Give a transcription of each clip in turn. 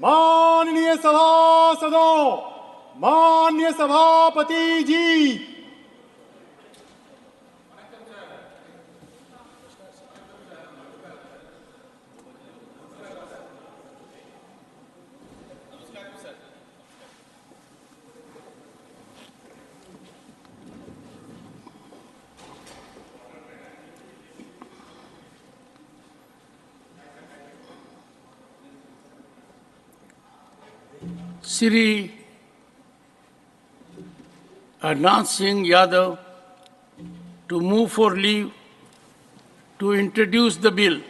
माननीय सभासदों, माननीय सभापति जी, Shri Arnaz Singh Yadav to move for leave to introduce the bill.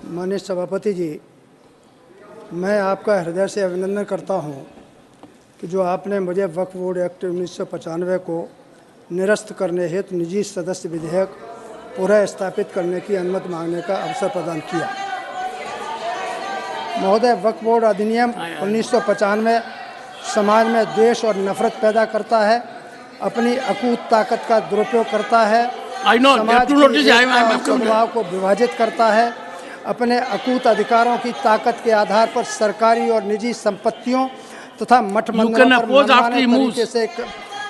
माननीय सभापति जी, मैं आपका हृदय से अभिनंदन करता हूं कि जो आपने मुझे वक्फ बोर्ड एक्ट 1995 को निरस्त करने हेतु निजी सदस्य विधेयक पुनः स्थापित करने की अनुमति मांगने का अवसर प्रदान किया। महोदय, वक्फ बोर्ड अधिनियम 1995 समाज में द्वेष और नफरत पैदा करता है, अपनी अकूत ताकत का दुरुपयोग करता है, समाज की सद्भाव को विभाजित करता है, अपने अकूत अधिकारों की ताकत के आधार पर सरकारी और निजी संपत्तियों तथा मठ मंदिरों पर मनमाने तरीके से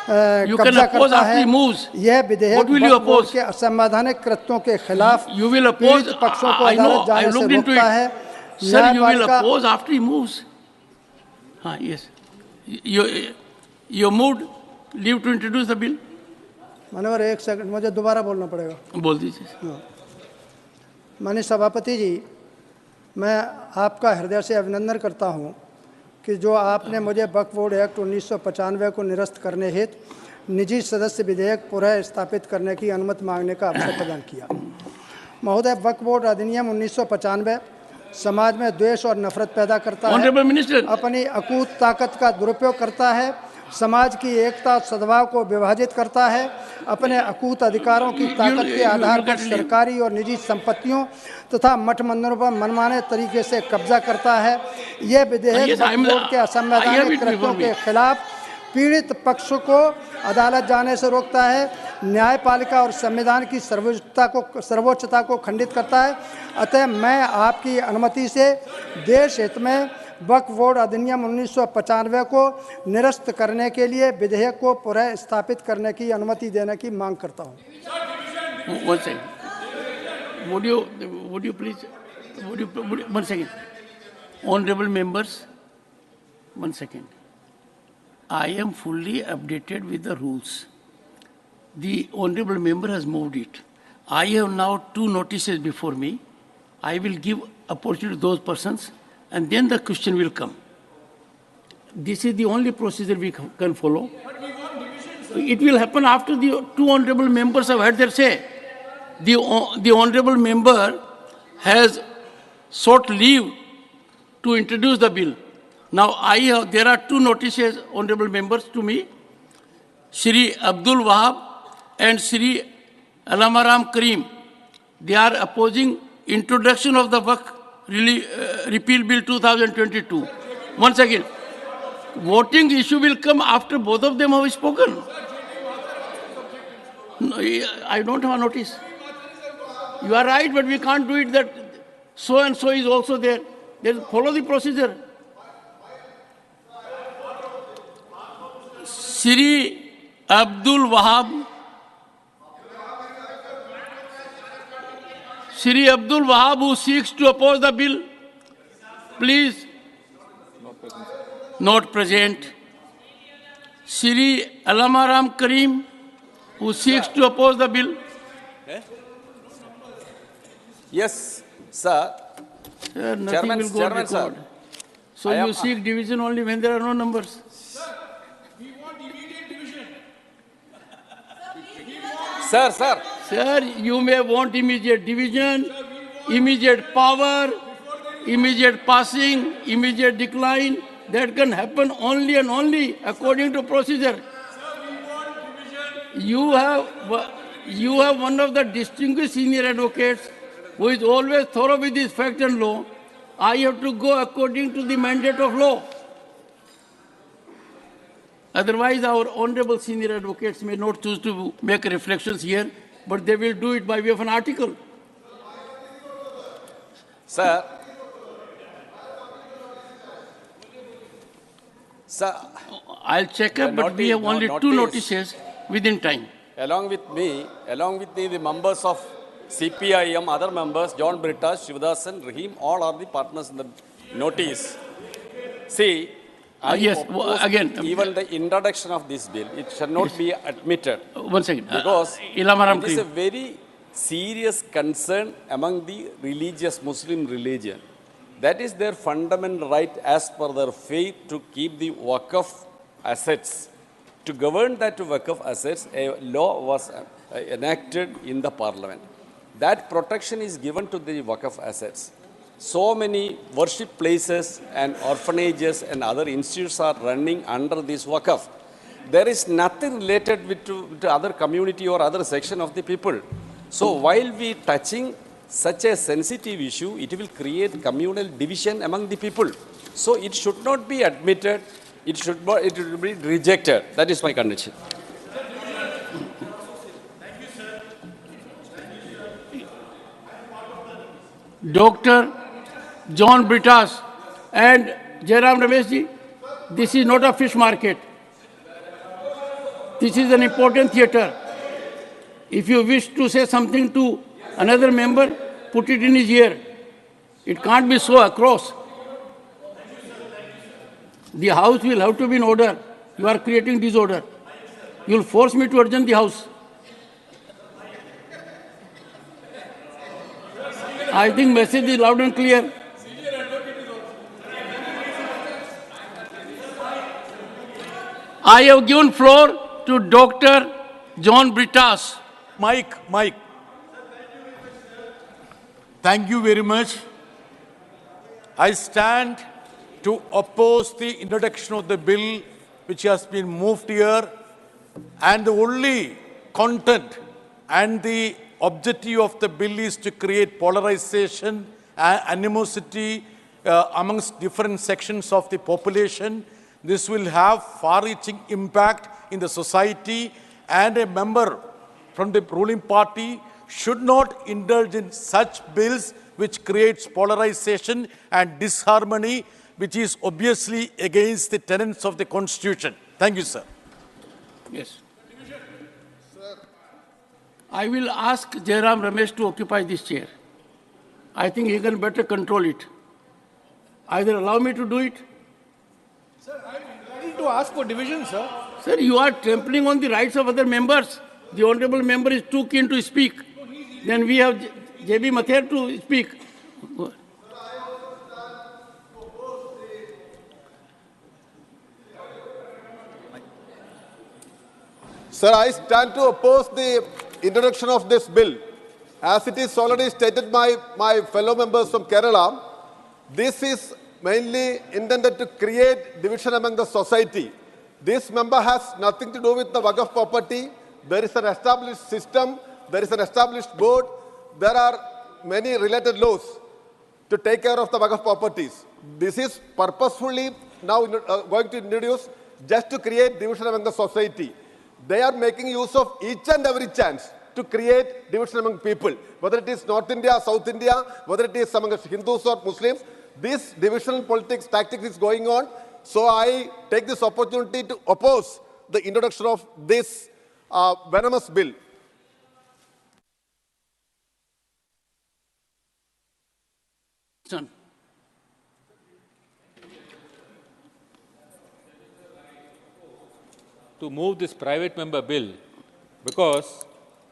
कब्जा करता है। यह विधेयक वक्फ बोर्ड के असंवैधानिक कृत्यों के खिलाफ पीड़ित पक्षों को अदालत जाने से रोकता है। Sir, you will oppose after he moves. Yes. You moved leave to introduce the bill. माननीय, एक सेकंड, मुझे दोबारा बोलना पड़ेगा। बोल दीजिए। माननीय सभापति जी, मैं आपका हृदय से अभिनंदन करता हूं कि जो आपने मुझे वक्फ बोर्ड एक्ट 1995 को निरस्त करने हेतु निजी सदस्य विधेयक पुनः स्थापित करने की अनुमति मांगने का अवसर प्रदान किया। महोदय, वक्फ बोर्ड अधिनियम 1995 समाज में द्वेष और नफरत पैदा करता है, अपनी अकूत ताकत का दुरुपयोग करता है, समाज की एकता और सद्भाव को विभाजित करता है, अपने अकूत अधिकारों की ताकत के आधार पर सरकारी और निजी संपत्तियों तथा मठ मंदिरों पर मनमाने तरीके से कब्जा करता है। यह विधेयक वक्फ बोर्ड के असंवैधानिक कृत्यों के खिलाफ पीड़ित पक्ष को अदालत जाने से रोकता है, न्यायपालिका और संविधान की सर्वोच्चता को खंडित करता है। अतः मैं आपकी अनुमति से देश हित में वक्फ बोर्ड अधिनियम 1995 को निरस्त करने के लिए विधेयक को पुनः स्थापित करने की अनुमति देने की मांग करता हूं। One second. Honorable members, 1 second. I am fully updated with the rules. The honorable member has moved it. I have now 2 notices before me. I will give opportunity to those persons and then the question will come. This is the only procedure we can follow. It will happen after the 2 honorable members have had their say. The honorable member has sought leave to introduce the bill. Now, there are 2 notices, honorable members, to me. Shri Abdul Wahab and Shri Alamaram Karim. They are opposing introduction of the Waqf Repeal Bill 2022. Once again, voting issue will come after both of them have spoken. No, I don't have a notice. You are right, but we can't do it that so and so is also there. Then follow the procedure. Shri Abdul Wahab. Shri Abdul Wahab, who seeks to oppose the bill, please. Not present. Shri Alamaram Karim, who seeks to oppose the bill. Yes, sir. Sir, nothing will go on record. Sir. So you seek division only when there are no numbers. we want immediate division. Sir. Sir, you may want immediate division, immediate power, immediate passing, immediate decline. That can happen only and only according to procedure. Sir, we want division. You have one of the distinguished senior advocates who is always thorough with his fact and law. I have to go according to the mandate of law. Otherwise, our honorable senior advocates may not choose to make reflections here, but they will do it by way of an article. Sir, sir, I'll check up, The but we have notice- only two notice. notices within time. along with me, the members of CPI-M, other members, John Britta, Shivadasan, Rahim, all are the partners in the notice. See, I yes, oppose again, even the introduction of this bill. It shall not Yes. be admitted One second. because Ilamaram it is a Karim. very serious concern among the religious Muslim religion. That is their fundamental right as per their faith to keep the Waqf assets. To govern that Waqf assets, a law was enacted in the parliament. That protection is given to the Waqf assets. So many worship places and orphanages and other institutes are running under this Waqf. There is nothing related with to other community or other section of the people. So while we touching such a sensitive issue, it will create communal division among the people. So it should not be admitted. It should be rejected. That is my condition. Dr. John Britas and Jairam Rameshji, this is not a fish market. This is an important theatre. If you wish to say something to another member, put it in his ear. It can't be so across. The house will have to be in order. You are creating disorder. You will force me to adjourn the house. I think message is loud and clear. I have given floor to Dr. John Britas. Mike. Thank you very much. I stand to oppose the introduction of the bill which has been moved here, and the only content and the objective of the bill is to create polarization and animosity amongst different sections of the population. This will have far-reaching impact in the society, and a member from the ruling party should not indulge in such bills which creates polarization and disharmony, which is obviously against the tenets of the Constitution. Thank you, sir. Yes. I will ask Jairam Ramesh to occupy this chair. I think he can better control it. Either allow me to do it. Sir, I'm ready to ask for division, sir. Sir, you are trampling on the rights of other members. The honorable member is too keen to speak. Then we have J.B. Mathur to speak. Go ahead. Sir, I stand to oppose the introduction of this bill. As it is already stated by my fellow members from Kerala, this is mainly intended to create division among the society. This member has nothing to do with the Waqf property. There is an established system, there is an established board, there are many related laws to take care of the Waqf properties. This is purposefully now going to introduce just to create division among the society. They are making use of each and every chance to create division among people, whether it is North India, South India, whether it is among Hindus or Muslims. This divisional politics tactics is going on. So I take this opportunity to oppose the introduction of this venomous bill. Son. To move this private member bill because,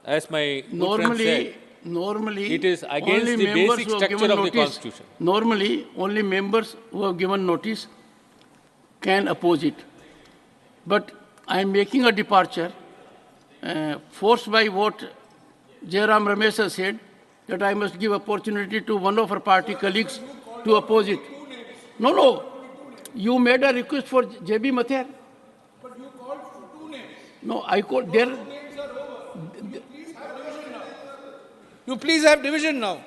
as my good friend said, Normally, it is against only the members basic who have structure given of the notice- Constitution. Normally, only members who have given notice can oppose it. But I am making a departure, forced by what Jairam Ramesh has said, that I must give opportunity to one of our party colleagues to oppose it. No. You made a request for J.B. Mathur. But you called for 2 names. No, I called there. Names are over. You please have division now.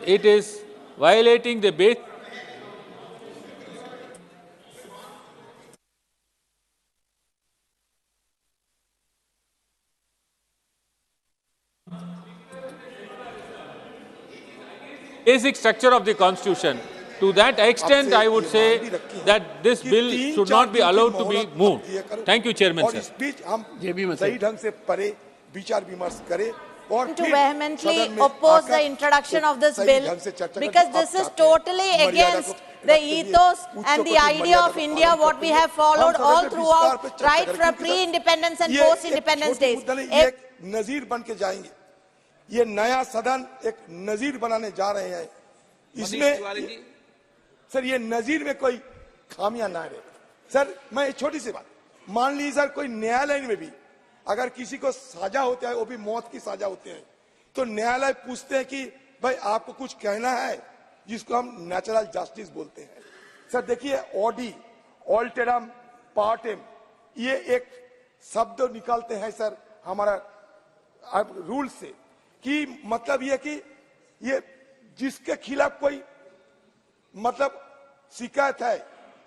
it is violating the base. basic structure of the Constitution. To that extent, I would say that this bill should not be allowed to be moved. Thank you, Chairman, और sir. इस बीच हम JB मत सही ढंग से पढ़े, विचार विमर्श करें और to फिर vehemently सदन में oppose आकर the introduction of this सही bill ढंग से चर्चा करें। because आप this is चाहते हैं totally मर्यादा against को the रखते हुए ethos उच्च and the कोटि idea मर्यादा of को India पालन what करते we हुए have followed हम all सदन में विस्तार throughout पे चर्चा right करें, from क्योंकि pre-independence and ये post-independence छोटे days. मुद्दे नहीं, ये एक नजीर बन के जाएंगे। ये नया सदन एक नजीर बनाने जा रहे हैं। इसमें सर ये नजीर में कोई खामियां ना रहे। सर मैं एक छोटी सी बात मान लीजिए सर कोई न्यायालय में भी अगर किसी को सजा होता है वो भी मौत की सजा होती है तो न्यायालय पूछते हैं कि भाई आपको कुछ कहना है जिसको हम नेचुरल जस्टिस बोलते हैं। सर देखिए ऑडी ऑल्टेरम पार्टेम ये एक शब्द निकालते हैं सर हमारा रूल से कि मतलब ये कि ये जिसके खिलाफ कोई मतलब शिकायत है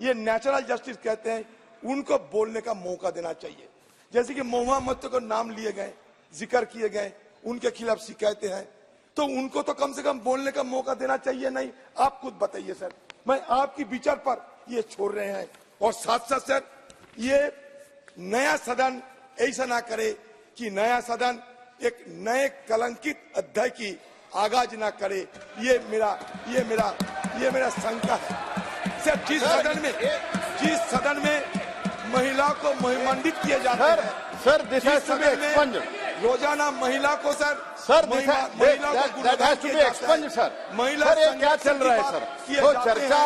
ये नेचुरल जस्टिस कहते हैं उनको बोलने का मौका देना चाहिए। जैसे कि महुआ मत को नाम लिए गए जिक्र किए गए उनके खिलाफ शिकायतें हैं तो उनको तो कम से कम बोलने का मौका देना चाहिए नहीं। आप खुद बताइए सर मैं आपकी विचार पर ये छोड़ रहे हैं और साथ साथ सर ये नया सदन ऐसा ना करे कि नया सदन एक नए कलंकित अध्याय की आगाज ना करे। ये मेरा शंका है सर। जिस सदन में महिला को महिमान्वित किया जाता है sir this has to be expunged रोजाना महिला को सर महिला को that has to be expunged sir. महिला सर ये क्या चल रहा है सर तो चर्चा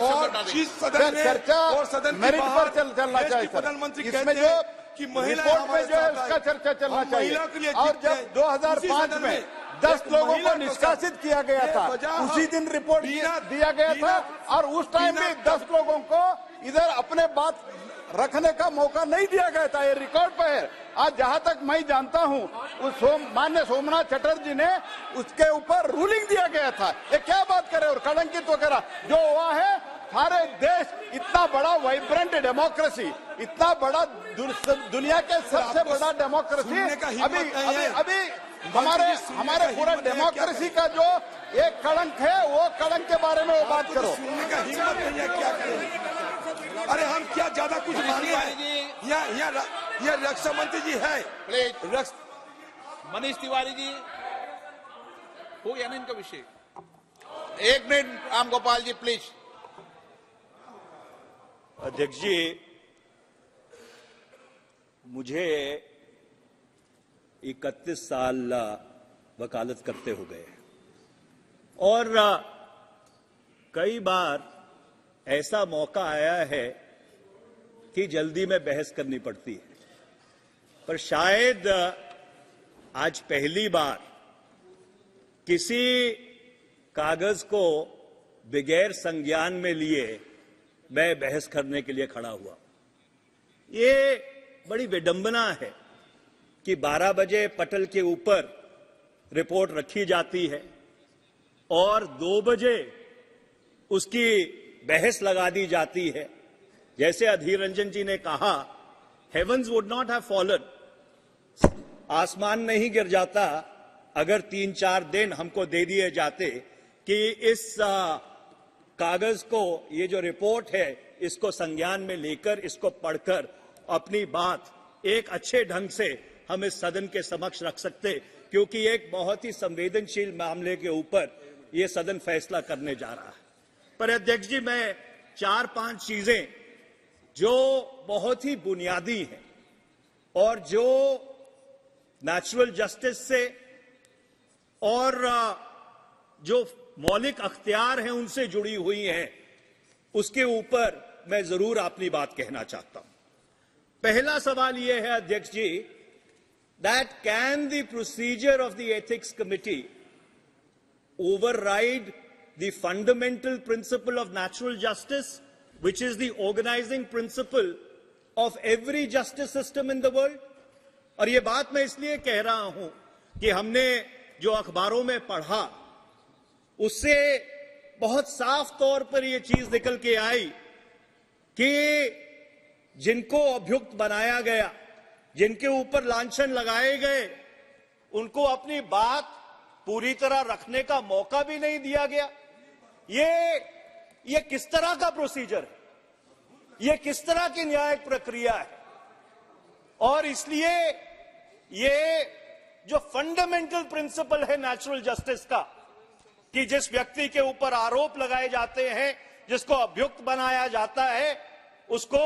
और जिस सदन में चर्चा और सदन के मेरिट बाहर पर चलना चाहिए सर। प्रधानमंत्री इसमें कहते जो हैं कि महिला रिपोर्ट में जो है उसका चर्चा चलना चाहिए। और जब 2005 में 10 लोगों को निष्कासित किया गया था उसी दिन रिपोर्ट दिया गया था और उस टाइम भी 10 लोगों को इधर अपने बात रखने का मौका नहीं दिया गया था। ये रिकॉर्ड पे है। आज जहां तक मैं जानता हूं उस माननीय सोमनाथ चटर्जी ने उसके ऊपर रूलिंग दिया गया था। ये क्या बात करे और कलंकित वगैरह जो हुआ है सारे देश इतना बड़ा वाइब्रेंट डेमोक्रेसी इतना बड़ा दुनिया के सबसे बड़ा डेमोक्रेसी अभी हमारे पूरा डेमोक्रेसी का जो एक कलंक है वो कलंक के बारे में वो बात करो। सुनने का हिम्मत नहीं है क्या करें। अरे हम क्या ज्यादा कुछ मांगे हैं यहाँ रक्षा मंत्री जी है मनीष तिवारी जी हो गया ना इनका विषय। एक मिनट राम गोपाल जी प्लीज। अध्यक्ष जी मुझे 31 साल वकालत करते हो गए और कई बार ऐसा मौका आया है कि जल्दी में बहस करनी पड़ती है पर शायद आज पहली बार किसी कागज को बगैर संज्ञान में लिए मैं बहस करने के लिए खड़ा हुआ। ये बड़ी विडंबना है कि 12 बजे पटल के ऊपर रिपोर्ट रखी जाती है और 2 बजे उसकी बहस लगा दी जाती है। जैसे अधीर रंजन जी ने कहा heavens would not have fallen, आसमान नहीं गिर जाता अगर 3-4 दिन हमको दे दिए जाते कि इस कागज को ये जो रिपोर्ट है इसको संज्ञान में लेकर इसको पढ़कर अपनी बात एक अच्छे ढंग से हम इस सदन के समक्ष रख सकते क्योंकि एक बहुत ही संवेदनशील मामले के ऊपर ये सदन फैसला करने जा रहा है। पर अध्यक्ष जी मैं 4-5 चीजें जो बहुत ही बुनियादी हैं और जो नेचुरल जस्टिस से और जो मौलिक अख्तियार हैं उनसे जुड़ी हुई हैं उसके ऊपर मैं जरूर अपनी बात कहना चाहता हूं। पहला सवाल यह है अध्यक्ष जी that can the procedure of the ethics committee override the fundamental principle of natural justice, which is the organizing principle of every justice system in the world. और ये बात मैं इसलिए कह रहा हूं कि हमने जो अखबारों में पढ़ा उससे बहुत साफ तौर पर यह चीज निकल के आई कि जिनको अभियुक्त बनाया गया, जिनके ऊपर लांछन लगाए गए, उनको अपनी बात पूरी तरह रखने का मौका भी नहीं दिया गया। ये किस तरह का प्रोसीजर है? ये किस तरह की न्यायिक प्रक्रिया है? और इसलिए ये जो फंडामेंटल प्रिंसिपल है नेचुरल जस्टिस का, कि जिस व्यक्ति के ऊपर आरोप लगाए जाते हैं, जिसको अभियुक्त बनाया जाता है, उसको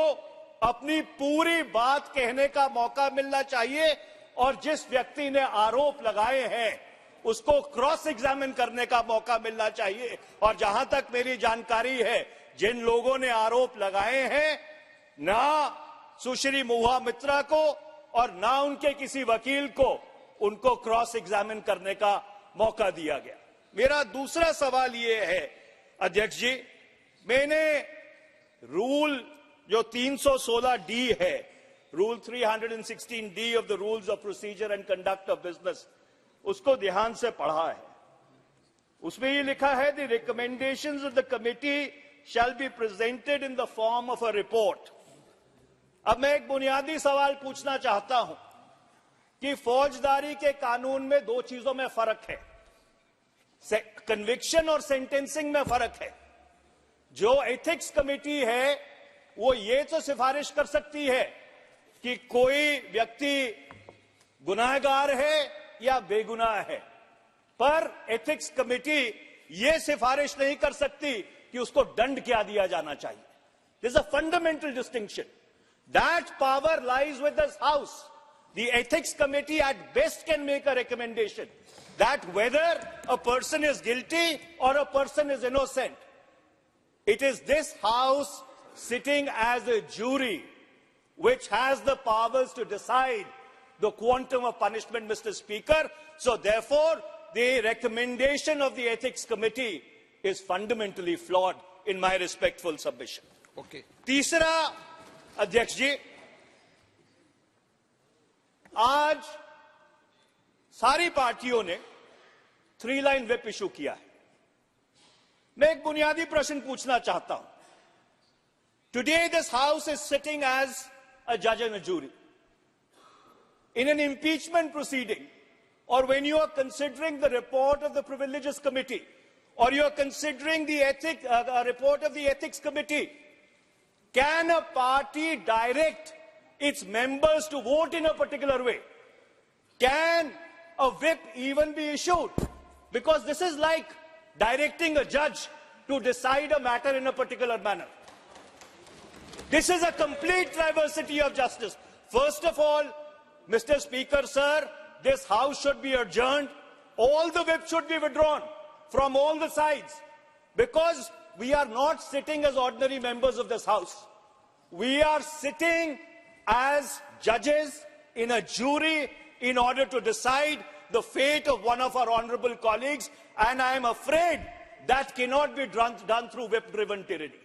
अपनी पूरी बात कहने का मौका मिलना चाहिए, और जिस व्यक्ति ने आरोप लगाए हैं उसको क्रॉस एग्जामिन करने का मौका मिलना चाहिए। और जहां तक मेरी जानकारी है, जिन लोगों ने आरोप लगाए हैं, ना सुश्री महुआ मित्रा को और ना उनके किसी वकील को उनको क्रॉस एग्जामिन करने का मौका दिया गया। मेरा दूसरा सवाल यह है अध्यक्ष जी, मैंने रूल जो 316 डी है, rule 316 D of the rules of procedure and conduct of business, उसको ध्यान से पढ़ा है। उसमें ये लिखा है, the recommendations of the committee shall be presented in the form of a report. अब मैं एक बुनियादी सवाल पूछना चाहता हूं कि फौजदारी के कानून में दो चीजों में फर्क है, कन्विक्शन और सेंटेंसिंग में फर्क है। जो एथिक्स कमेटी है वो ये तो सिफारिश कर सकती है कि कोई व्यक्ति गुनाहगार है या बेगुनाह है, पर एथिक्स कमेटी ये सिफारिश नहीं कर सकती कि उसको दंड क्या दिया जाना चाहिए। This is a fundamental distinction. That power lies with this house. The ethics committee at best can make a recommendation that whether a person is guilty or a person is innocent. It is this house sitting as a jury which has the powers to decide the quantum of punishment, Mr. Speaker. So therefore, the recommendation of the ethics committee is fundamentally flawed in my respectful submission. Okay. तीसरा अध्यक्ष जी, आज सारी पार्टियों ने 3 line whip issue किया है। मैं एक बुनियादी प्रश्न पूछना चाहता हूं। Today this house is sitting as a जज and a jury in an impeachment proceeding, or when you are considering the report of the privileges committee, or you are considering the report of the ethics committee, can a party direct its members to vote in a particular way? Can a whip even be issued? Because this is like directing a judge to decide a matter in a particular manner. This is a complete diversity of justice. First of all, Mr. Speaker, sir, this house should be adjourned. All the whips should be withdrawn from all the sides, because we are not sitting as ordinary members of this house. We are sitting as judges in a jury in order to decide the fate of one of our honorable colleagues, and I am afraid that cannot be done through whip-driven tyranny.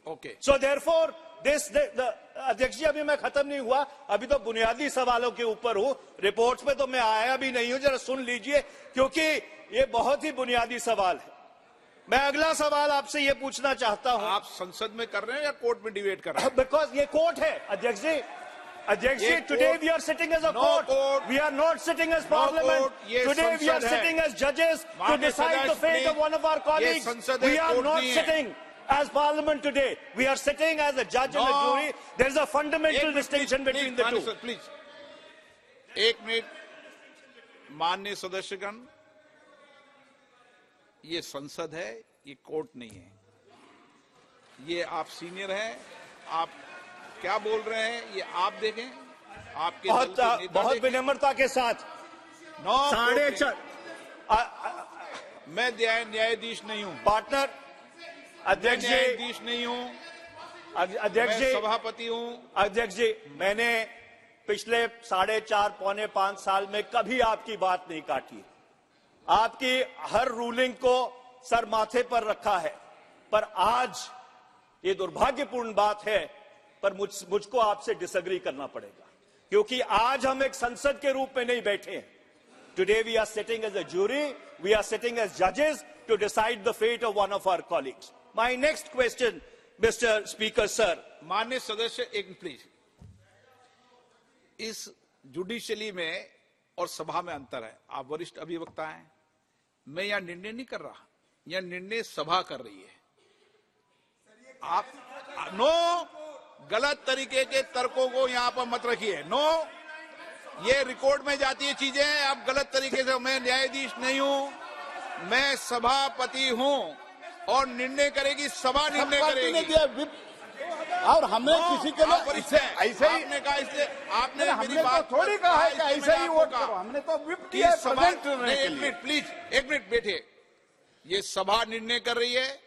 Okay. So therefore, अध्यक्ष जी, अभी मैं खत्म नहीं हुआ, अभी तो बुनियादी सवालों के ऊपर हूं, रिपोर्ट्स में तो मैं आया भी नहीं हूं, जरा सुन लीजिए, क्योंकि ये बहुत ही बुनियादी सवाल है। मैं अगला सवाल आपसे ये पूछना चाहता हूं। आप संसद में कर रहे हैं या कोर्ट में डिबेट कर रहे हैं? बिकॉज ये कोर्ट है अध्यक्ष जी। अध्यक्ष जी, today we are sitting as a court. We are not sitting as parliament. Today we are sitting as judges to decide the fate of one of our colleagues. We are not sitting as parliament today. We are sitting as a judge and a jury. There is a fundamental distinction between the two. Please, एक minute, माननीय सदस्यगण, ये संसद है, ये court नहीं है। ये आप सीनियर हैं, आप क्या बोल रहे हैं ये आप देखें, आपके बहुत विनम्रता के साथ 4:30 मैं न्यायाधीश नहीं हूं, पार्टनर अध्यक्ष जी, न्यायाधीश नहीं हूं, अध्यक्ष जी, सभापति हूं। अध्यक्ष जी, मैंने पिछले 4.5 पौने 5 साल में कभी आपकी बात नहीं काटी। आपकी हर रूलिंग को सर माथे पर रखा है, पर आज ये दुर्भाग्यपूर्ण बात है, पर मुझको आपसे डिसएग्री करना पड़ेगा, क्योंकि आज हम एक संसद के रूप में नहीं बैठे हैं। Today we are sitting as a jury, we are sitting as जजेस to decide the fate of one of our colleagues. My next question, mister speaker sir. माननीय सदस्य, एक प्लीज, इस जुडिशियली में और सभा में अंतर है। आप वरिष्ठ अभिवक्ता हैं, मैं यहाँ निर्णय नहीं कर रहा, यहाँ निर्णय सभा कर रही है। आप नो, गलत तरीके के तर्कों को यहाँ पर मत रखिए। नो, ये रिकॉर्ड में जाती है चीजें, आप गलत तरीके से। मैं न्यायाधीश नहीं हूँ, मैं सभापति हूँ और निर्णय करेगी सभा, निर्णय करेगी। और हमने किसी के लिए ऐसे ही आपने कहा, इसलिए आपने हमने तो थोड़ी कहा है कि ऐसे ही वोट करो, हमने तो विप किया प्रेजेंट करने के लिए। एक मिनट प्लीज, एक मिनट बैठे। ये सभा निर्णय कर रही है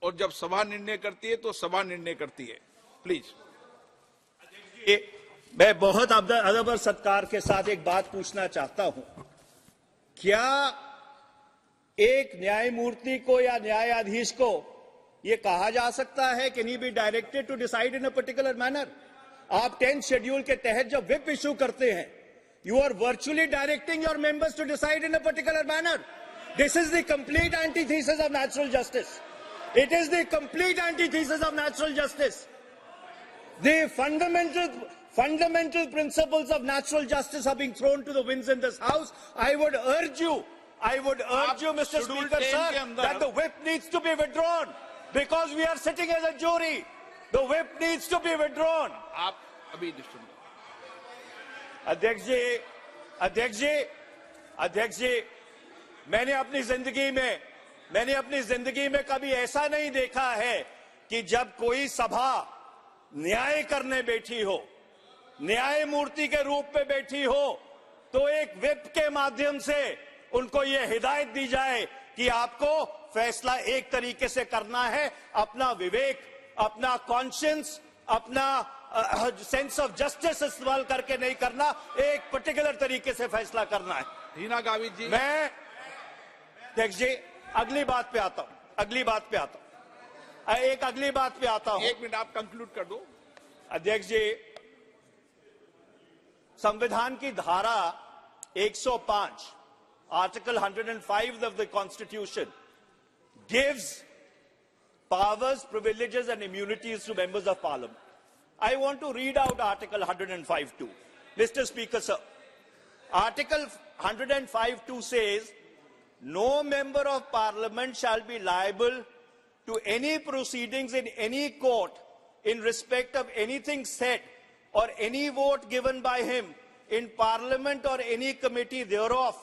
और जब सभा निर्णय करती है तो सभा निर्णय करती है। प्लीज। मैं बहुत अदब और सत्कार के साथ एक बात पूछना चाहता हूं। क्या एक न्यायमूर्ति को या न्यायाधीश को यह कहा जा सकता है कि नहीं be directed to decide in a particular manner? आप 10th शेड्यूल के तहत जब व्हिप इशू करते हैं, you are virtually directing your members to decide in a particular manner. This is the complete antithesis of natural justice. It is the complete antithesis of natural justice. The fundamental principles of natural justice are being thrown to the winds in this house. I would urge you, Mr. Speaker, sir, that the whip needs to be withdrawn because we are sitting as a jury. The whip needs to be withdrawn. आप अभी अध्यक्ष जी, मैंने अपनी जिंदगी में कभी ऐसा नहीं देखा है कि जब कोई सभा न्याय करने बैठी हो, न्यायमूर्ति के रूप में बैठी हो, तो एक व्हिप के माध्यम से उनको यह हिदायत दी जाए कि आपको फैसला एक तरीके से करना है, अपना विवेक, अपना कॉन्शियंस, अपना सेंस ऑफ जस्टिस इस्तेमाल करके नहीं करना, एक पर्टिकुलर तरीके से फैसला करना है। हीना गावित जी, मैं अध्यक्ष जी अगली बात पे आता हूं। अगली बात पे आता हूं। एक मिनट, आप कंक्लूड कर दो। अध्यक्ष जी, संविधान की धारा 105, article 105 of the Constitution gives powers, privileges and immunities to members of Parliament. I want to read out Article 105(2). Mr. Speaker, sir, Article 105(2) says, no member of Parliament shall be liable to any proceedings in any court in respect of anything said or any vote given by him in Parliament or any committee thereof,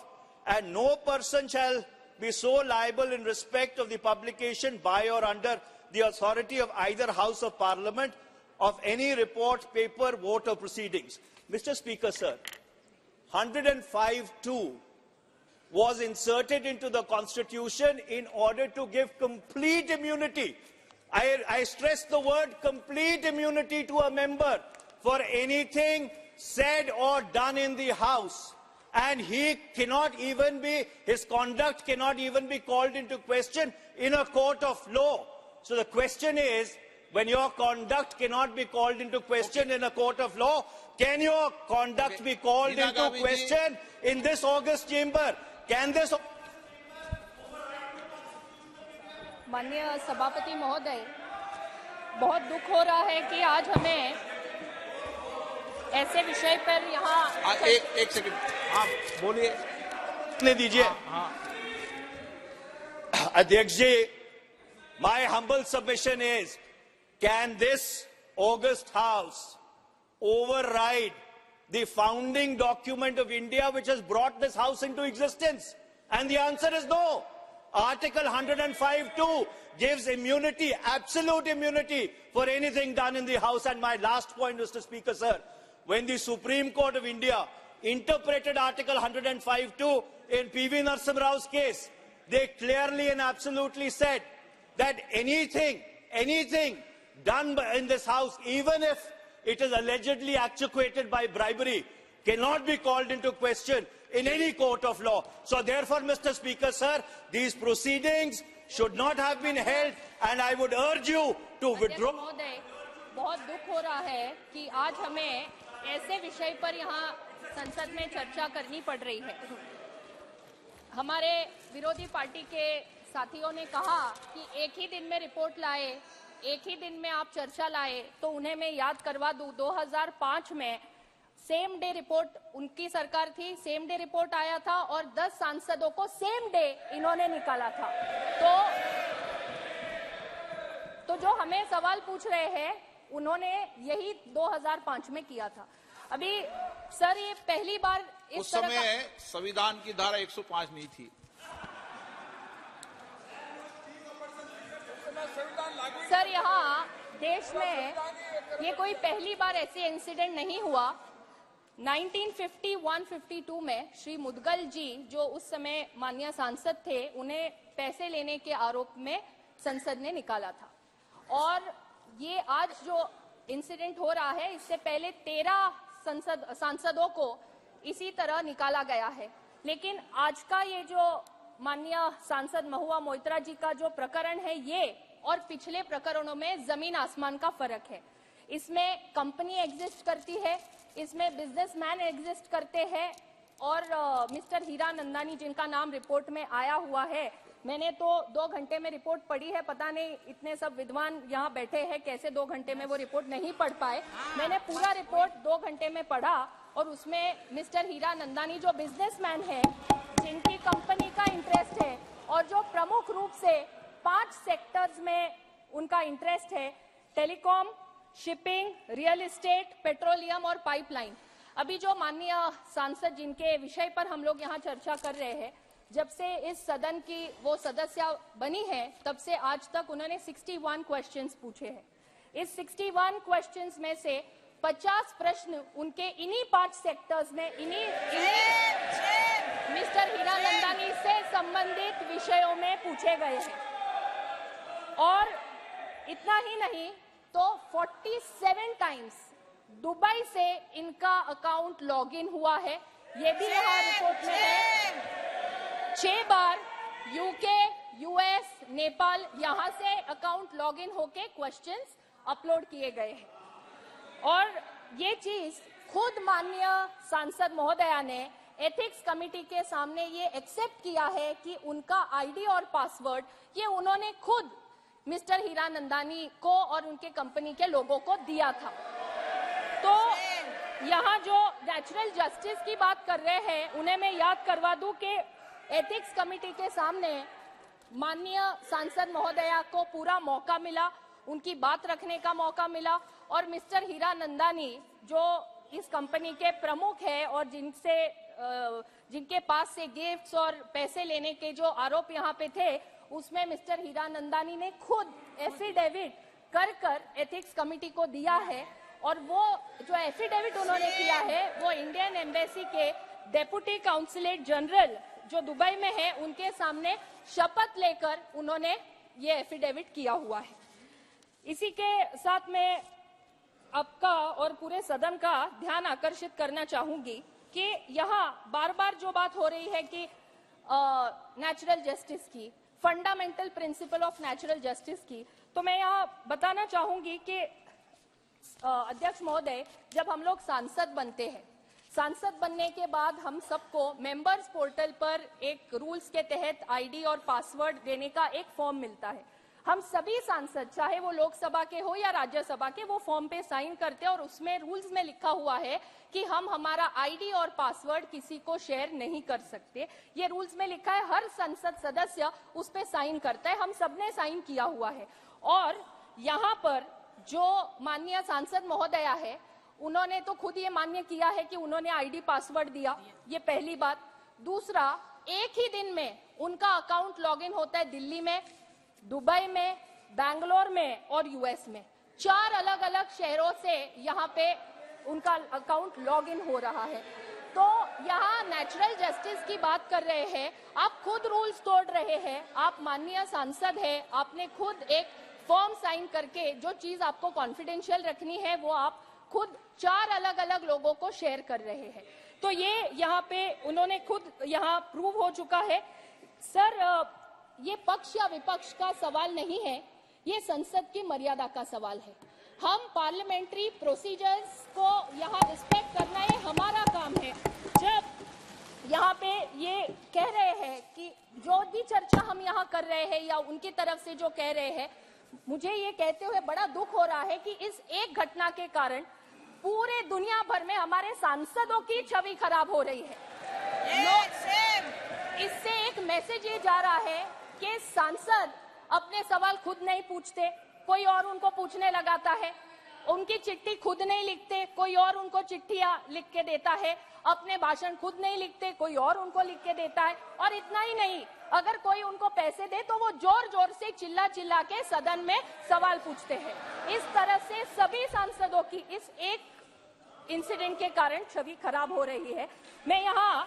and no person shall be so liable in respect of the publication by or under the authority of either House of Parliament of any report, paper, vote or proceedings. Mr. Speaker, sir, 105(2) was inserted into the Constitution in order to give complete immunity. I stress the word complete immunity to a member for anything said or done in the House. And he cannot even be, his conduct cannot even be called into question in a court of law. So the question is, when your conduct cannot be called into question in a court of law, can your conduct be called into question in this August chamber? Can this... माननीय सभापति महोदय, बहुत दुख हो रहा है कि आज हमें ऐसे विषय पर यहाँ एक सेकंड, आप बोलिए, ले दीजिए। अध्यक्ष जी, my humble submission is, can this August House override the founding document of India which has brought this House into existence? And the answer is no. Article 105(2) gives immunity, absolute immunity for anything done in the House. And my last point, Mr. Speaker, sir, when the Supreme Court of India interpreted Article 105(2) in P.V. Narasimha Rao's case, they clearly and absolutely said that anything done in this House, even if it is allegedly actuated by bribery, cannot be called into question in any court of law. So therefore, Mr. Speaker, sir, these proceedings should not have been held, and I would urge you to withdraw. बहुत दुख हो रहा है कि आज हमें ऐसे विषय पर यहाँ संसद में चर्चा करनी पड़ रही है। हमारे विरोधी पार्टी के साथियों ने कहा कि एक ही दिन में रिपोर्ट लाए, एक ही दिन में आप चर्चा लाए, तो उन्हें मैं याद करवा दूं, 2005 में सेम डे रिपोर्ट, उनकी सरकार थी, सेम डे रिपोर्ट आया था और 10 सांसदों को सेम डे इन्होंने निकाला था। तो जो हमें सवाल पूछ रहे हैं उन्होंने यही 2005 में किया था। अभी सर ये पहली बार उस समय संविधान की धारा 105 नहीं थी। सर यहाँ देश में ये कोई पहली बार ऐसे इंसिडेंट नहीं हुआ। 1951-52 में श्री मुदगल जी जो उस समय माननीय सांसद थे, उन्हें पैसे लेने के आरोप में संसद ने निकाला था। और ये आज जो इंसिडेंट हो रहा है, इससे पहले 13 सांसदों को इसी तरह निकाला गया है। लेकिन आज का ये जो माननीय सांसद महुआ मोइत्रा जी का जो प्रकरण है, ये और पिछले प्रकरणों में जमीन आसमान का फर्क है। इसमें कंपनी एग्जिस्ट करती है, इसमें बिजनेसमैन एग्जिस्ट करते हैं और मिस्टर हीरा नंदानी जिनका नाम रिपोर्ट में आया हुआ है, मैंने तो 2 घंटे में रिपोर्ट पढ़ी है। पता नहीं इतने सब विद्वान यहाँ बैठे हैं कैसे 2 घंटे में वो रिपोर्ट नहीं पढ़ पाए। मैंने पूरा रिपोर्ट 2 घंटे में पढ़ा और उसमें मिस्टर हीरा नंदानी जो बिजनेसमैन है, जिनकी कंपनी का इंटरेस्ट है और जो प्रमुख रूप से 5 सेक्टर्स में उनका इंटरेस्ट है, telecom, shipping, real estate, petroleum और पाइपलाइन। अभी जो माननीय सांसद जिनके विषय पर हम लोग यहाँ चर्चा कर रहे हैं, जब से इस सदन की वो सदस्य बनी है तब से आज तक उन्होंने 61 क्वेश्चंस पूछे हैं। इस 61 क्वेश्चंस में से 50 प्रश्न उनके इन्हीं 5 सेक्टर्स में इन्हीं मिस्टर हीरा नंदानी से संबंधित विषयों में पूछे गए हैं। और इतना ही नहीं तो 47 टाइम्स दुबई से इनका अकाउंट लॉगिन हुआ है, ये भी यहाँ रिपोर्ट में है। 6 बार यूके, यूएस, नेपाल, यहाँ से अकाउंट लॉगिन होके क्वेश्चंस अपलोड किए गए हैं। और ये चीज खुद माननीय सांसद महोदया ने एथिक्स कमेटी के सामने ये एक्सेप्ट किया है कि उनका आईडी और पासवर्ड ये उन्होंने खुद मिस्टर हीरा नंदानी को और उनके कंपनी के लोगों को दिया था। तो यहाँ जो नेचुरल जस्टिस की बात कर रहे हैं, उन्हें मैं याद करवा दूं कि एथिक्स कमेटी के सामने माननीय सांसद महोदया को पूरा मौका मिला, उनकी बात रखने का मौका मिला और मिस्टर हीरा नंदानी जो इस कंपनी के प्रमुख है और जिनके पास से गिफ्ट्स और पैसे लेने के जो आरोप यहाँ पे थे, उसमें मिस्टर हीरा नंदानी ने खुद एफिडेविट कर एथिक्स कमेटी को दिया है। और वो जो एफिडेविट उन्होंने किया है वो इंडियन एम्बेसी के डेप्यूटी काउंसलेट जनरल जो दुबई में है, उनके सामने शपथ लेकर उन्होंने ये एफिडेविट किया हुआ है। इसी के साथ मैं आपका और पूरे सदन का ध्यान आकर्षित करना चाहूंगी कि यहाँ बार बार जो बात हो रही है कि नेचुरल जस्टिस की, fundamental principle of natural justice की, तो मैं यहाँ बताना चाहूंगी कि अध्यक्ष महोदय, जब हम लोग सांसद बनते हैं, सांसद बनने के बाद हम सबको मेंबर्स पोर्टल पर एक रूल्स के तहत आईडी और पासवर्ड देने का एक फॉर्म मिलता है। हम सभी सांसद, चाहे वो लोकसभा के हो या राज्यसभा के, वो फॉर्म पे साइन करते हैं और उसमें रूल्स में लिखा हुआ है कि हम हमारा आईडी और पासवर्ड किसी को शेयर नहीं कर सकते। ये रूल्स में लिखा है, हर संसद सदस्य उस पे साइन करता है, हम सबने साइन किया हुआ है। और यहाँ पर जो माननीय सांसद महोदया है, उन्होंने तो खुद ये मान्य किया है कि उन्होंने आईडी पासवर्ड दिया, ये पहली बात। दूसरा, एक ही दिन में उनका अकाउंट लॉगिन होता है दिल्ली में, दुबई में, बैंगलोर में और यूएस में। 4 अलग अलग शहरों से यहाँ पे उनका अकाउंट लॉगिन हो रहा है। तो यहाँ नेचुरल जस्टिस की बात कर रहे हैं, आप खुद रूल्स तोड़ रहे हैं। आप माननीय सांसद हैं, आपने खुद एक फॉर्म साइन करके जो चीज आपको कॉन्फिडेंशियल रखनी है वो आप खुद 4 अलग अलग लोगों को शेयर कर रहे हैं। तो ये यहाँ पे उन्होंने खुद यहाँ प्रूव हो चुका है। सर, ये पक्ष या विपक्ष का सवाल नहीं है, ये संसद की मर्यादा का सवाल है। हम पार्लियामेंट्री प्रोसीजर्स को यहाँ रिस्पेक्ट करना ये हमारा काम है। जब यहाँ पे ये कह रहे हैं कि जो भी चर्चा हम यहाँ कर रहे हैं या उनकी तरफ से जो कह रहे हैं, मुझे ये कहते हुए बड़ा दुख हो रहा है कि इस एक घटना के कारण पूरे दुनिया भर में हमारे सांसदों की छवि खराब हो रही है। इससे एक मैसेज ये जा रहा है कि सांसद अपने सवाल खुद नहीं पूछते, कोई और उनको पूछने लगाता है, उनकी चिट्ठी खुद नहीं लिखते, कोई और उनको चिट्ठियां लिख के देता है, अपने भाषण खुद नहीं लिखते, कोई और उनको लिख के देता है। और इतना ही नहीं, अगर कोई उनको पैसे दे तो वो जोर जोर से चिल्ला चिल्ला के सदन में सवाल पूछते हैं। इस तरह से सभी सांसदों की इस एक इंसिडेंट के कारण छवि खराब हो रही है। मैं यहाँ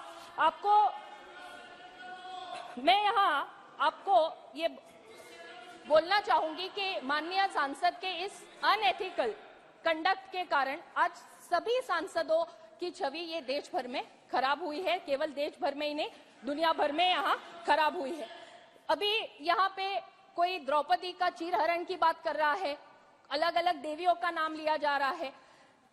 आपको ये बोलना चाहूंगी कि माननीय सांसद के इस अनएथिकल कंडक्ट के कारण आज सभी सांसदों की छवि ये देश भर में खराब हुई है। केवल देश भर में ही नहीं, दुनिया भर में यहाँ खराब हुई है। अभी यहाँ पे कोई द्रौपदी का चीरहरण की बात कर रहा है, अलग अलग देवियों का नाम लिया जा रहा है।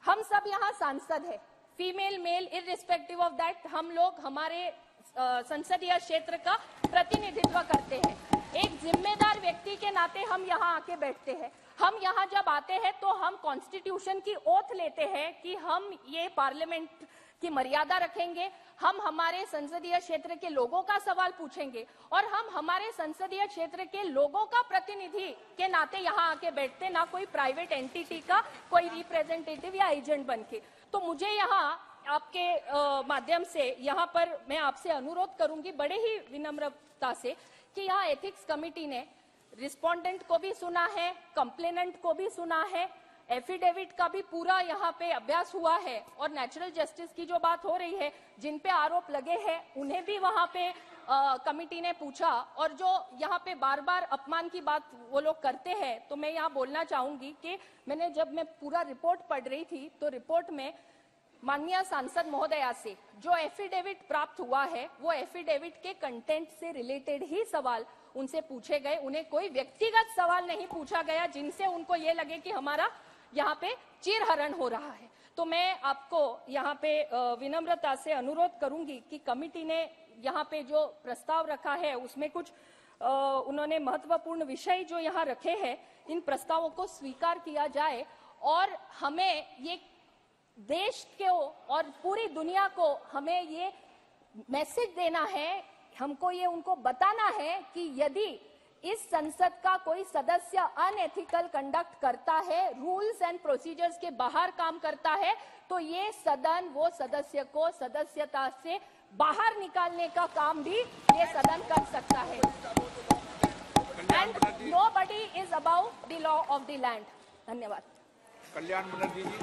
हम सब यहाँ सांसद है, female male irrespective of that, हम लोग हमारे संसदीय क्षेत्र का प्रतिनिधित्व करते हैं। एक जिम्मेदार व्यक्ति के नाते हम यहाँ आके बैठते हैं। हम यहाँ जब आते हैं तो हम कॉन्स्टिट्यूशन की ओथ लेते हैं कि हम ये पार्लियामेंट की मर्यादा रखेंगे, हम हमारे संसदीय क्षेत्र के लोगों का सवाल पूछेंगे और हम हमारे संसदीय क्षेत्र के लोगों का प्रतिनिधि के नाते यहाँ आके बैठते, ना कोई प्राइवेट एंटिटी का कोई रिप्रेजेंटेटिव या एजेंट बनके। तो मुझे यहाँ आपके माध्यम से यहाँ पर मैं आपसे अनुरोध करूंगी बड़े ही विनम्रता से कि यहाँ एथिक्स कमेटी ने रिस्पोंडेंट को भी सुना है, कंप्लेनेंट को भी सुना है, एफिडेविट का भी पूरा यहाँ पे अभ्यास हुआ है और नेचुरल जस्टिस की जो बात हो रही है, जिन पे आरोप लगे हैं उन्हें भी वहाँ पे कमेटी ने पूछा। और जो यहाँ पे बार बार अपमान की बात वो लोग करते हैं, तो मैं यहाँ बोलना चाहूंगी कि जब मैं पूरा रिपोर्ट पढ़ रही थी तो रिपोर्ट में माननीय सांसद महोदया से जो एफिडेविट प्राप्त हुआ है वो एफिडेविट के कंटेंट से रिलेटेड ही सवाल उनसे पूछे गए। उन्हें कोई व्यक्तिगत सवाल नहीं पूछा गया जिनसे उनको ये लगे कि हमारा यहाँ पे चीरहरण हो रहा है। तो मैं आपको यहाँ पे विनम्रता से अनुरोध करूंगी कि कमिटी ने यहाँ पे जो प्रस्ताव रखा है उसमें कुछ उन्होंने महत्वपूर्ण विषय जो यहाँ रखे हैं, इन प्रस्तावों को स्वीकार किया जाए और हमें ये देश को और पूरी दुनिया को हमें ये मैसेज देना है, हमको ये उनको बताना है कि यदि इस संसद का कोई सदस्य अनएथिकल कंडक्ट करता है, रूल्स एंड प्रोसीजर्स के बाहर काम करता है, तो ये सदन वो सदस्य को सदस्यता से बाहर निकालने का काम भी ये सदन कर सकता है। And nobody is above the law of the land. धन्यवाद। Kalyan Banerjee ji.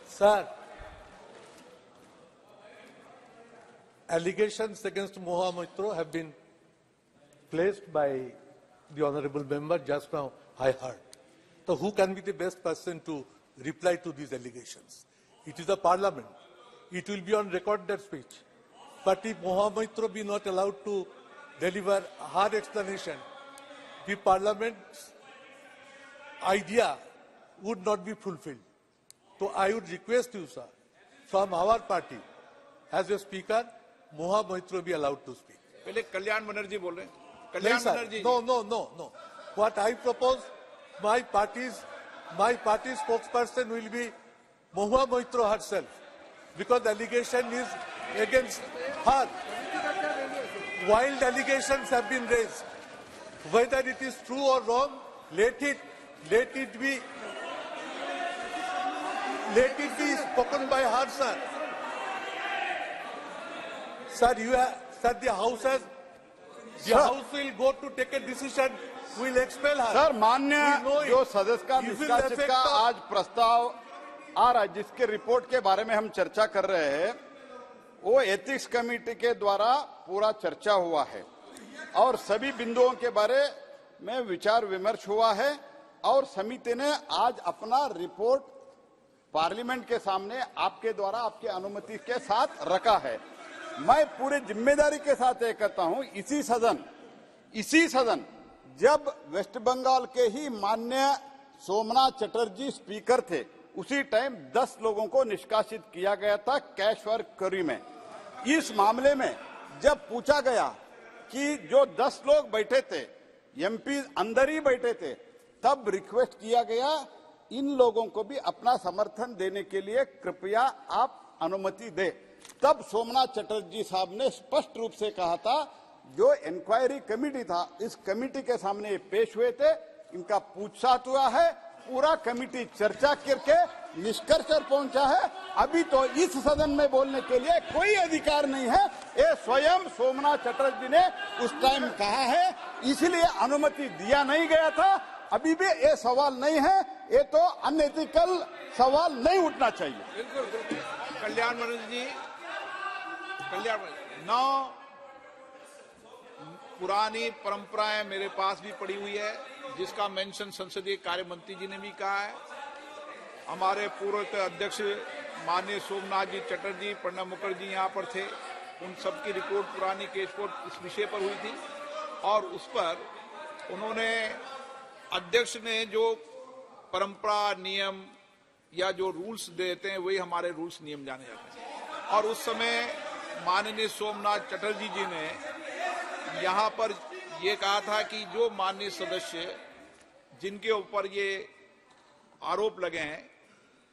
Sir, allegations against Moha Moitra have been placed by the honorable member just now, I heard. So who can be the best person to reply to these allegations? It is the parliament. It will be on record, that speech. But if Moha Moitra be not allowed to deliver her explanation, the parliament's idea would not be fulfilled. So I would request you, sir, from our party, as a speaker, Moha Moitra be allowed to speak. पहले कल्याण बनर्जी बोल रहे हैं। Kalyan Banerjee. No. What I propose, my party's spokesperson will be Moha Moitra herself, because the allegation is against her. Wild allegations have been raised. Whether it is true or wrong, let it be spoken by her, sir. Sir, the House will go to take a decision. We'll expel her. Sir, मान्य जो सदस्य का निष्कासित का आज प्रस्ताव आ रहा है, जिसके रिपोर्ट के बारे में हम चर्चा कर रहे हैं, वो एथिक्स कमेटी के द्वारा पूरा चर्चा हुआ है और सभी बिंदुओं के बारे में विचार विमर्श हुआ है और समिति ने आज अपना रिपोर्ट पार्लियामेंट के सामने आपके द्वारा आपके अनुमति के साथ रखा है। मैं पूरी जिम्मेदारी के साथ ये कहता हूं, इसी सदन जब वेस्ट बंगाल के ही माननीय सोमनाथ चटर्जी स्पीकर थे, उसी टाइम 10 लोगों को निष्कासित किया गया था कैश फॉर क्वेरी में। इस मामले में जब पूछा गया कि जो 10 लोग बैठे थे, एमपी अंदर ही बैठे थे, तब रिक्वेस्ट किया गया इन लोगों को भी अपना समर्थन देने के लिए कृपया आप अनुमति दें। तब सोमनाथ चटर्जी साहब ने स्पष्ट रूप से कहा था, जो इंक्वायरी कमेटी था, इस कमेटी के सामने ये पेश हुए थे, इनका पूछताछ हुआ है, पूरा कमेटी चर्चा करके निष्कर्ष पर पहुंचा है। अभी तो इस सदन में बोलने के लिए कोई अधिकार नहीं है, ये स्वयं सोमनाथ चटर्जी ने उस टाइम कहा है, इसलिए अनुमति दिया नहीं गया था। अभी भी ये सवाल नहीं है, ये तो अनएथिकल सवाल नहीं उठना चाहिए। बिल्कुल कल्याण मनोज जी, कल्याण नौ पुरानी परंपराएं मेरे पास भी पड़ी हुई है, जिसका मेंशन संसदीय कार्य मंत्री जी ने भी कहा है। हमारे पूर्व अध्यक्ष माननीय सोमनाथ जी चटर्जी, प्रणब मुखर्जी यहाँ पर थे, उन सबकी रिपोर्ट पुरानी केस कोर्ट इस विषय पर हुई थी और उस पर उन्होंने अध्यक्ष ने जो परंपरा नियम या जो रूल्स देते हैं वही हमारे रूल्स नियम जाने जाते हैं। और उस समय माननीय सोमनाथ चटर्जी जी ने यहाँ पर ये कहा था कि जो माननीय सदस्य जिनके ऊपर ये आरोप लगे हैं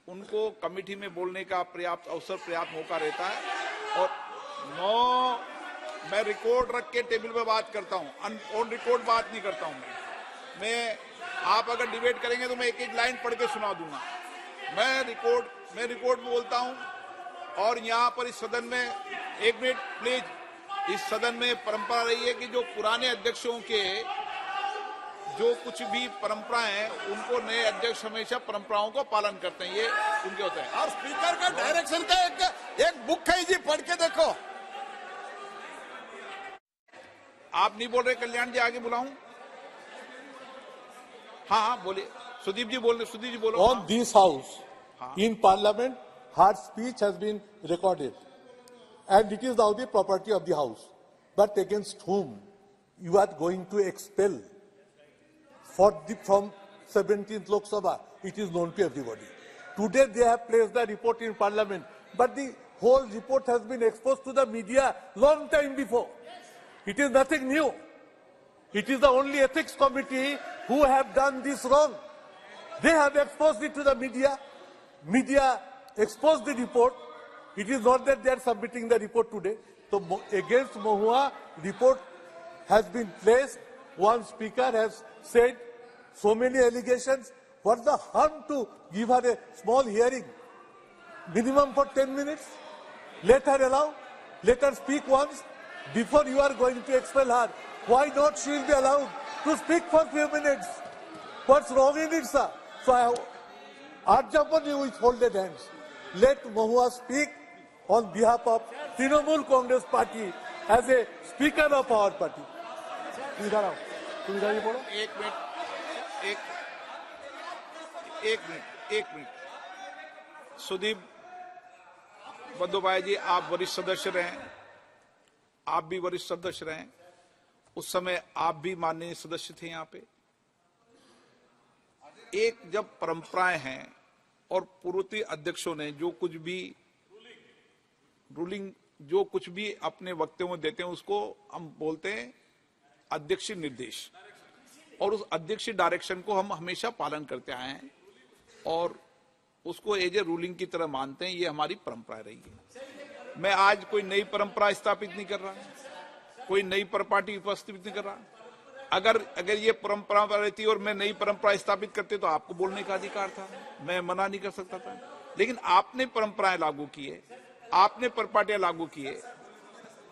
उनको कमेटी में बोलने का पर्याप्त अवसर, पर्याप्त मौका रहता है। और 9 मैं रिकॉर्ड रख के टेबल पे बात करता हूँ, ऑन रिकॉर्ड बात नहीं करता हूँ। मैं आप अगर डिबेट करेंगे तो मैं एक एक लाइन पढ़ के सुना दूंगा। मैं रिकॉर्ड में बोलता हूँ। और यहाँ पर इस सदन में, एक मिनट प्लीज, इस सदन में परंपरा रही है कि जो पुराने अध्यक्षों के जो कुछ भी परंपराएं हैं उनको नए अध्यक्ष हमेशा परंपराओं को पालन करते हैं, ये उनके होता है। और स्पीकर का डायरेक्शन का एक बुक है जी, पढ़ के देखो। आप नहीं बोल रहे कल्याण जी, आगे बुलाऊं? हाँ बोलिए, सुदीप जी बोल रहे, सुदीप जी बोलो। On this house, in parliament, her speech has been recorded. And it is now the property of the house. But against whom you are going to expel from 17th Lok Sabha, it is known to everybody. Today they have placed the report in parliament, but the whole report has been exposed to the media long time before. It is nothing new. It is the only ethics committee who have done this wrong. They have exposed it to the media. Media exposed the report. It is not that they are submitting the report today. So against Mahua, report has been placed. One speaker has said so many allegations. What's the harm to give her a small hearing? Minimum for 10 minutes. Let her allow. Let her speak once. Before you are going to expel her, why not she will be allowed to speak for a few minutes? What's wrong in it, sir? So I urge upon you with folded hands. Let Mahua speak on behalf of Trinamool Congress Party as a speaker of our party. एक minute Sudeep Bandyopadhyay जी, आप वरिष्ठ सदस्य रहे, आप भी वरिष्ठ सदस्य रहे, उस समय आप भी माननीय सदस्य थे यहाँ पे। एक जब परंपराएं हैं और पूर्ववर्ती अध्यक्षों ने जो कुछ भी रूलिंग, जो कुछ भी अपने वक्तव्य में देते हैं उसको हम बोलते हैं अध्यक्षीय निर्देश, और उस अध्यक्षीय डायरेक्शन को हम हमेशा पालन करते आए हैं और उसको एज ए रूलिंग की तरह मानते हैं। ये हमारी परंपरा रही है। मैं आज कोई नई परंपरा स्थापित नहीं कर रहा, कोई नई पार्टी उपस्थित नहीं कर रहा। अगर ये परंपरा रहती और मैं नई परंपरा स्थापित करते तो आपको बोलने का अधिकार था, मैं मना नहीं कर सकता था। लेकिन आपने परंपराएं लागू की है, आपने परपाटियां लागू की है।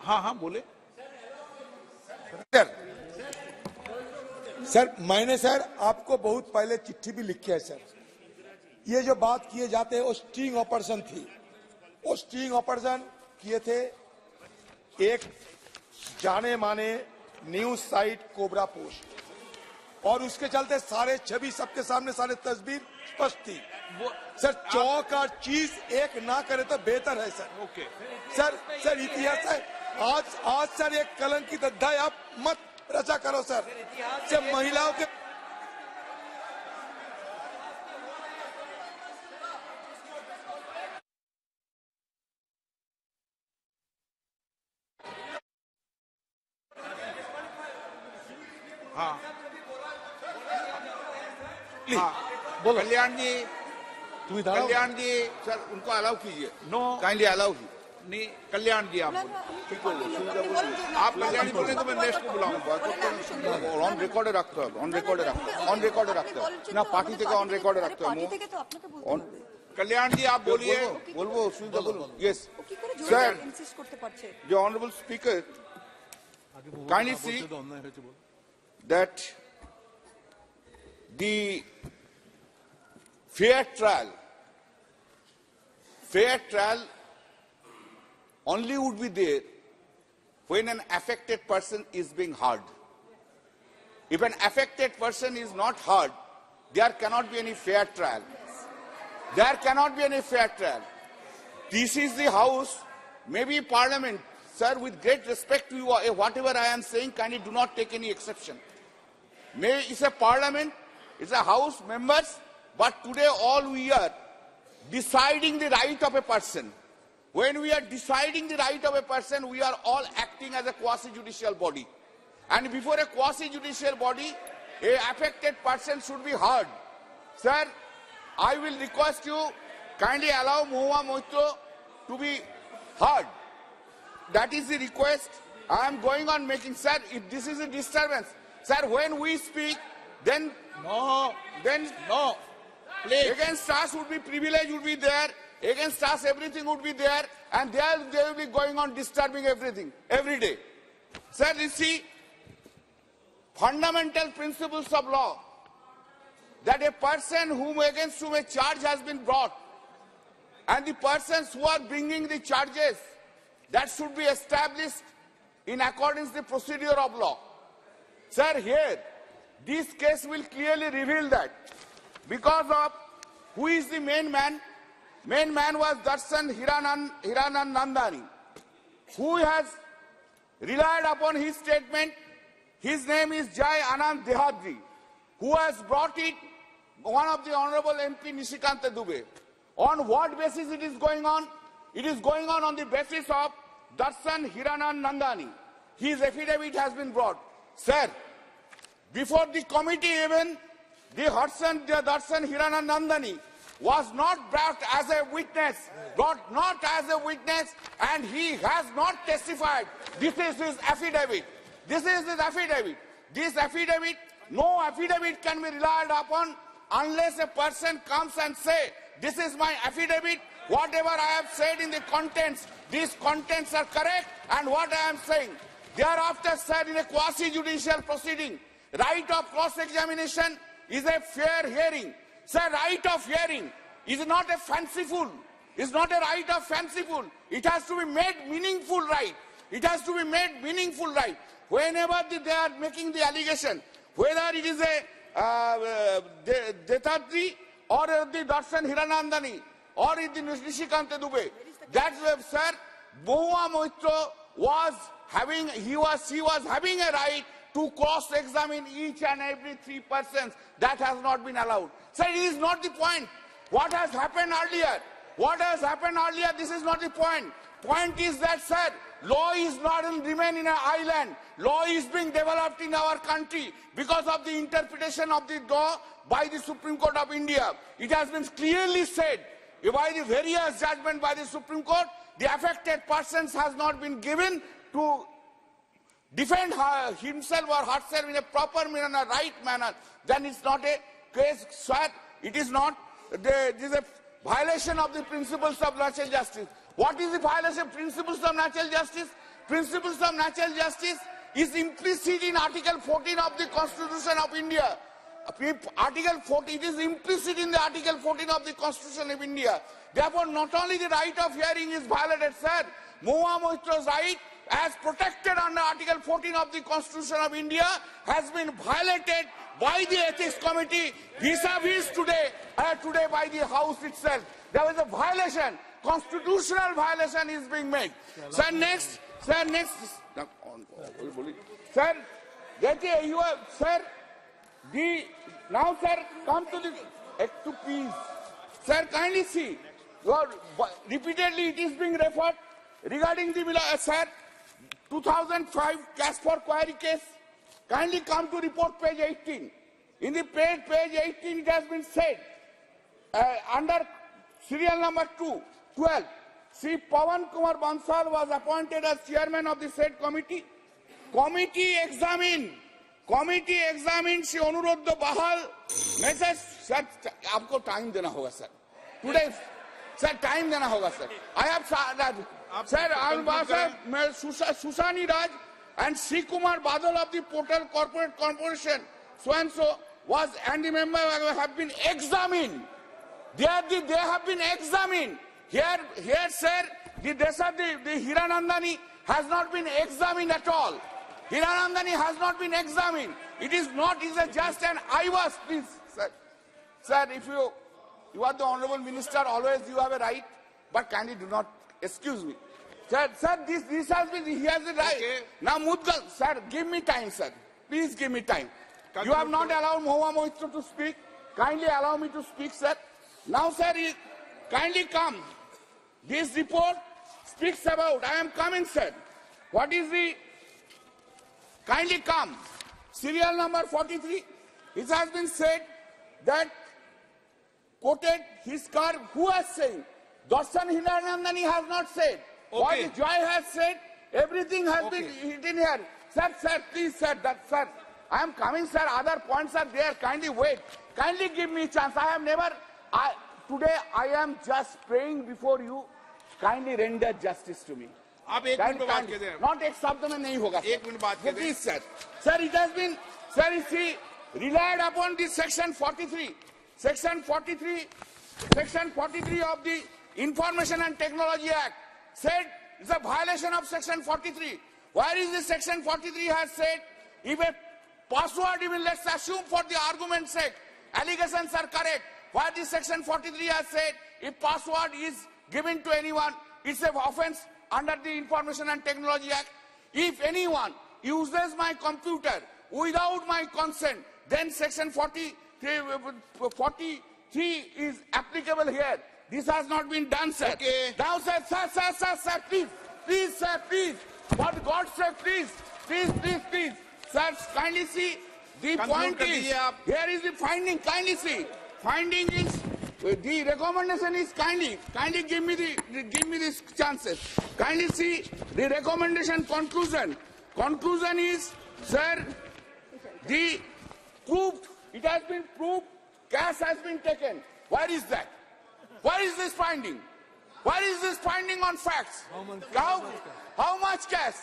हाँ बोले सर। मैंने सर आपको बहुत पहले चिट्ठी भी लिखी है सर। ये जो बात किए जाते हैं वो स्टिंग ऑपरेशन थी। वो स्टिंग ऑपरेशन किए थे एक जाने माने न्यूज साइट कोबरा पोस्ट, और उसके चलते सारे छवि सबके सामने सारे तस्वीर स्पष्ट थी। सर चौक और चीज एक ना करे तो बेहतर है सर। ओके सर इतिहास है। आज सर एक कलंकित अध्याय आप मत रचा करो सर। जब महिलाओं के कल्याण जी सर उनको अलाउ कीजिए। नो काइंडली अलाउ नहीं कल्याण जी आप आप कल्याण जी बोले तो मैं नेक्स्ट को बुलाऊंगा। ऑन रिकॉर्डे रखते हो ऑन रिकॉर्डे रखते हो ना पार्टी থেকে ऑन रिकॉर्डे रखते हो। कल्याण जी आप बोलिए। बोलबो सुविधा बोलो। यस सर जो honourable speaker kindly C that the fair trial only would be there when an affected person is being heard. If an affected person is not heard, there cannot be any fair trial. There cannot be any fair trial. This is the house, maybe parliament. Sir, with great respect to you, whatever I am saying, kindly do not take any exception. It's a parliament, it's a house members, but today all we are deciding the right of a person. When we are deciding the right of a person, we are all acting as a quasi-judicial body. And before a quasi-judicial body, a affected person should be heard. Sir, I will request you, kindly allow Mohua Moitro to be heard. That is the request I am going on making. Sir, if this is a disturbance, sir, when we speak, then no, please. Against us would be privilege would be there, against us everything would be there, and they will be going on disturbing everything every day. Sir, you see, fundamental principles of law, that a person against whom a charge has been brought, and the persons who are bringing the charges, that should be established in accordance with the procedure of law. Sir, here, this case will clearly reveal that. Because of who is the main man? Main man was Darshan Hiranandani, who has relied upon his statement. His name is Jai Anand Dehadri, who has brought it, one of the Honorable MP Nishikanta Dubey. On what basis it is going on? It is going on the basis of Darshan Hiranandani. His affidavit has been brought. Sir, before the committee even, the Darshan Hiranandani was not brought as a witness, and he has not testified. This is his affidavit. This is his affidavit. This affidavit, no affidavit can be relied upon unless a person comes and say, this is my affidavit, whatever I have said in the contents, these contents are correct, and what I am saying. Thereafter, sir, in a quasi-judicial proceeding, right of cross-examination is a fair hearing. Sir, right of hearing is not a fanciful, it's not a right of fanciful. It has to be made meaningful right. It has to be made meaningful right. Whenever they are making the allegation, whether it is a Theekkathir or the Darshan Hiranandani or the Nishikanta Dubey, that sir, Mohua Moitro was having, he was having a right to cross-examine each and every three persons. That has not been allowed. Sir, it is not the point. What has happened earlier, this is not the point. Point is that, sir, law is not remain in an island. Law is being developed in our country because of the interpretation of the law by the Supreme Court of India. It has been clearly said by the various judgment by the Supreme Court, the affected persons has not been given to defend himself or herself in a proper manner, in a right manner. Then it's not a case, sir. It is not. This is a violation of the principles of natural justice. What is the violation of principles of natural justice? Principles of natural justice is implicit in Article 14 of the Constitution of India. Article 14, it is implicit in the Article 14 of the Constitution of India. Therefore, not only the right of hearing is violated, sir, Mohua Moitro's right as protected under Article 14 of the Constitution of India has been violated by the Ethics Committee vis-a-vis today by the House itself. There was a violation, constitutional violation is being made. Sir, next, now, sir, come to the Act to Peace. Sir, kindly see, repeatedly it is being referred regarding the, sir, 2005 cash for query case. Kindly come to report page 18. In the page 18 it has been said under serial number 12, Sri Pawan Kumar Bansal was appointed as chairman of the said committee. Committee examined Shri Anuruddh Bahal. नहीं sir, आपको time देना होगा sir, today sir time देना होगा sir. I have sir मैं सुशानी राज and Sri Kumar Badal of the Portal Corporate Corporation, so and so was, and the member have been examined. They have been examined. Here, sir, the Hiranandani has not been examined at all. Hiranandani has not been examined. It is not, it is just an I was, please, sir. Sir, if you are the Honorable Minister, always you have a right, but kindly do not excuse me. Sir, this has been, he has the right. Okay. Now, Mudgal, sir, give me time, sir. Please give me time. You have not allowed Mohua Mohitro to speak. Kindly allow me to speak, sir. Now, sir, kindly come. This report speaks about, I am coming, sir. What is the, kindly come. Serial number 43. It has been said that, quoted his car, who has said? Darshan Hiranandani has not said. Okay. What Joy has said, everything has been written here. Sir, please, sir, sir, I am coming, sir. Other points are there. Kindly wait. Kindly give me a chance. Today I am just praying before you. Kindly render justice to me. आप एक minute बात कर दें। Not एक शब्द में नहीं होगा। एक मिनट बात कर दें। Please, sir. Sir, it has been, sir, you see, relied upon this section 43. Section 43 of the Information and Technology Act. Said it's a violation of section 43. Where is this section 43 has said, if a password, even let's assume for the argument's sake, allegations are correct. Where this section 43 has said, if password is given to anyone, it's an offense under the Information and Technology Act. If anyone uses my computer without my consent, then section 43 is applicable here. This has not been done, sir. Okay. Now, sir, please, sir, please. For God's sake, please. Sir, kindly see, the point is, here is the finding, kindly see. Finding is, the recommendation is kindly give me these chances. Kindly see the recommendation conclusion. Conclusion is, sir, the proved, it has been proved, cash has been taken. Where is that? Where is this finding? Where is this finding on facts? How much cash?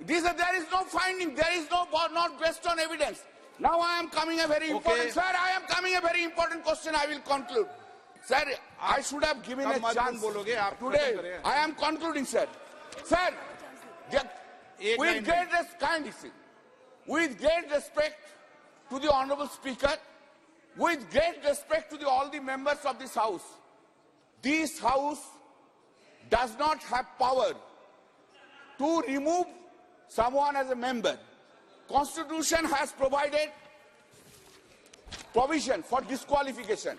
There is no finding. There is not based on evidence. Now I am coming a very important, sir, I am coming a very important question. I will conclude. Sir, I should have given a chance. Today, I am concluding, sir. Sir, with great respect to the Honorable Speaker, with great respect to all the members of this House does not have power to remove someone as a member. Constitution has provided provision for disqualification.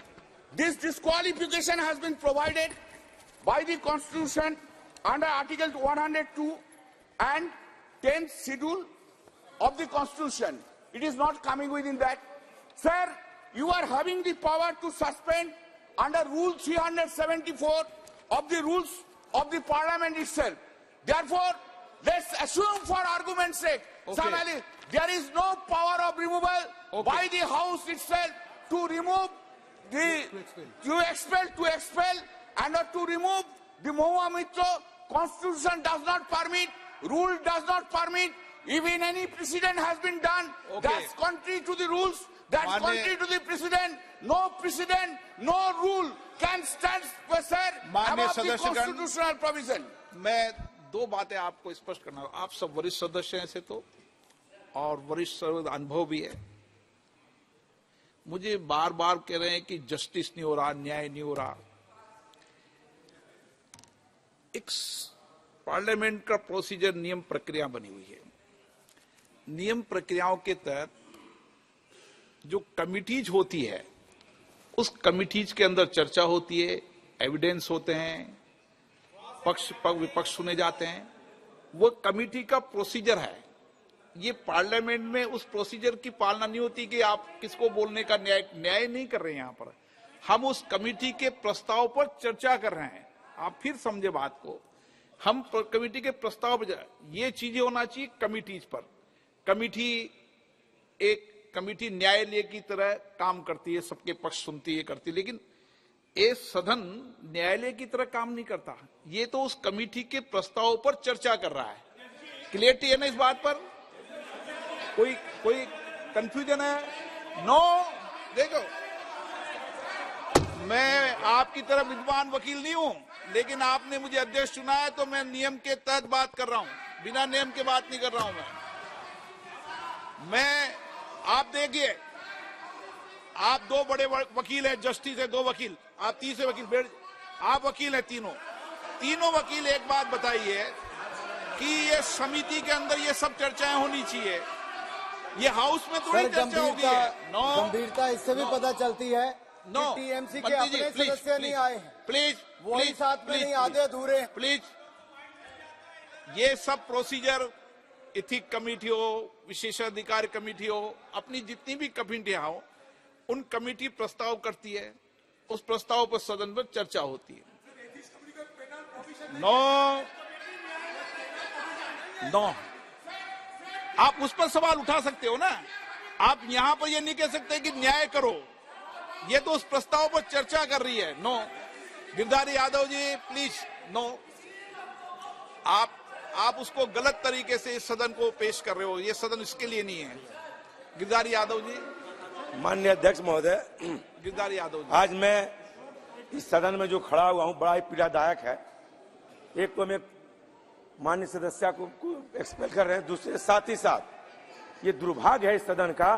This disqualification has been provided by the Constitution under Article 102 and 10th schedule of the Constitution. It is not coming within that. Sir, you are having the power to suspend under Rule 374 of the rules of the Parliament itself. Therefore, let's assume for argument's sake, there is no power of removal by the House itself to remove to expel and to remove the Mohua Mohitro. Constitution does not permit, rule does not permit, even any precedent has been done, that's contrary to the rules, that's contrary to the precedent, no rule can stand, sir, above the constitutional provision. मैं दो बातें आपको स्पष्ट करना, आप सब वरिष्ठ सदस्य हैं ऐसे तो, और वरिष्ठ अनुभव भी है। मुझे बार बार कह रहे हैं कि जस्टिस नहीं हो रहा, न्याय नहीं हो रहा। एक पार्लियामेंट का प्रोसीजर, नियम प्रक्रिया बनी हुई है। नियम प्रक्रियाओं के तहत जो कमिटीज होती है, उस कमिटीज के अंदर चर्चा होती है, एविडेंस होते हैं, पक्ष विपक्ष सुने जाते हैं, वो कमिटी का प्रोसीजर है। ये पार्लियामेंट में उस प्रोसीजर की पालना नहीं होती कि आप किसको बोलने का न्याय नहीं कर रहे हैं। यहाँ पर हम उस कमेटी के प्रस्ताव पर चर्चा कर रहे हैं। आप फिर समझे बात को। हम कमेटी के प्रस्ताव पर, ये चीजें होना चाहिए कमिटीज पर। कमेटी एक कमेटी न्यायालय की तरह काम करती है, सबके पक्ष सुनती है, करती है, लेकिन ये सदन न्यायालय की तरह काम नहीं करता। ये तो उस कमेटी के प्रस्ताव पर चर्चा कर रहा है। क्लियरिटी है ना इस बात पर? कोई कंफ्यूजन है? नो। देखो, मैं आपकी तरह विद्वान वकील नहीं हूं, लेकिन आपने मुझे अध्यक्ष चुना है तो मैं नियम के तहत बात कर रहा हूं, बिना नियम के बात नहीं कर रहा हूं मैं। आप देखिए, आप दो बड़े वकील हैं, जस्टिस है, दो वकील, आप तीसरे वकील, आप वकील हैं तीनों वकील। एक बात बताइए कि ये समिति के अंदर ये सब चर्चाएं होनी चाहिए, ये हाउस में थोड़ी चर्चा होगी। गंभीरता इससे भी पता चलती है कि टीएमसी के अपने सदस्य नहीं आए हैं, प्लीज वही साथ में नहीं, आधे अधूरे। प्लीज, ये सब प्रोसीजर, एथिक कमेटी हो, विशेषाधिकार कमेटी हो, अपनी जितनी भी कमेटियां हो, उन कमेटी प्रस्ताव करती है, उस प्रस्ताव पर सदन में चर्चा होती है। नो, आप उस पर सवाल उठा सकते हो ना। आप यहां पर ये नहीं कह सकते कि न्याय करो, ये तो उस प्रस्ताव पर चर्चा कर रही है। No, Girdhari Yadav ji please, no, आप उसको गलत तरीके से इस सदन को पेश कर रहे हो, ये सदन इसके लिए नहीं है। गिरधारी यादव जी। माननीय अध्यक्ष महोदय, गिरधारी यादव जी, आज मैं इस सदन में जो खड़ा हुआ हूं बड़ा ही पीड़ादायक है। एक तो मैं माननीय सदस्य को एक्सपेल कर रहे हैं, दूसरे साथ ही साथ ये दुर्भाग्य है इस सदन का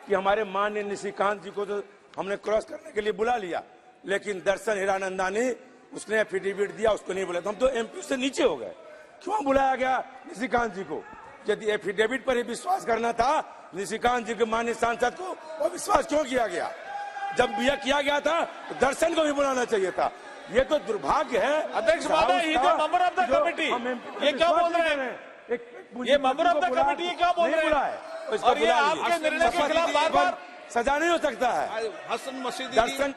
कि हमारे माननीय निशिकांत जी को तो हमने क्रॉस करने के लिए बुला लिया, लेकिन दर्शन हीरानंदानी उसने एफिडेविट दिया, उसको नहीं बुलाया। तो हम तो एमपी से नीचे हो गए। क्यों बुलाया गया निशिकांत जी को? यदि एफिडेविट पर ही विश्वास करना था निशिकांत जी के माननीय सांसद को, वो विश्वास क्यों किया गया? जब यह किया गया था तो दर्शन को भी बुलाना चाहिए था। ये तो दुर्भाग्य है। अध्यक्ष महोदय, ये तो मेंबर ऑफ द कमेटी, ये क्या बोल रहे हैं? ये मेंबर ऑफ द कमेटी ये क्या बोल रहे हैं? और ये आपके निर्णय के खिलाफ बार-बार सजा नहीं हो सकता है। हसन मसीदी दर्शन,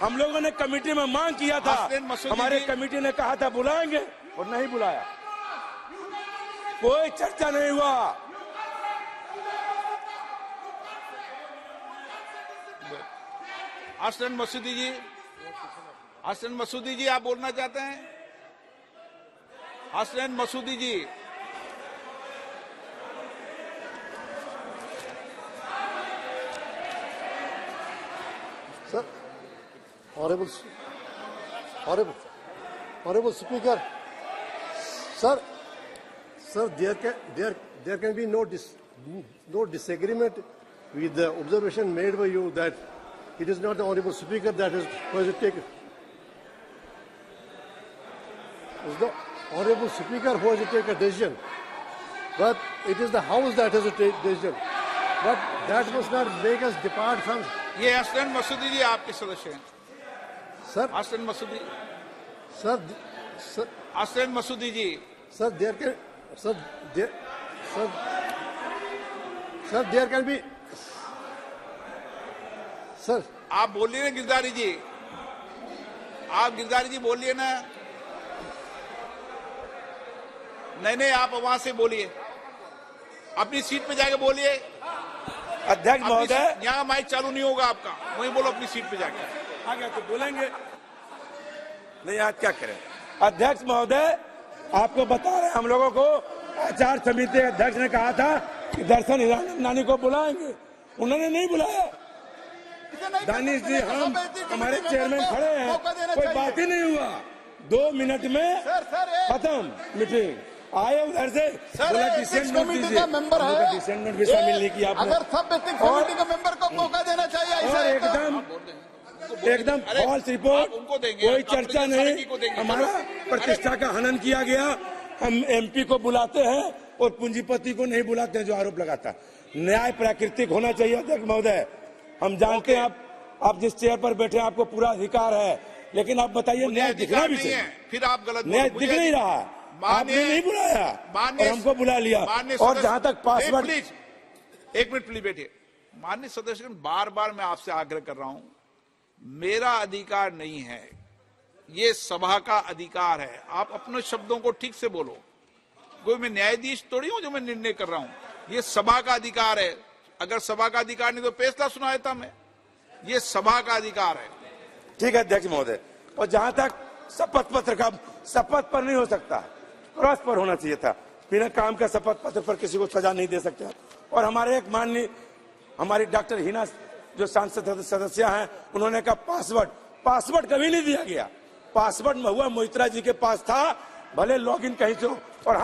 हम लोगों ने कमेटी में मांग किया था, हमारे कमेटी ने कहा था बुलाएंगे और नहीं बुलाया, कोई चर्चा नहीं हुआ। हसन मसूदी जी, हसन मसूदी जी, आप बोलना चाहते हैं? हसन मसूदी जी, sir, Honorable Speaker, sir, there can be no disagreement with the observation made by you that it is not the Honorable Speaker that has to take. It's the Honorable Speaker who has to take a decision, but it is the House that has to take decision. But that must not make us depart from. ये हसन मसूदी जी आपके सदस्य हैं। Sir, Hasan Masoodi, sir, Hasan Masoodi ji, sir, there can be, sir. आप बोलिए ना गिरधारी जी, आप गिरधारी जी बोलिए ना। नहीं, आप वहां से बोलिए, अपनी सीट पे जाके बोलिए। अध्यक्ष महोदय, यहाँ माइक चालू नहीं होगा आपका, वहीं बोलो अपनी सीट पे जाके। आ गया तो बोलेंगे नहीं, आज क्या करें? अध्यक्ष महोदय, आपको बता रहे हैं, हम लोगों को आचार समिति अध्यक्ष ने कहा था कि दर्शन हीरानंदानी को बुलाएंगे, उन्होंने नहीं बुलाया। दानिश जी, हमारे चेयरमैन खड़े हैं, कोई बात ही नहीं हुआ, 2 मिनट में खत्म मीटिंग। आए उधर से बोला डिसेंट नोट दीजिए, डिसेंट नोट भी शामिल नहीं किया आपने। अगर सब एथिक्स कमेटी के मेंबर को मौका देना चाहिए, और एकदम फॉल्स रिपोर्ट, कोई चर्चा नहीं, हमारा प्रतिष्ठा का हनन किया गया। हम एमपी को बुलाते हैं और पूंजीपति को नहीं बुलाते हैं जो आरोप लगाता। न्याय प्राकृतिक होना चाहिए अध्यक्ष महोदय। हम जानते हैं आप जिस चेयर पर बैठे हैं आपको पूरा अधिकार है, लेकिन आप बताइए न्याय दिखना भी चाहिए। फिर आप गलत, न्याय दिख नहीं रहा, आपने नहीं बुलाया और हमको बुला लिया। और जहां तक पासवर्ड, प्लीज 1 मिनट प्लीज बैठिए। माननीय सदस्य, बार बार मैं आपसे आग्रह कर रहा हूं, मेरा अधिकार नहीं है, ये सभा का अधिकार है। आप अपने शब्दों को ठीक से बोलो। कोई मैं न्यायाधीश थोड़ी हूं जो मैं निर्णय कर रहा हूं। ये सभा का अधिकार है। अगर सभा का अधिकार नहीं तो फैसला सुनाया था मैं। ये सभा का अधिकार है। ठीक है अध्यक्ष महोदय। और जहां तक शपथ पत्र का, शपथ पर नहीं हो सकता, क्रॉस पर होना चाहिए था। बिना काम का शपथ पत्र पर किसी को सजा नहीं दे सकते। और हमारे एक माननीय हमारी डॉक्टर हिना जो सांसद सदस्य हैं, उन्होंने कहा पासवर्ड कभी नहीं दिया गया। पासवर्ड महुआ मोहित्रा जी के पास था, भले लॉगिन कहीं से हो, और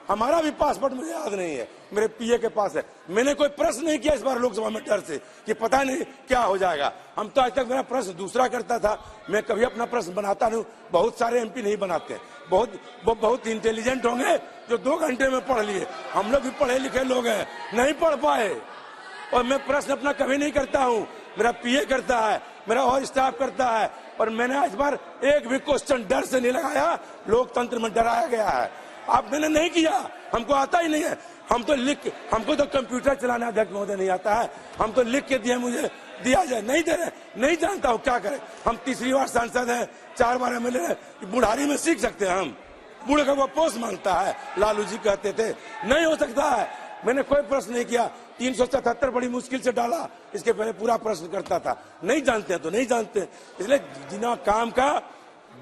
हमारा भी पासवर्ड मुझे याद नहीं है, मेरे पीए के पास है। मैंने कोई प्रश्न नहीं किया इस बार लोकसभा में डर से कि पता नहीं क्या हो जाएगा। हम तो आज तक मेरा प्रश्न दूसरा करता था, मैं कभी अपना प्रश्न बनाता नहीं। बहुत सारे एमपी नहीं बनाते, बहुत इंटेलिजेंट होंगे जो 2 घंटे में पढ़ लिए। हम लोग भी पढ़े लिखे लोग हैं, नहीं पढ़ पाए। और मैं प्रश्न अपना कभी नहीं करता हूँ, मेरा पीए करता है, मेरा और स्टाफ करता है। और मैंने इस बार एक भी क्वेश्चन डर से नहीं लगाया। लोकतंत्र में डराया गया है। आप मैंने नहीं किया, हमको आता ही नहीं है। हमको तो कंप्यूटर चलाना अध्यक्ष महोदय नहीं आता है। हम तो लिख के दिए, मुझे दिया जाए, नहीं दे रहे, नहीं जानता हूँ क्या करें। हम तीसरी बार सांसद हैं, 4 बार एमएलए हैं, बुढ़ारी में सीख सकते हैं हम। बूढ़े का वो पोस्ट मांगता है, लालू जी कहते थे, नहीं हो सकता है। मैंने कोई प्रश्न नहीं किया। 377 बड़ी मुश्किल से डाला, इसके पहले पूरा प्रश्न करता था। नहीं जानते हैं तो नहीं जानते। इसलिए बिना काम का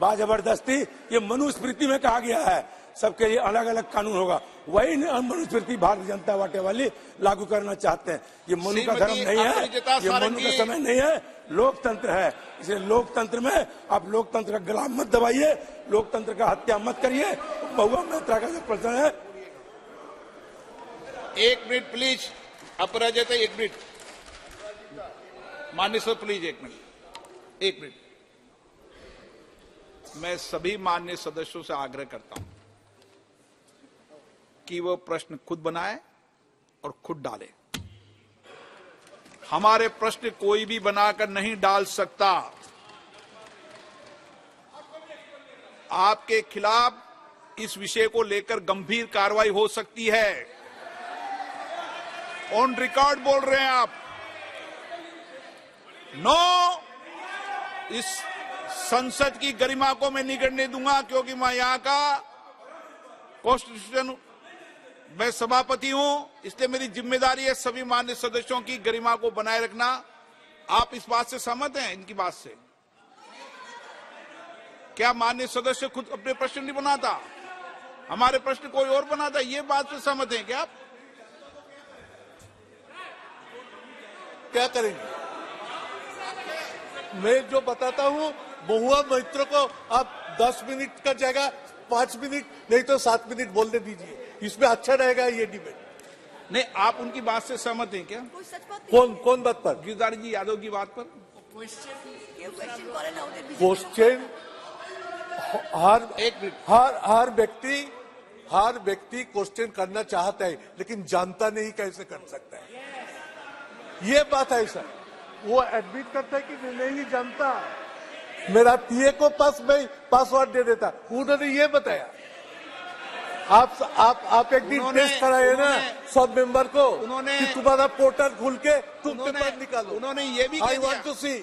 बाजबरदस्ती, ये मनुस्मृति में कहा गया है, सबके लिए अलग अलग कानून होगा। वही मनुस्मृति भारतीय जनता पार्टी वाली लागू करना चाहते हैं। ये मनु का धर्म नहीं है, ये मनु का समय नहीं है, लोकतंत्र है। इसलिए लोकतंत्र में आप लोकतंत्र का गला मत दबाइए, लोकतंत्र का हत्या मत करिए। महुआ मोहित्रा का जो प्रश्न है, 1 मिनट प्लीज। Aparajita 1 minute. माननीय सर प्लीज 1 मिनट, 1 मिनट। मैं सभी माननीय सदस्यों से आग्रह करता हूं कि वो प्रश्न खुद बनाए और खुद डाले। हमारे प्रश्न कोई भी बनाकर नहीं डाल सकता। आपके खिलाफ इस विषय को लेकर गंभीर कार्रवाई हो सकती है। ऑन रिकॉर्ड बोल रहे हैं आप। नो, इस संसद की गरिमा को मैं नहीं करने दूंगा, क्योंकि मैं यहां का कॉन्स्टिट्यूशन, मैं सभापति हूं, इसलिए मेरी जिम्मेदारी है सभी माननीय सदस्यों की गरिमा को बनाए रखना। आप इस बात से सहमत हैं, इनकी बात से? क्या माननीय सदस्य खुद अपने प्रश्न नहीं बनाता, हमारे प्रश्न कोई और बनाता? ये बात से सहमत हैं क्या आप? क्या करेंगे? मैं जो बताता हूँ, महुआ मोहित्रा को आप 10 मिनट का जगह 5 मिनट नहीं तो 7 मिनट बोलने दीजिए, इसमें अच्छा रहेगा ये डिबेट। नहीं, आप उनकी बात से सहमत हैं क्या? कौन बात पर? गिरधारी जी यादव की बात पर। क्वेश्चन हर व्यक्ति क्वेश्चन करना चाहता है, लेकिन जानता नहीं कैसे कर सकता है। ये बात है सर, वो एडमिट करता है कि मैं नहीं जानता, मेरा पीए को पासवर्ड दे देता। उन्होंने ये बताया। आप एक दिन टेस्ट कराए ना सब मेंबर को, कि तुम्हारा पोर्टल खुल के तुम पेपर निकालो। उन्होंने ये भी I want to see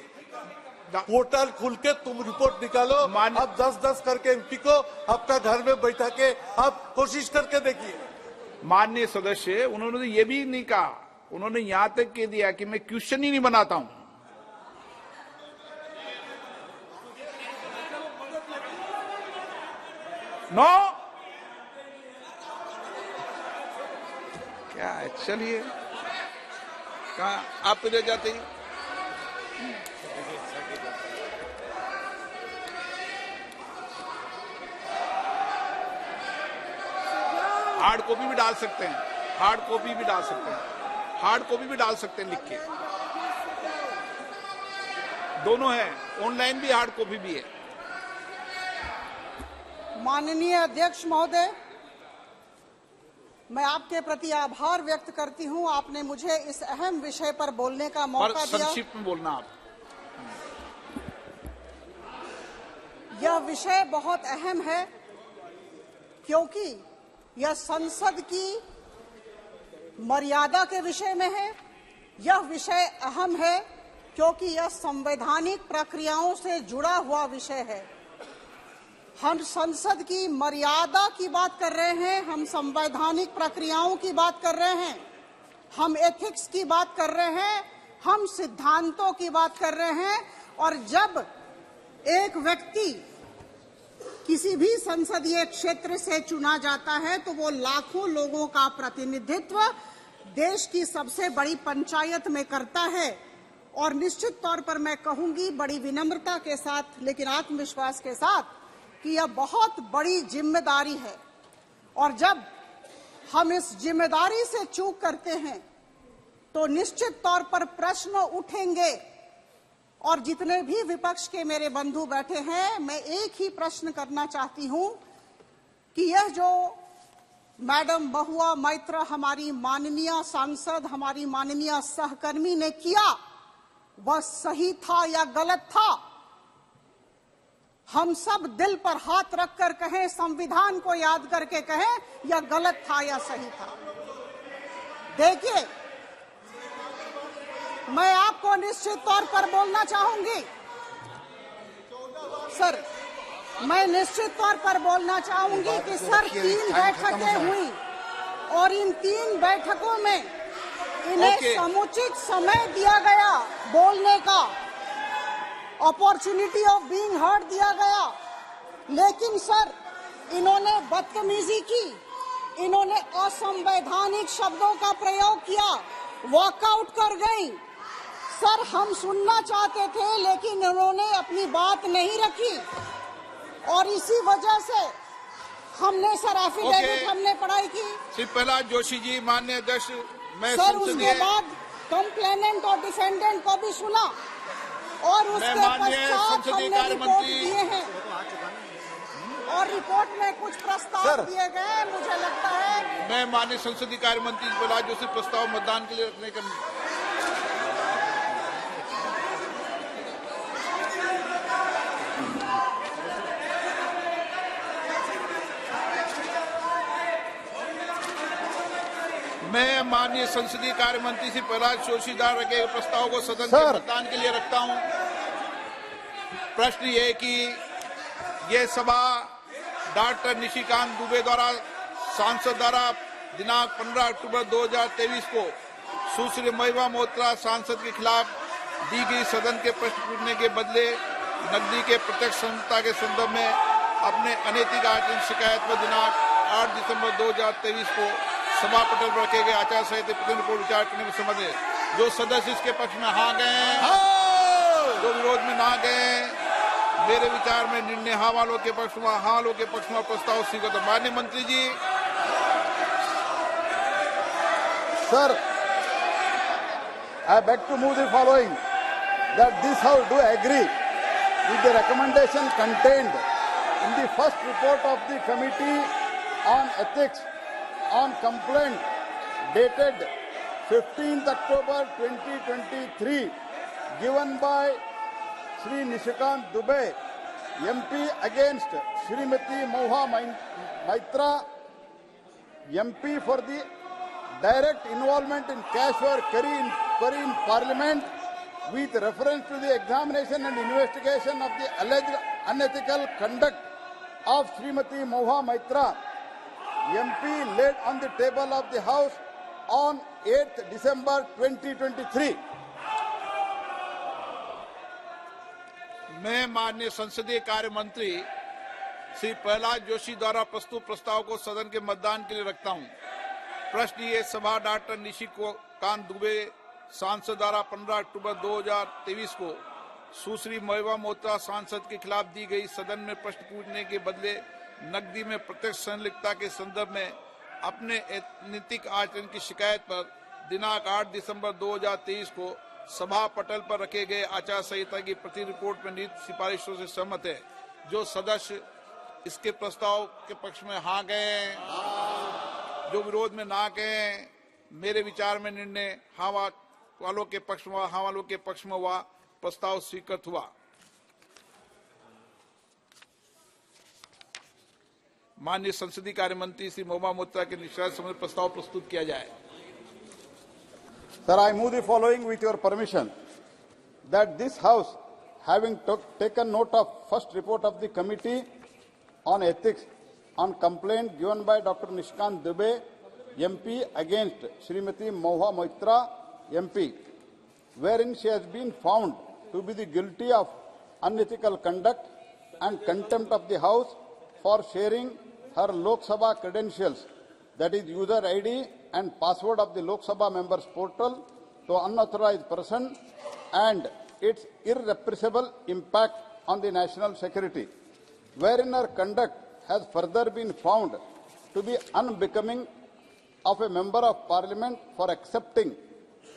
portal खुल के तुम रिपोर्ट निकालो। आप 10-10 करके एमपी को आपका घर में बैठा के आप कोशिश करके देखिए। माननीय सदस्य, उन्होंने ये भी नहीं कहा, उन्होंने यहां तक कह दिया कि मैं क्वेश्चन ही नहीं बनाता हूं। नो, क्या है? चलिए, कहा आप इधर जाते हैं? हार्ड कॉपी भी डाल सकते हैं, हार्ड कॉपी भी डाल सकते हैं, हार्ड कॉपी भी डाल सकते हैं लिख के। दोनों है, ऑनलाइन भी हार्ड कॉपी भी है। माननीय अध्यक्ष महोदय, मैं आपके प्रति आभार व्यक्त करती हूं, आपने मुझे इस अहम विषय पर बोलने का मौका दिया। संक्षिप्त में बोलना आप। यह विषय बहुत अहम है, क्योंकि यह संसद की मर्यादा के विषय में है, यह विषय अहम है क्योंकि यह संवैधानिक प्रक्रियाओं से जुड़ा हुआ विषय है। हम संसद की मर्यादा की बात कर रहे हैं, हम संवैधानिक प्रक्रियाओं की बात कर रहे हैं, हम एथिक्स की बात कर रहे हैं, हम सिद्धांतों की बात कर रहे हैं। और जब एक व्यक्ति किसी भी संसदीय क्षेत्र से चुना जाता है तो वो लाखों लोगों का प्रतिनिधित्व देश की सबसे बड़ी पंचायत में करता है। और निश्चित तौर पर मैं कहूंगी बड़ी विनम्रता के साथ लेकिन आत्मविश्वास के साथ कि यह बहुत बड़ी जिम्मेदारी है। और जब हम इस जिम्मेदारी से चूक करते हैं तो निश्चित तौर पर प्रश्न उठेंगे। और जितने भी विपक्ष के मेरे बंधु बैठे हैं, मैं एक ही प्रश्न करना चाहती हूं कि यह जो मैडम महुआ मैत्रा हमारी माननीय सांसद, हमारी माननीय सहकर्मी ने किया, वह सही था या गलत था? हम सब दिल पर हाथ रखकर कहें, संविधान को याद करके कहें, यह गलत था या सही था। देखिए, मैं आपको निश्चित तौर पर बोलना चाहूंगी सर, मैं निश्चित तौर पर बोलना चाहूंगी कि सर 3 बैठकें हुई और इन 3 बैठकों में इन्हें समुचित समय दिया गया, बोलने का अपॉर्चुनिटी ऑफ बीइंग हर्ड दिया गया। लेकिन सर इन्होंने बदतमीजी की, इन्होंने असंवैधानिक शब्दों का प्रयोग किया, वॉकआउट कर गई। सर हम सुनना चाहते थे लेकिन इन्होंने अपनी बात नहीं रखी और इसी वजह से हमने सर एफिडेविट हमने पढ़ाई की। श्री प्रहलाद जोशी जी, माननीय अध्यक्ष, मैं सर उसके बाद कंप्लेनेंट और डिफेंडेंट को भी सुना और उसके पश्चात हमने रिपोर्ट दिए हैं और रिपोर्ट में कुछ प्रस्ताव दिए गए। मुझे लगता है मैं माननीय संसदीय कार्य मंत्री प्रहलाद जोशी प्रस्ताव मतदान के लिए रखने का मैं माननीय संसदीय कार्य मंत्री श्री प्रहलाद जोशी द्वारा रखे प्रस्ताव को सदन के मतदान के लिए रखता हूं। प्रश्न ये कि यह सभा डॉक्टर निशिकांत दुबे द्वारा सांसद द्वारा दिनांक 15 अक्टूबर 2023 को सुश्री महिमा मोत्रा सांसद के खिलाफ दी गई सदन के प्रश्न पूछने के बदले नकदी के प्रत्यक्ष संहिता के संदर्भ में अपने अनैतिक आचरण शिकायत पर दिनांक 8 दिसंबर 2023 को सभा पटल पर रखे गए आचार संहिता प्रतिनिधि रिपोर्ट विचार करने में संबंध है। जो सदस्य इसके पक्ष में हाँ गए, जो विरोध में ना गए, मेरे विचार में निर्णय हाँ वालों के पक्ष में, हाँ वालों के पक्ष में प्रस्ताव स्वीकृत। माननीय मंत्री जी। Sir, I beg to move the following, that this House do agree with the recommendation contained in the first report of the Committee on Ethics on complaint dated 15th October 2023 given by Shri Nishikant Dubey, MP against Shrimati Moha Maitra, MP for the direct involvement in cash or query in Parliament with reference to the examination and investigation of the alleged unethical conduct of Shrimati Moha Maitra, MP, laid on the table of the House on 8th December 2023. मैं माननीय संसदीय कार्य मंत्री श्री प्रहलाद जोशी द्वारा प्रस्तुत प्रस्ताव को सदन के मतदान के लिए रखता हूं। प्रश्न ये सभा डॉक्टर निशिकांत दुबे सांसद द्वारा 15 अक्टूबर 2023 को सुश्री महिमा मोत्रा सांसद के खिलाफ दी गई सदन में प्रश्न पूछने के बदले नकदी में प्रत्यक्ष संलिप्तता के संदर्भ में अपने अनैतिक आचरण की शिकायत पर दिनांक 8 दिसंबर 2023 को सभा पटल पर रखे गए आचार संहिता की प्रति रिपोर्ट में निहित सिफारिशों से सहमत है। जो सदस्य इसके प्रस्ताव के पक्ष में हाँ गए, जो विरोध में ना गए, मेरे विचार में निर्णय हाँ वालों के पक्ष में, हाँ वालों के पक्ष में हुआ, प्रस्ताव स्वीकृत हुआ। माननीय संसदीय कार्य मंत्री श्री महिमा मोत्रा के निष्कर्ष संबंधी प्रस्ताव प्रस्तुत किया जाए। Sir, I move the following with your permission, that this House, having taken note of first report of the Committee on Ethics on complaint given by Dr. Nishkant Dubey, MP, against Srimati Mohua Moitra, MP, wherein she has been found to be the guilty of unethical conduct and contempt of the House for sharing her Lok Sabha credentials, that is user ID and password of the Lok Sabha members portal, to unauthorized person, and its irrepressible impact on the national security, wherein her conduct has further been found to be unbecoming of a member of parliament for accepting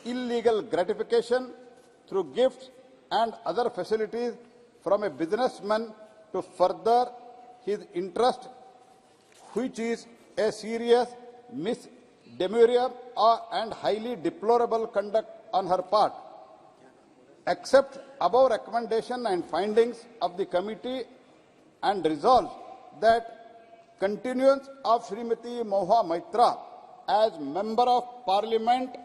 illegal gratification through gifts and other facilities from a businessman to further his interest, which is a serious misdemeanor and highly deplorable conduct on her part. Accept above recommendation and findings of the committee and resolve that continuance of Srimati Mohua Moitra as Member of Parliament,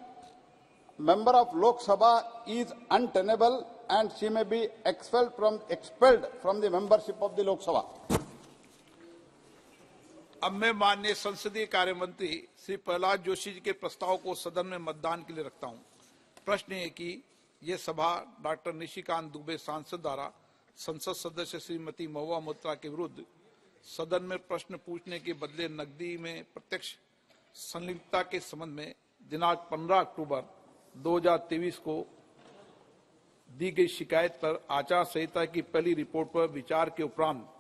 Member of Lok Sabha is untenable and she may be expelled from the membership of the Lok Sabha. अब मैं माननीय संसदीय कार्य मंत्री श्री प्रहलाद जोशी जी के प्रस्ताव को सदन में मतदान के लिए रखता हूं। प्रश्न है कि यह सभा डॉक्टर निशिकांत दुबे सांसद द्वारा संसद सदस्य श्रीमती महुआ मोत्रा के विरुद्ध सदन में प्रश्न पूछने के बदले नकदी में प्रत्यक्ष संलिप्तता के संबंध में दिनांक 15 अक्टूबर 2023 को दी गई शिकायत पर आचार संहिता की पहली रिपोर्ट पर विचार के उपरांत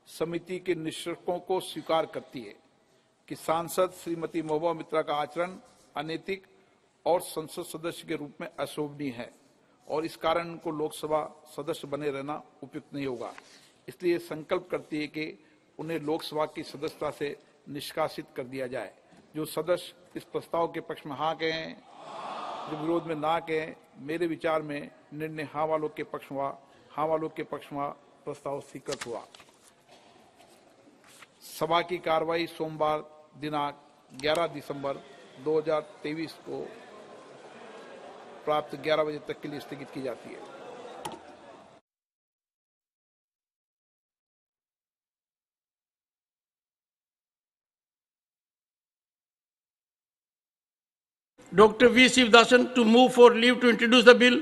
समिति के निष्कर्षों को स्वीकार करती है कि सांसद श्रीमती महुआ मोत्रा का आचरण अनैतिक और संसद सदस्य के रूप में अशोभनीय है और इस कारण उनको लोकसभा सदस्य बने रहना उपयुक्त नहीं होगा। इसलिए संकल्प करती है कि उन्हें लोकसभा की सदस्यता से निष्कासित कर दिया जाए। जो सदस्य इस प्रस्ताव के पक्ष में हाँ कहें, जो विरोध में ना कहें, मेरे विचार में निर्णय हाँ वालों के पक्ष में प्रस्ताव स्वीकृत हुआ। सभा की कार्रवाई सोमवार दिनांक 11 दिसंबर 2023 को प्राप्त 11 बजे तक के लिए स्थगित की जाती है। Dr. V. Sivdasan to move for leave to introduce the bill.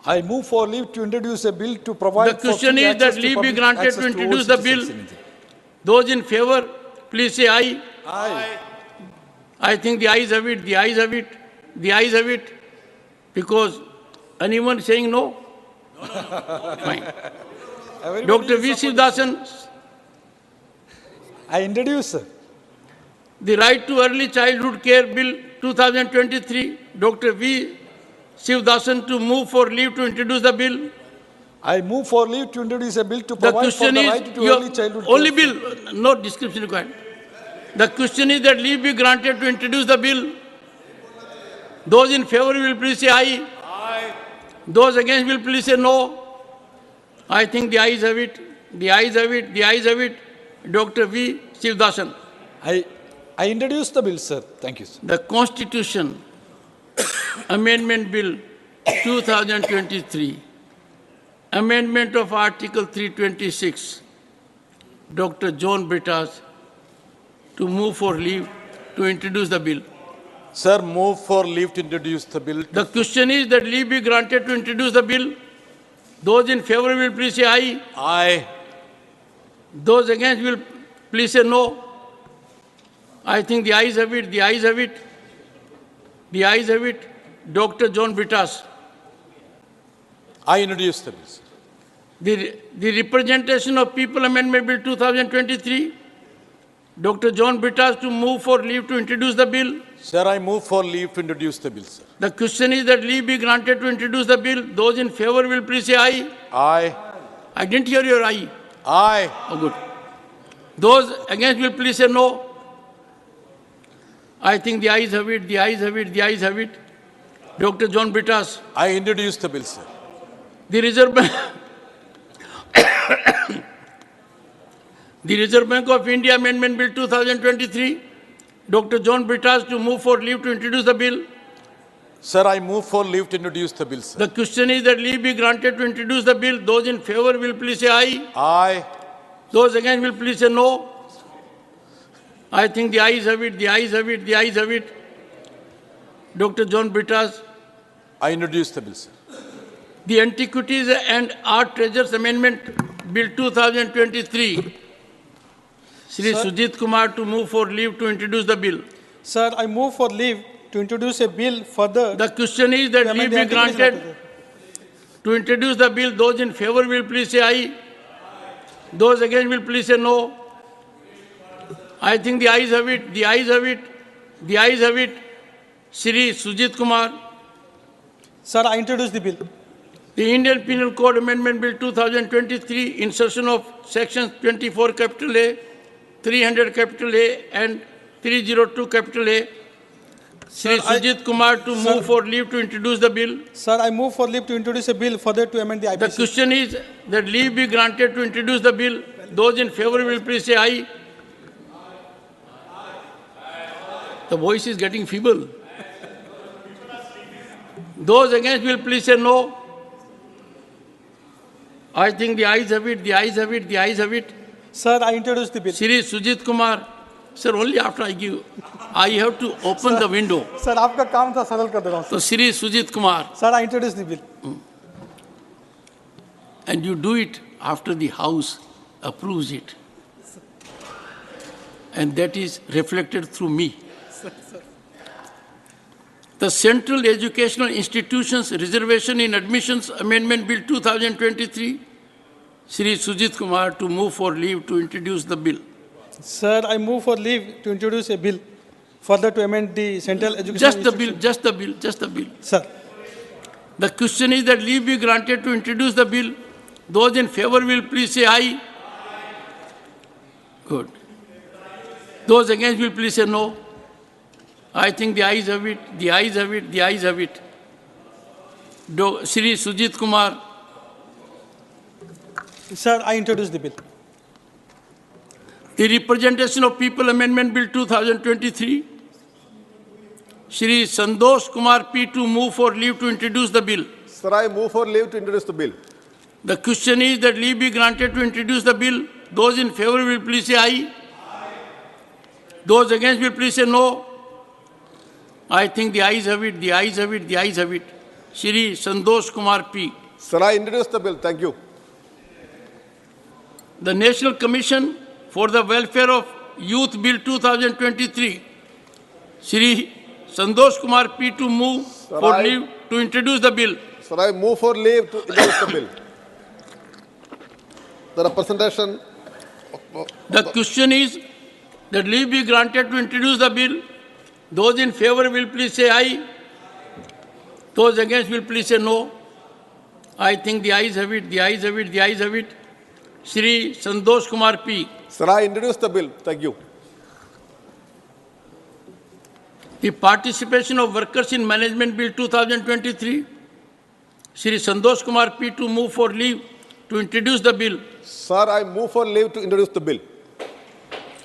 I move for leave to introduce a bill to provide. The question is that leave be granted to introduce the bill. Those in favor, please say aye. Aye. I think the ayes have it, the ayes have it, the ayes have it. Because anyone saying no? Fine. Dr. V. Sivdasan. I introduce. The Right to Early Childhood Care Bill 2023. Dr. V. Sivdasan to move for leave to introduce the bill. I move for leave to introduce a bill to provide for the right to early childhood care. Only bill, no description required. The question is that leave be granted to introduce the bill. Those in favor will please say aye. Aye. Those against will please say no. I think the ayes have it, the ayes have it, the ayes have it. Dr. V. Sivdasan. I introduce the bill, sir. Thank you, sir. The Constitution Amendment Bill 2023. Amendment of Article 326. Dr. John Brittas to move for leave to introduce the bill. Sir, move for leave to introduce the bill. The question is that leave be granted to introduce the bill. Those in favor will please say aye. Aye. Those against will please say no. I think the ayes have it, the ayes have it, the ayes have it. Dr. John Brittas. I introduce the bill. The Representation of People Amendment Bill 2023. Dr. John Brittas to move for leave to introduce the bill. Sir, I move for leave to introduce the bill, sir. The question is that leave be granted to introduce the bill. Those in favor will please say aye. Aye. I didn't hear your aye. Aye. Oh, good. Those against will please say no. I think the ayes have it, the ayes have it, the ayes have it. Dr. John Brittas. I introduce the bill, sir. The Reserve Bank, the Reserve Bank of India Amendment Bill 2023. Dr. John Brittas to move for leave to introduce the bill. Sir, I move for leave to introduce the bill, sir. The question is that leave be granted to introduce the bill. Those in favor will please say aye. Aye. Those against will please say no. I think the ayes have it, the ayes have it, the ayes have it. Dr. John Brittas. I introduce the bill, sir. The Antiquities and Art Treasures Amendment Bill 2023. Shri Sujit Kumar to move for leave to introduce the bill. Sir, I move for leave to introduce a bill further. The question is that leave be granted to introduce the bill. Those in favor will please say aye. Those against will please say no. I think the ayes have it, the ayes have it, the ayes have it. Shri Sujit Kumar. Sir, I introduce the bill. The Indian Penal Code Amendment Bill 2023, insertion of sections 24 capital A, 300 capital A and 302 capital A. Shri Sujit Kumar to move for leave to introduce the bill. Sir, I move for leave to introduce a bill further to amend the IPC. The question is that leave be granted to introduce the bill. Those in favor will please say aye. The voice is getting feeble. Those against will please say no. I think the ayes have it, the ayes have it, the ayes have it. Sir, I introduce the bill. Shri Sujit Kumar. Sir, only after I give, I have to open the window. Sir, आपका काम था सरल कर दे रहा हूँ. So Shri Sujit Kumar. Sir, I introduce the bill. And you do it after the House approves it. And that is reflected through me. The Central Educational Institutions Reservation in Admissions Amendment Bill 2023, Shri Sujit Kumar to move for leave to introduce the bill. Sir, I move for leave to introduce a bill further to amend the Central Education Just the bill, just the bill, just the bill. Sir. The question is that leave be granted to introduce the bill. Those in favor will please say aye. Good. Those against will please say no. I think the ayes have it, the ayes have it, the ayes have it. Shri Sujit Kumar. Sir, I introduce the bill. The Representation of People Amendment Bill 2023. Shri Sandosh Kumar P. to move for leave to introduce the bill. Sir, I move for leave to introduce the bill. The question is that leave be granted to introduce the bill. Those in favor will please say aye. Those against will please say no. I think the ayes have it, the ayes have it, the ayes have it. Shri Sandosh Kumar P. Sir, I introduce the bill. Thank you. The National Commission for the Welfare of Youth Bill 2023. Shri Sandosh Kumar P. to move for leave to introduce the bill. Sir, I move for leave to introduce the bill. The representation. The question is that leave be granted to introduce the bill. Those in favor will please say aye. Those against will please say no. I think the ayes have it, the ayes have it, the ayes have it. Shri Sandosh Kumar P. Sir, I introduce the bill. Thank you. The Participation of Workers in Management Bill 2023. Shri Sandosh Kumar P. to move for leave to introduce the bill. Sir, I move for leave to introduce the bill.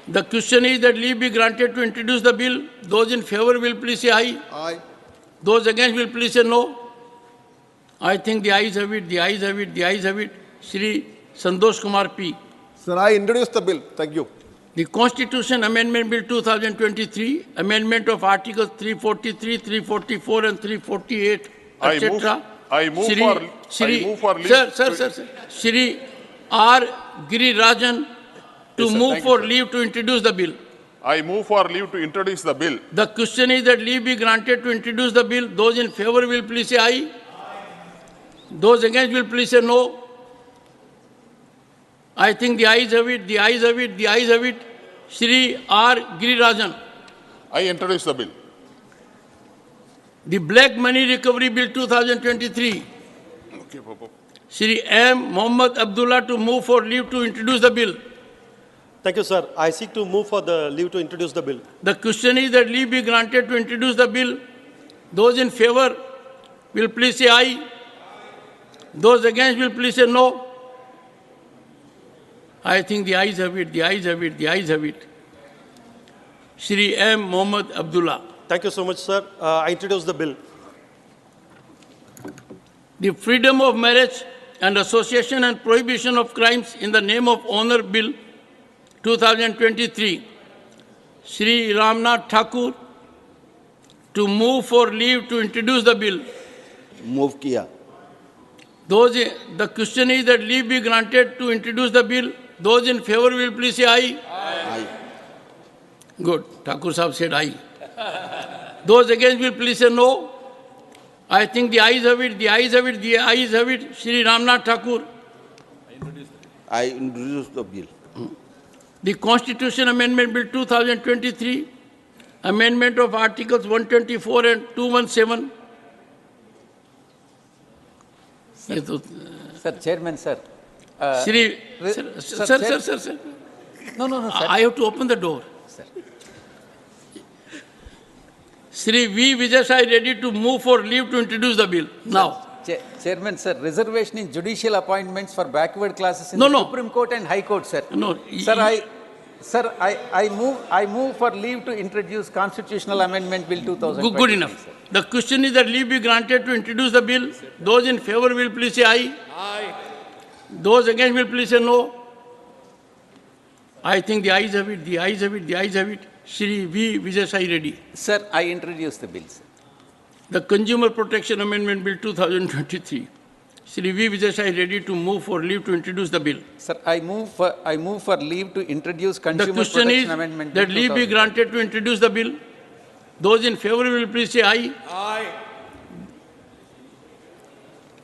The question is that leave be granted to introduce the bill. Those in favor will please say aye. Aye. Those against will please say no. I think the ayes have it, the ayes have it, the ayes have it. Shri Sandosh Kumar P. Sir, I introduce the bill. Thank you. The Constitution Amendment Bill 2023, Amendment of Articles 343, 344 and 348, etc. I move for leave. Sir. Shri R. Girirajan to move for leave to introduce the bill. I move for leave to introduce the bill. The question is that leave be granted to introduce the bill. Those in favor will please say aye. Those against will please say no. I think the ayes have it, the ayes have it, the ayes have it. Shri R. Girirajan. I introduce the bill. The Black Money Recovery Bill 2023. Okay, Papa. Shri M. Mohammad Abdullah to move for leave to introduce the bill. Thank you, sir. I seek to move for the leave to introduce the bill. The question is that leave be granted to introduce the bill. Those in favor will please say aye. Those against will please say no. I think the ayes have it, the ayes have it, the ayes have it. Shri M. Mohammad Abdullah. Thank you so much, sir. I introduce the bill. The Freedom of Marriage and Association and Prohibition of Crimes in the Name of Honor Bill 2023, Shri Ramnath Thakur, to move for leave to introduce the bill. Move kiya. The question is that leave be granted to introduce the bill. Those in favor will please say aye. Aye. Good. Thakur Sahib said aye. Those against will please say no. I think the ayes have it, the ayes have it, the ayes have it. Shri Ramnath Thakur. I introduce the bill. The Constitution Amendment Bill 2023, amendment of Articles 124 and 217. Sir, Chairman, sir. Shri, sir. No, sir. I have to open the door. Sir. Shri V. Vijay ready to move for leave to introduce the bill. Now. Chairman, sir, reservation in judicial appointments for backward classes in the Supreme Court and High Court, sir. No. Sir, I move for leave to introduce Constitutional Amendment Bill 2023. Good enough. Sir. The question is that leave be granted to introduce the bill. Those in favor will please say aye. Aye. Those against will please say no. I think the ayes have it, the ayes have it, the ayes have it. Shri V. Vijay Reddy. Sir, I introduce the bill, sir. The Consumer Protection Amendment Bill 2023. Shri V. Vijay ready to move for leave to introduce the bill. Sir, I move for leave to introduce Consumer Protection Amendment Bill. The question is that Bill leave be granted to introduce the bill. Those in favor will please say aye. Aye.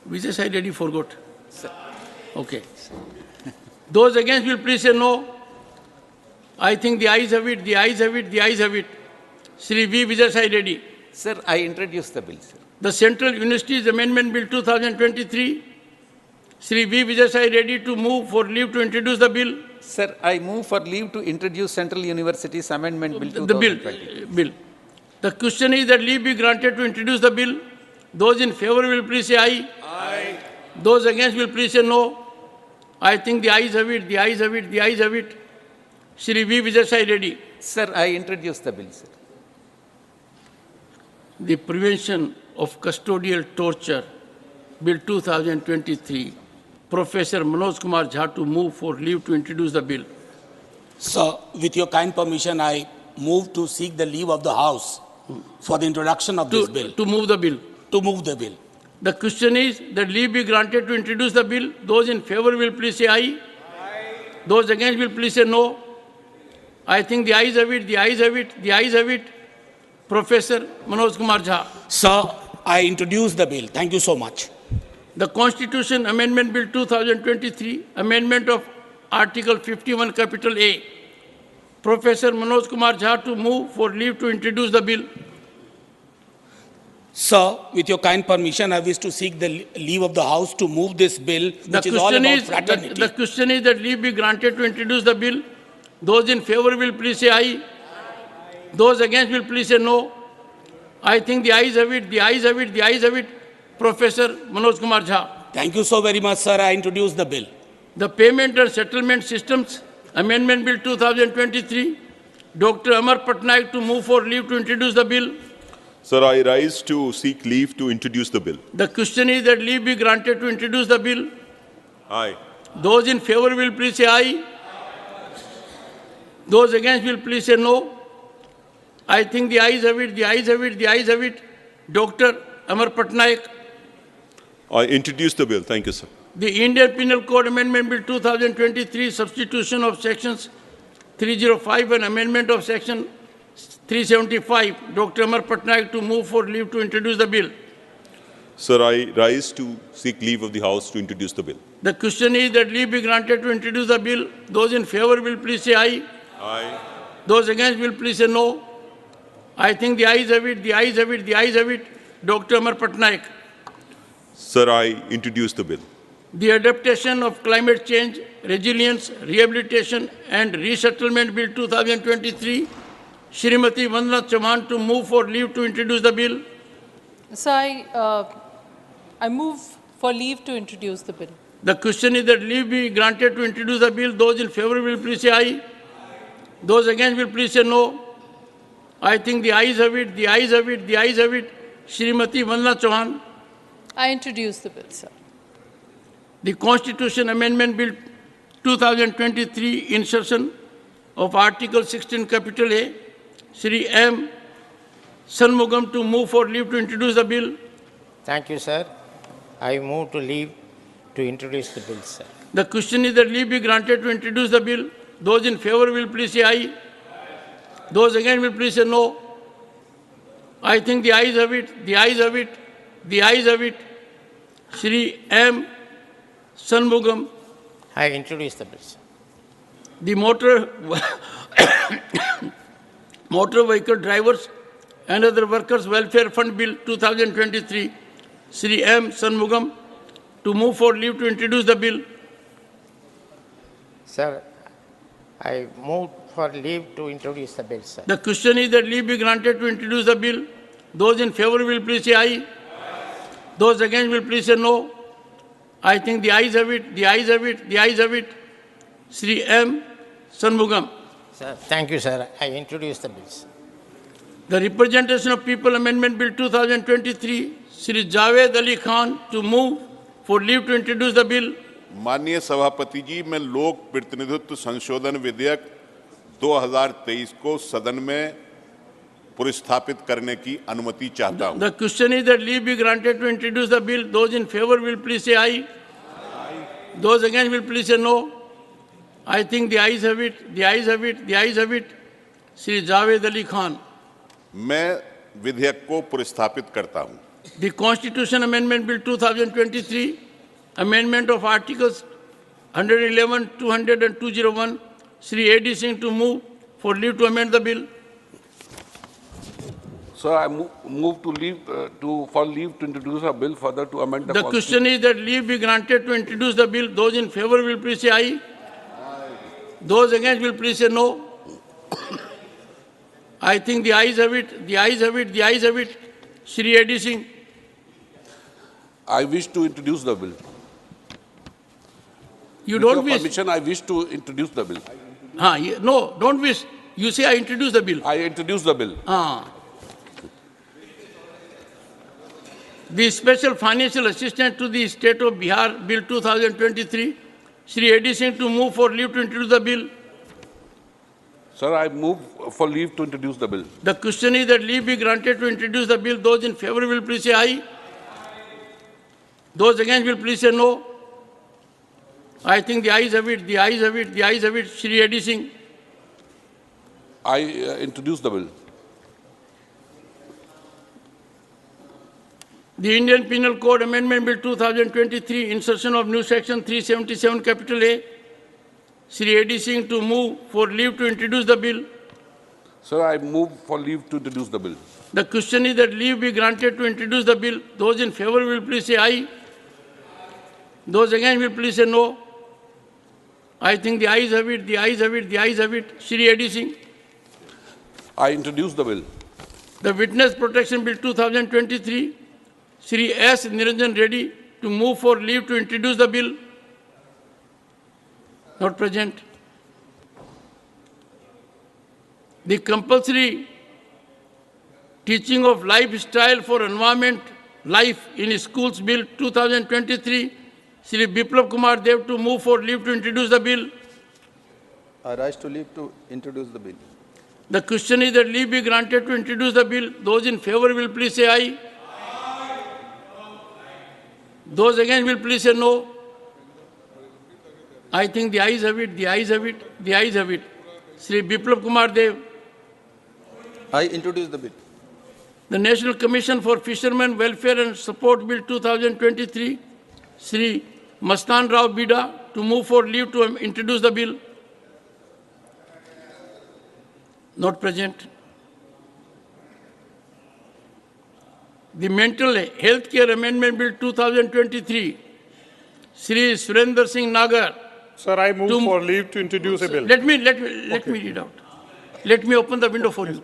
Vijay Reddy forgot. Sir. Okay. Those against will please say no. I think the ayes have it, the ayes have it, the ayes have it. Shri V. Vijay Reddy. Sir, I introduce the bill, sir. The Central Universities Amendment Bill 2023. Shri V. Vijay ready to move for leave to introduce the bill. Sir, I move for leave to introduce Central Universities Amendment Bill 2023. The bill. The question is that leave be granted to introduce the bill. Those in favor will please say aye. Aye. Those against will please say no. I think the ayes have it, the ayes have it, the ayes have it. Shri V. Vijay Reddy. Sir, I introduce the bill, sir. The Prevention of Custodial Torture, Bill 2023. Professor Manoj Kumar Jha to move for leave to introduce the bill. Sir, with your kind permission, I move to seek the leave of the House for the introduction of this bill. To move the bill. To move the bill. The question is that leave be granted to introduce the bill. Those in favor will please say aye. Aye. Those against will please say no. I think the ayes have it, the ayes have it, the ayes have it. Professor Manoj Kumar Jha. Sir, I introduce the bill. Thank you so much. The Constitution Amendment Bill 2023, Amendment of Article 51, Capital A. Professor Manoj Kumar Jha to move for leave to introduce the bill. Sir, with your kind permission, I wish to seek the leave of the House to move this bill, which is all about fraternity. The question is that leave be granted to introduce the bill. Those in favor will please say aye. Those against will please say no. I think the ayes have it, the ayes have it, the ayes have it. Professor Manoj Kumar Jha. Thank you so very much, sir. I introduce the bill. The Payment and Settlement Systems Amendment Bill 2023. Dr. Amar Patnaik to move for leave to introduce the bill. Sir, I rise to seek leave to introduce the bill. The question is that leave be granted to introduce the bill. Aye. Those in favor will please say aye. Those against will please say no. I think the ayes have it, the ayes have it, the ayes have it. Dr. Amar Patnaik. I introduce the bill. Thank you, sir. The Indian Penal Code Amendment Bill 2023, substitution of sections 305 and amendment of section 375. Dr. Amar Patnaik to move for leave to introduce the bill. Sir, I rise to seek leave of the House to introduce the bill. The question is that leave be granted to introduce the bill. Those in favor will please say aye. Aye. Those against will please say no. I think the ayes have it, the ayes have it, the ayes have it. Dr. Amar Patnaik. Sir, I introduce the bill. The Adaptation of Climate Change, Resilience, Rehabilitation and Resettlement Bill 2023. Shrimati Vandana Chauhan to move for leave to introduce the bill. So I move for leave to introduce the bill. The question is that leave be granted to introduce the bill. Those in favor will please say aye. Those against will please say no. I think the ayes have it, the ayes have it, the ayes have it. Shrimati Vandana Chauhan. I introduce the bill, sir. The Constitution Amendment Bill 2023, insertion of Article 16, capital A, Shri M. Shanmugam to move for leave to introduce the bill. Thank you, sir. I move to leave to introduce the bill, sir. The question is that leave be granted to introduce the bill. Those in favor will please say aye. Those against will please say no. I think the ayes have it, the ayes have it, the ayes have it. Shri M. Shanmugam. I introduce the bill, sir. The Motor Vehicle Drivers and Other Workers Welfare Fund Bill 2023, Shri M. Shanmugam, to move for leave to introduce the bill. Sir, I move for leave to introduce the bill, sir. The question is that leave be granted to introduce the bill. Those in favor will please say aye. Those against will please say no. I think the ayes have it, the ayes have it, the ayes have it. Shri M. Shanmugam. Sir, thank you, sir. I introduce the bill, sir. The Representation of People Amendment Bill 2023, Shri Javed Ali Khan, to move for leave to introduce the bill. माननीय सभापति जी, मैं लोक प्रतिनिधित्व संशोधन विधेयक 2023 को सदन में पुरस्थापित करने की अनुमति चाहता हूं। The question is that leave be granted to introduce the bill. Those in favor will please say aye. Those against will please say no. I think the ayes have it, the ayes have it, the ayes have it. Shri Javed Ali Khan. मैं विधेयक को पुरस्थापित करता हूं। The Constitution Amendment Bill 2023, amendment of Articles 111, 200 and 201, Shri A.D. Singh to move for leave to amend the bill. Sir, I move to leave for leave to introduce a bill further to amend the. The question is that leave be granted to introduce the bill. Those in favor will please say aye. Those against will please say no. I think the ayes have it, the ayes have it, the ayes have it. Shri A.D. Singh. I wish to introduce the bill. You don't wish? Permission, I wish to introduce the bill. No, don't wish. You say I introduce the bill. I introduce the bill. The Special Financial Assistance to the State of Bihar Bill 2023, Shri A.D. Singh to move for leave to introduce the bill. Sir, I move for leave to introduce the bill. The question is that leave be granted to introduce the bill. Those in favor will please say aye. Those against will please say no. I think the ayes have it, the ayes have it, the ayes have it. Shri A.D. Singh. I introduce the bill. The Indian Penal Code Amendment Bill 2023, insertion of new section 377, capital A. Shri A.D. Singh to move for leave to introduce the bill. Sir, I move for leave to introduce the bill. The question is that leave be granted to introduce the bill. Those in favor will please say aye. Those against will please say no. I think the ayes have it, the ayes have it, the ayes have it. Shri A.D. Singh. I introduce the bill. The Witness Protection Bill 2023, Shri S. Niranjan Reddy to move for leave to introduce the bill. Not present. The Compulsory Teaching of Lifestyle for Environment Life in Schools Bill 2023, Shri Biplab Kumar Dev to move for leave to introduce the bill. I rise to leave to introduce the bill. The question is that leave be granted to introduce the bill. Those in favor will please say aye. Those against will please say no. I think the ayes have it, the ayes have it, the ayes have it. Shri Biplab Kumar Dev. I introduce the bill. The National Commission for Fishermen Welfare and Support Bill 2023, Shri Mastan Rao Bida to move for leave to introduce the bill. Not present. The Mental Health Care Amendment Bill 2023, Shri Surendra Singh Nagar. Sir, I move for leave to introduce a bill. Let me read out. Let me open the window for you.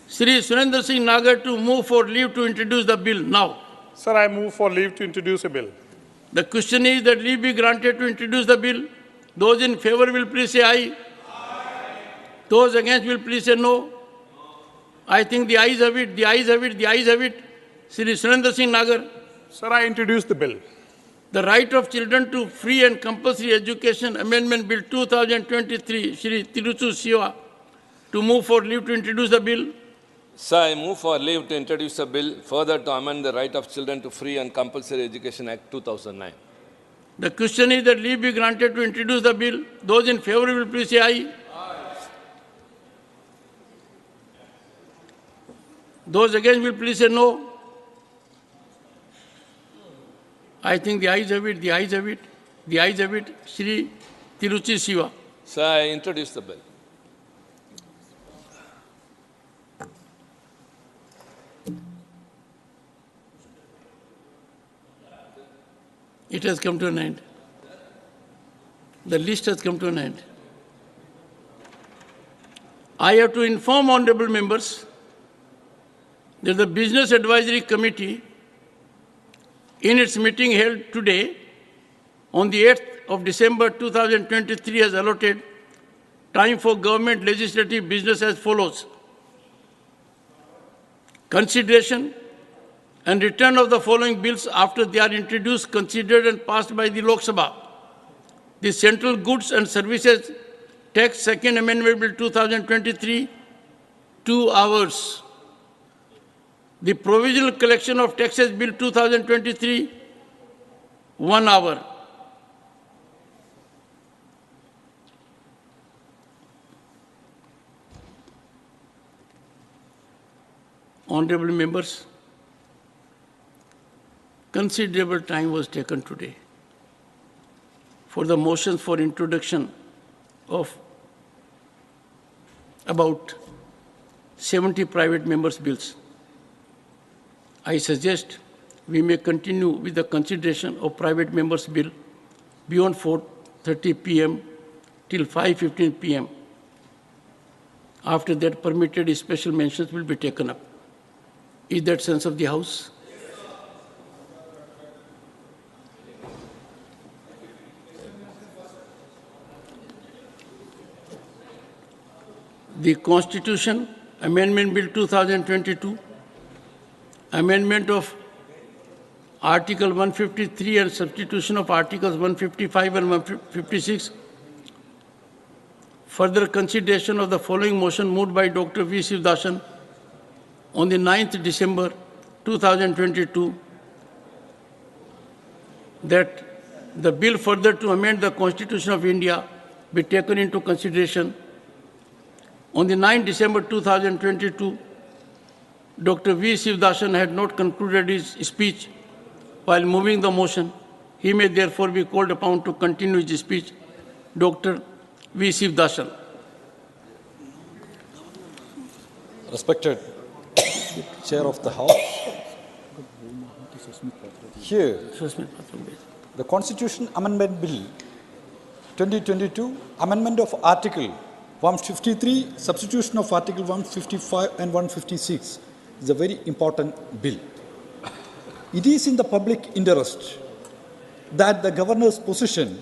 Shri Surendra Singh Nagar to move for leave to introduce the bill now. Sir, I move for leave to introduce a bill. The question is that leave be granted to introduce the bill. Those in favor will please say aye. Those against will please say no. I think the ayes have it, the ayes have it, the ayes have it. Shri Surendra Singh Nagar. Sir, I introduce the bill. The Right of Children to Free and Compulsory Education Amendment Bill 2023, Shri Tiruchu Siva, to move for leave to introduce the bill. Sir, I move for leave to introduce a bill further to amend the Right of Children to Free and Compulsory Education Act 2009. The question is that leave be granted to introduce the bill. Those in favor will please say aye. Aye. Those against will please say no. I think the ayes have it, the ayes have it, the ayes have it. Shri Tiruchi Siva. Sir, I introduce the bill. It has come to an end. The list has come to an end. I have to inform honorable members that the Business Advisory Committee, in its meeting held today, on the 8th of December 2023, has allotted time for government legislative business as follows: consideration and return of the following bills after they are introduced, considered and passed by the Lok Sabha. The Central Goods and Services Tax Second Amendment Bill 2023, 2 hours. The Provisional Collection of Taxes Bill 2023, 1 hour. Honorable members, considerable time was taken today for the motions for introduction of about 70 private members' bills. I suggest we may continue with the consideration of private members' bill beyond 4:30 p.m. till 5:15 p.m. After that, permitted special mentions will be taken up. Is that sense of the House? The Constitution Amendment Bill 2022, amendment of Article 153 and substitution of Articles 155 and 156. Further consideration of the following motion moved by Dr. V. Sivdasan on the 9th December 2022, that the bill further to amend the Constitution of India be taken into consideration. On the 9th December 2022, Dr. V. Sivdasan had not concluded his speech while moving the motion. He may therefore be called upon to continue his speech. Dr. V. Sivdasan. Respected Chair of the House, here the Constitution Amendment Bill 2022, amendment of Article 153, substitution of Article 155 and 156 is a very important bill. It is in the public interest that the governor's position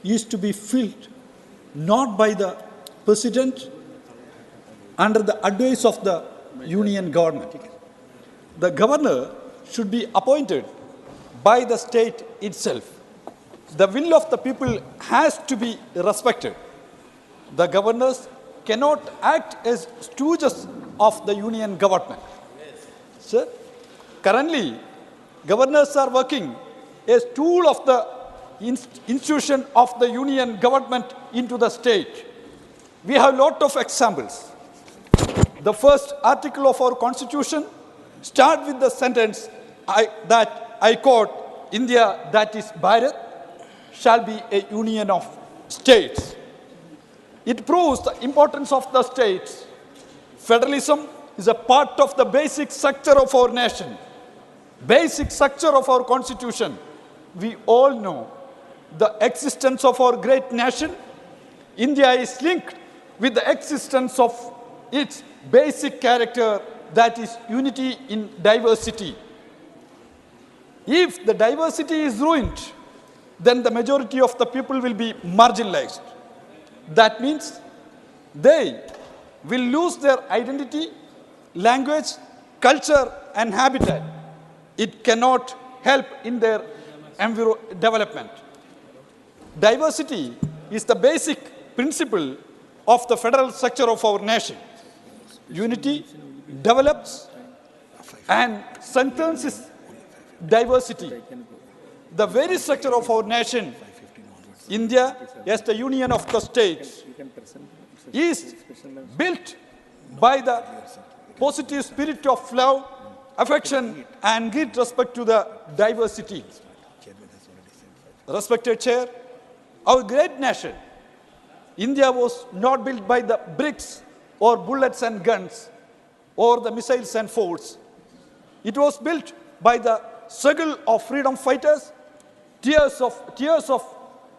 is to be filled not by the President under the advice of the Union government. The governor should be appointed by the state itself. The will of the people has to be respected. The governors cannot act as stooges of the Union government. Sir, currently, governors are working as tool of the institution of the Union government into the state. We have a lot of examples. The first article of our Constitution starts with the sentence that I quote, India, that is Bharat, shall be a union of states. It proves the importance of the states. Federalism is a part of the basic structure of our nation, basic structure of our Constitution. We all know the existence of our great nation. India is linked with the existence of its basic character, that is unity in diversity. If the diversity is ruined, then the majority of the people will be marginalized. That means they will lose their identity, language, culture, and habitat. It cannot help in their development. Diversity is the basic principle of the federal structure of our nation. Unity develops and strengthens its diversity. The very structure of our nation, India, as the union of the states, is built by the positive spirit of love, affection, and great respect to the diversity. Respected Chair, our great nation, India was not built by the bricks or bullets and guns or the missiles and forts. It was built by the struggle of freedom fighters, tears of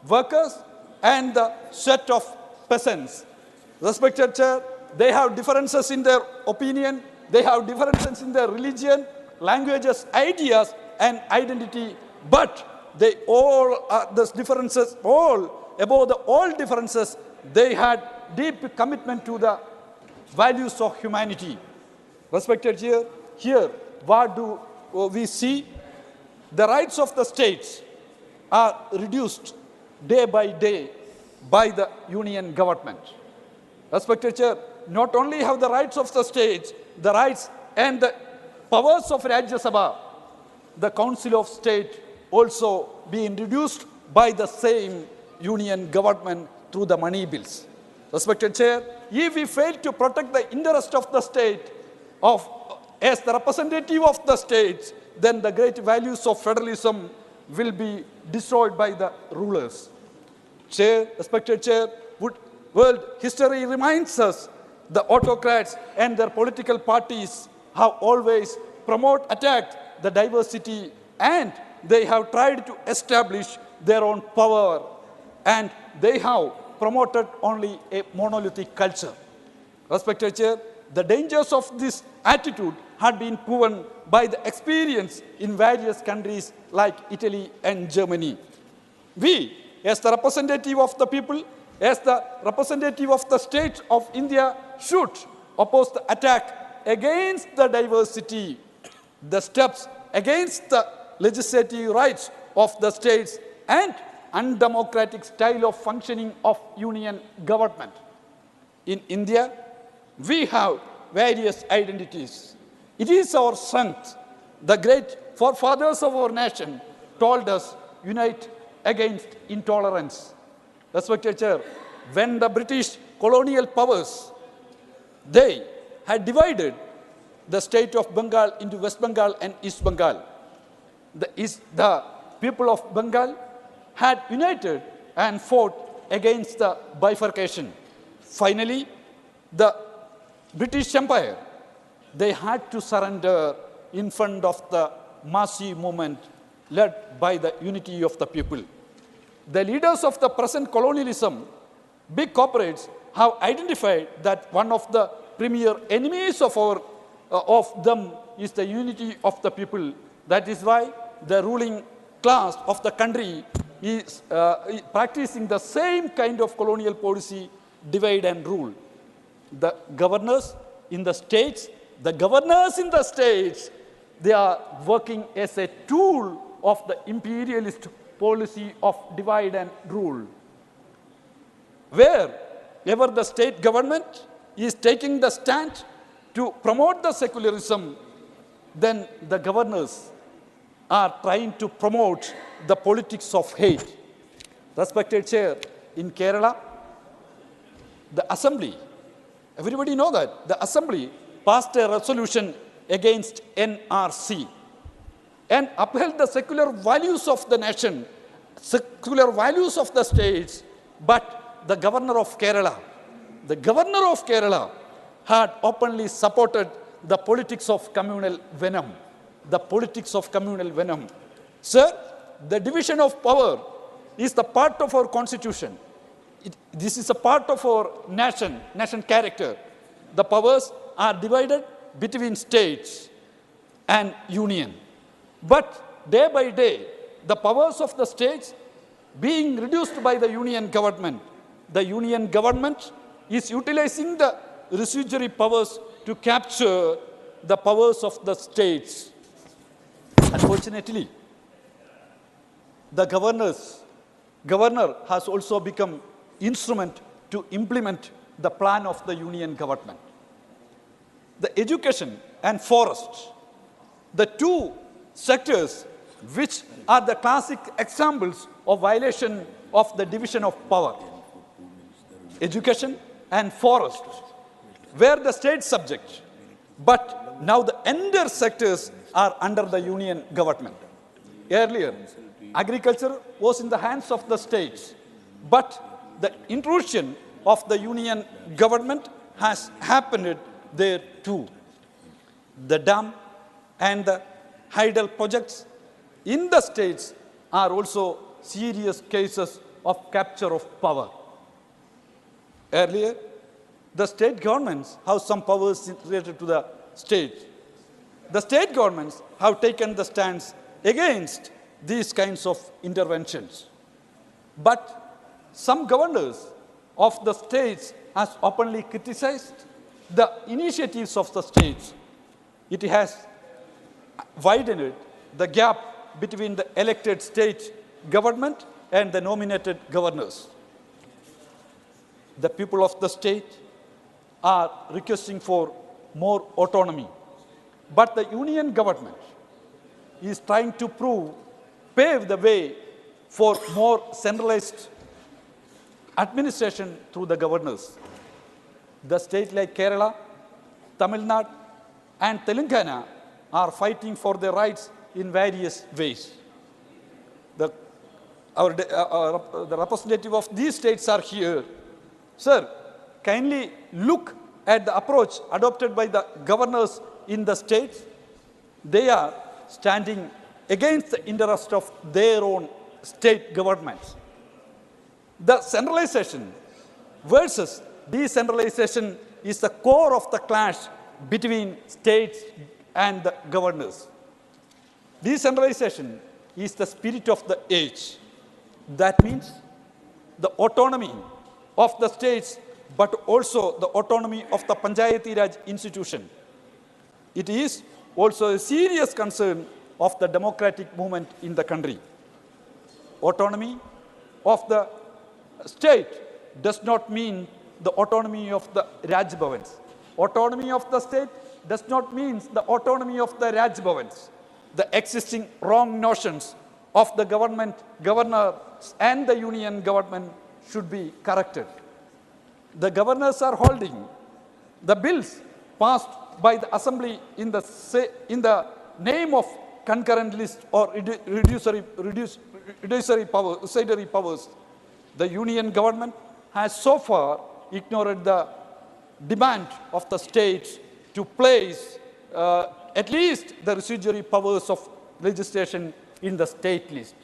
workers, and the sweat of peasants. Respected Chair, they have differences in their opinion, they have differences in their religion, languages, ideas, and identity, but they all are those differences, above all differences, they had deep commitment to the values of humanity. Respected Chair, here what do we see? The rights of the states are reduced day by day by the union government. Respected Chair, not only have the rights of the states, the rights and the powers of Rajya Sabha, the Council of State also being reduced by the same union government through the money bills. Respected Chair, if we fail to protect the interest of the state as the representative of the states, then the great values of federalism will be destroyed by the rulers. Chair, respected Chair, world history reminds us the autocrats and their political parties have always attacked the diversity, and they have tried to establish their own power, and they have promoted only a monolithic culture. Respected Chair, the dangers of this attitude had been proven by the experience in various countries like Italy and Germany. We, as the representative of the people, as the representative of the states of India, should oppose the attack against the diversity, the steps against the legislative rights of the states, and undemocratic style of functioning of union government. In India, we have various identities. It is our strength. The great forefathers of our nation told us, unite against intolerance. Respected Chair, when the British colonial powers, they had divided the state of Bengal into West Bengal and East Bengal. The people of Bengal had united and fought against the bifurcation. Finally, the British Empire, they had to surrender in front of the massive movement led by the unity of the people. The leaders of the present colonialism, big corporates, have identified that one of the premier enemies of them is the unity of the people. That is why the ruling class of the country is practicing the same kind of colonial policy, divide and rule. The governors in the states, they are working as a tool of the imperialist policy of divide and rule. Wherever the state government is taking the stand to promote the secularism, then the governors are trying to promote the politics of hate. Respected Chair, in Kerala, the Assembly, everybody know that, the Assembly passed a resolution against NRC and upheld the secular values of the nation, secular values of the states, but the governor of Kerala had openly supported the politics of communal venom. Sir, the division of power is the part of our constitution. This is a part of our nation character. The powers are divided between states and union. But day by day, the powers of the states being reduced by the union government is utilizing the residuary powers to capture the powers of the states. Unfortunately, the governor has also become instrument to implement the plan of the union government. The education and forest, the two sectors which are the classic examples of violation of the division of power. Education and forest were the state subject, but now the entire sectors are under the union government. Earlier, agriculture was in the hands of the states, but the intrusion of the union government has happened there too. The dam and the hydel projects in the states are also serious cases of capture of power. Earlier, the state governments have some powers related to the state. The state governments have taken the stance against these kinds of interventions. But some governors of the states has openly criticized the initiatives of the states. It has widened the gap between the elected state government and the nominated governors. The people of the state are requesting for more autonomy, but the union government is trying to pave the way for more centralized administration through the governors. The states like Kerala, Tamil Nadu, and Telangana are fighting for their rights in various ways. The representative of these states are here. Sir, kindly look at the approach adopted by the governors in the states. They are standing against the interest of their own state governments. The centralization versus decentralization is the core of the clash between states and the governors. Decentralization is the spirit of the age. That means the autonomy of the states, but also the autonomy of the Panchayati Raj institution. It is also a serious concern of the democratic movement in the country. Autonomy of the state does not mean the autonomy of the Raj Bhavans. Autonomy of the state does not mean the autonomy of the Raj Bhavans. The existing wrong notions of the governor and the union government should be corrected. The governors are holding the bills passed by the assembly in the name of concurrent list or reductory powers. The union government has so far ignored the demand of the states to place at least the residuary powers of legislation in the state list.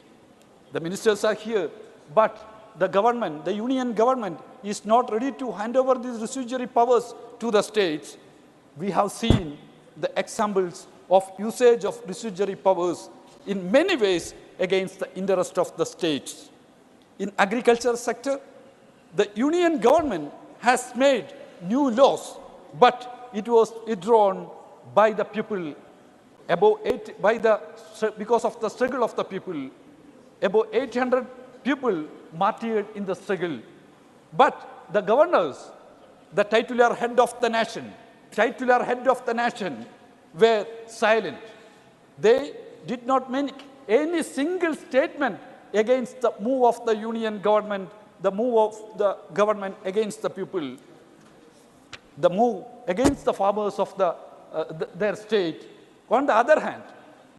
The ministers are here, but the government, the union government, is not ready to hand over these residuary powers to the states. We have seen the examples of usage of residuary powers in many ways against the interest of the states. In agriculture sector, the union government has made new laws, but it was withdrawn by the people because of the struggle of the people. About 800 people martyred in the struggle. But the governors, the titular head of the nation, were silent. They did not make any single statement against the move of the union government, the move of the government against the people, the move against the farmers of their state. On the other hand,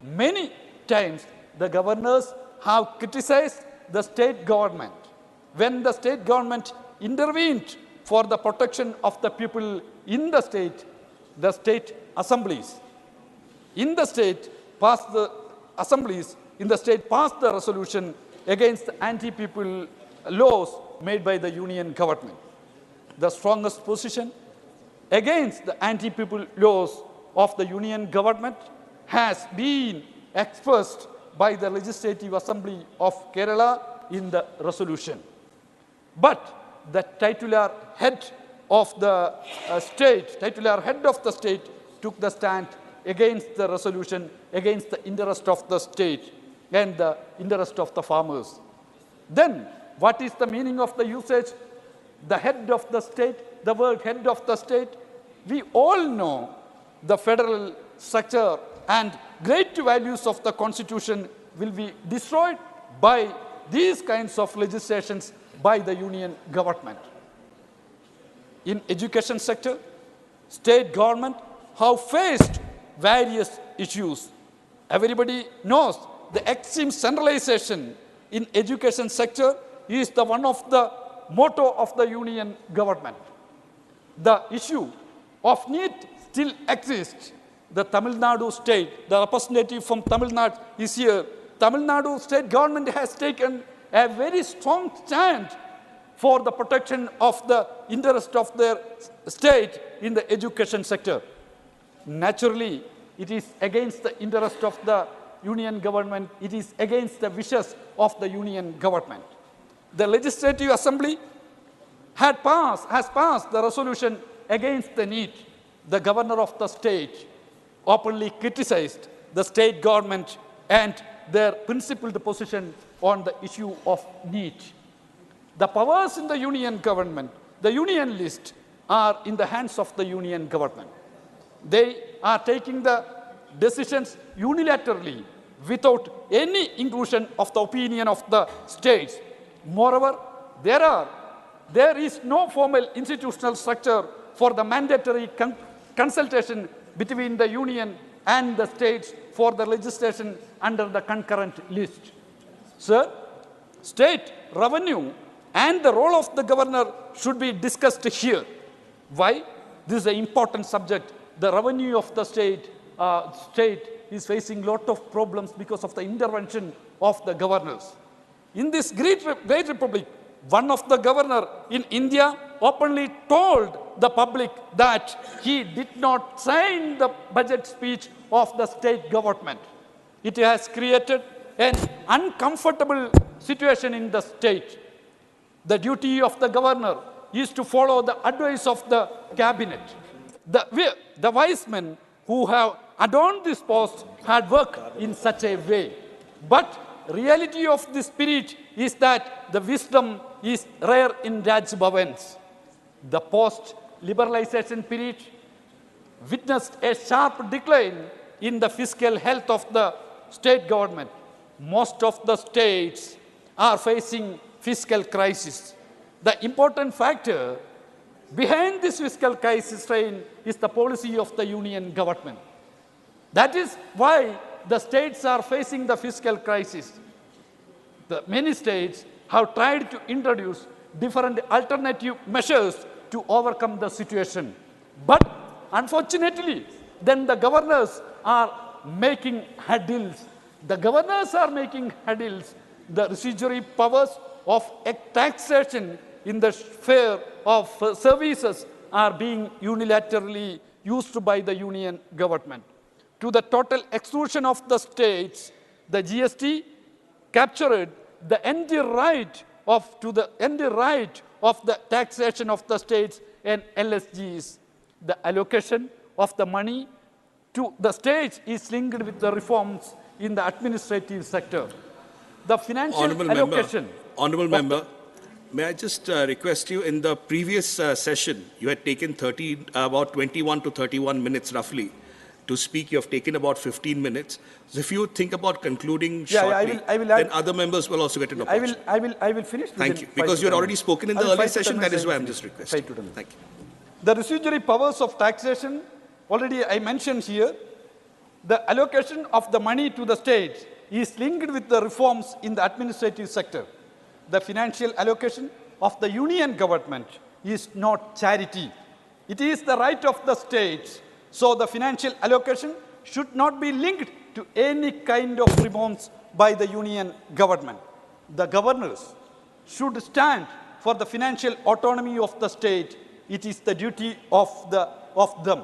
many times the governors have criticized the state government. When the state government intervened for the protection of the people in the state assemblies, passed the resolution against the anti-people laws made by the union government. The strongest position against the anti-people laws of the union government has been expressed by the Legislative Assembly of Kerala in the resolution. But the titular head of the state took the stand against the resolution, against the interest of the state. and the interest of the farmers. Then, what is the meaning of the usage? The head of the state, the word head of the state. We all know the federal structure and great values of the Constitution will be destroyed by these kinds of legislations by the union government. In education sector, state government have faced various issues. Everybody knows the extreme centralization in education sector is the one of the motto of the union government. The issue of need still exists. The Tamil Nadu state, the representative from Tamil Nadu is here. Tamil Nadu state government has taken a very strong stand for the protection of the interest of their state in the education sector. Naturally, it is against the interest of the union government. It is against the wishes of the union government. The Legislative Assembly has passed the resolution against the need. The governor of the state openly criticized the state government and their principled position on the issue of need. The powers in the union government, the union list, are in the hands of the union government. They are taking the decisions unilaterally without any inclusion of the opinion of the states. Moreover, there is no formal institutional structure for the mandatory consultation between the union and the states for the legislation under the concurrent list. Sir, state revenue and the role of the governor should be discussed here. Why? This is an important subject. The revenue of the state is facing a lot of problems because of the intervention of the governors. In this great republic, one of the governor in India openly told the public that he did not sign the budget speech of the state government. It has created an uncomfortable situation in the state. The duty of the governor is to follow the advice of the cabinet. The wise men who have adorned this post had worked in such a way. But reality of the spirit is that the wisdom is rare in Raj Bhavans. The post-liberalization period witnessed a sharp decline in the fiscal health of the state government. Most of the states are facing fiscal crisis. The important factor behind this fiscal crisis strain is the policy of the union government. That is why the states are facing the fiscal crisis. Many states have tried to introduce different alternative measures to overcome the situation. But unfortunately, then the governors are making headills. The governors are making headills. The residuary powers of taxation in the sphere of services are being unilaterally used by the union government. To the total exclusion of the states, the GST captured the entire right of the taxation of the states and LSGs. The allocation of the money to the states is linked with the reforms in the administrative sector. The financial allocation. Honourable Member, may I just request you, in the previous session, you had taken about 21 to 31 minutes roughly to speak. You have taken about 15 minutes. So if you think about concluding shortly, then other members will also get an opportunity. I will finish. Thank you. Because you had already spoken in the earlier session, that is why I'm just requesting. Thank you. The residuary powers of taxation, already I mentioned here, the allocation of the money to the states is linked with the reforms in the administrative sector. The financial allocation of the union government is not charity. It is the right of the states. So the financial allocation should not be linked to any kind of reforms by the union government. The governors should stand for the financial autonomy of the state. It is the duty of them.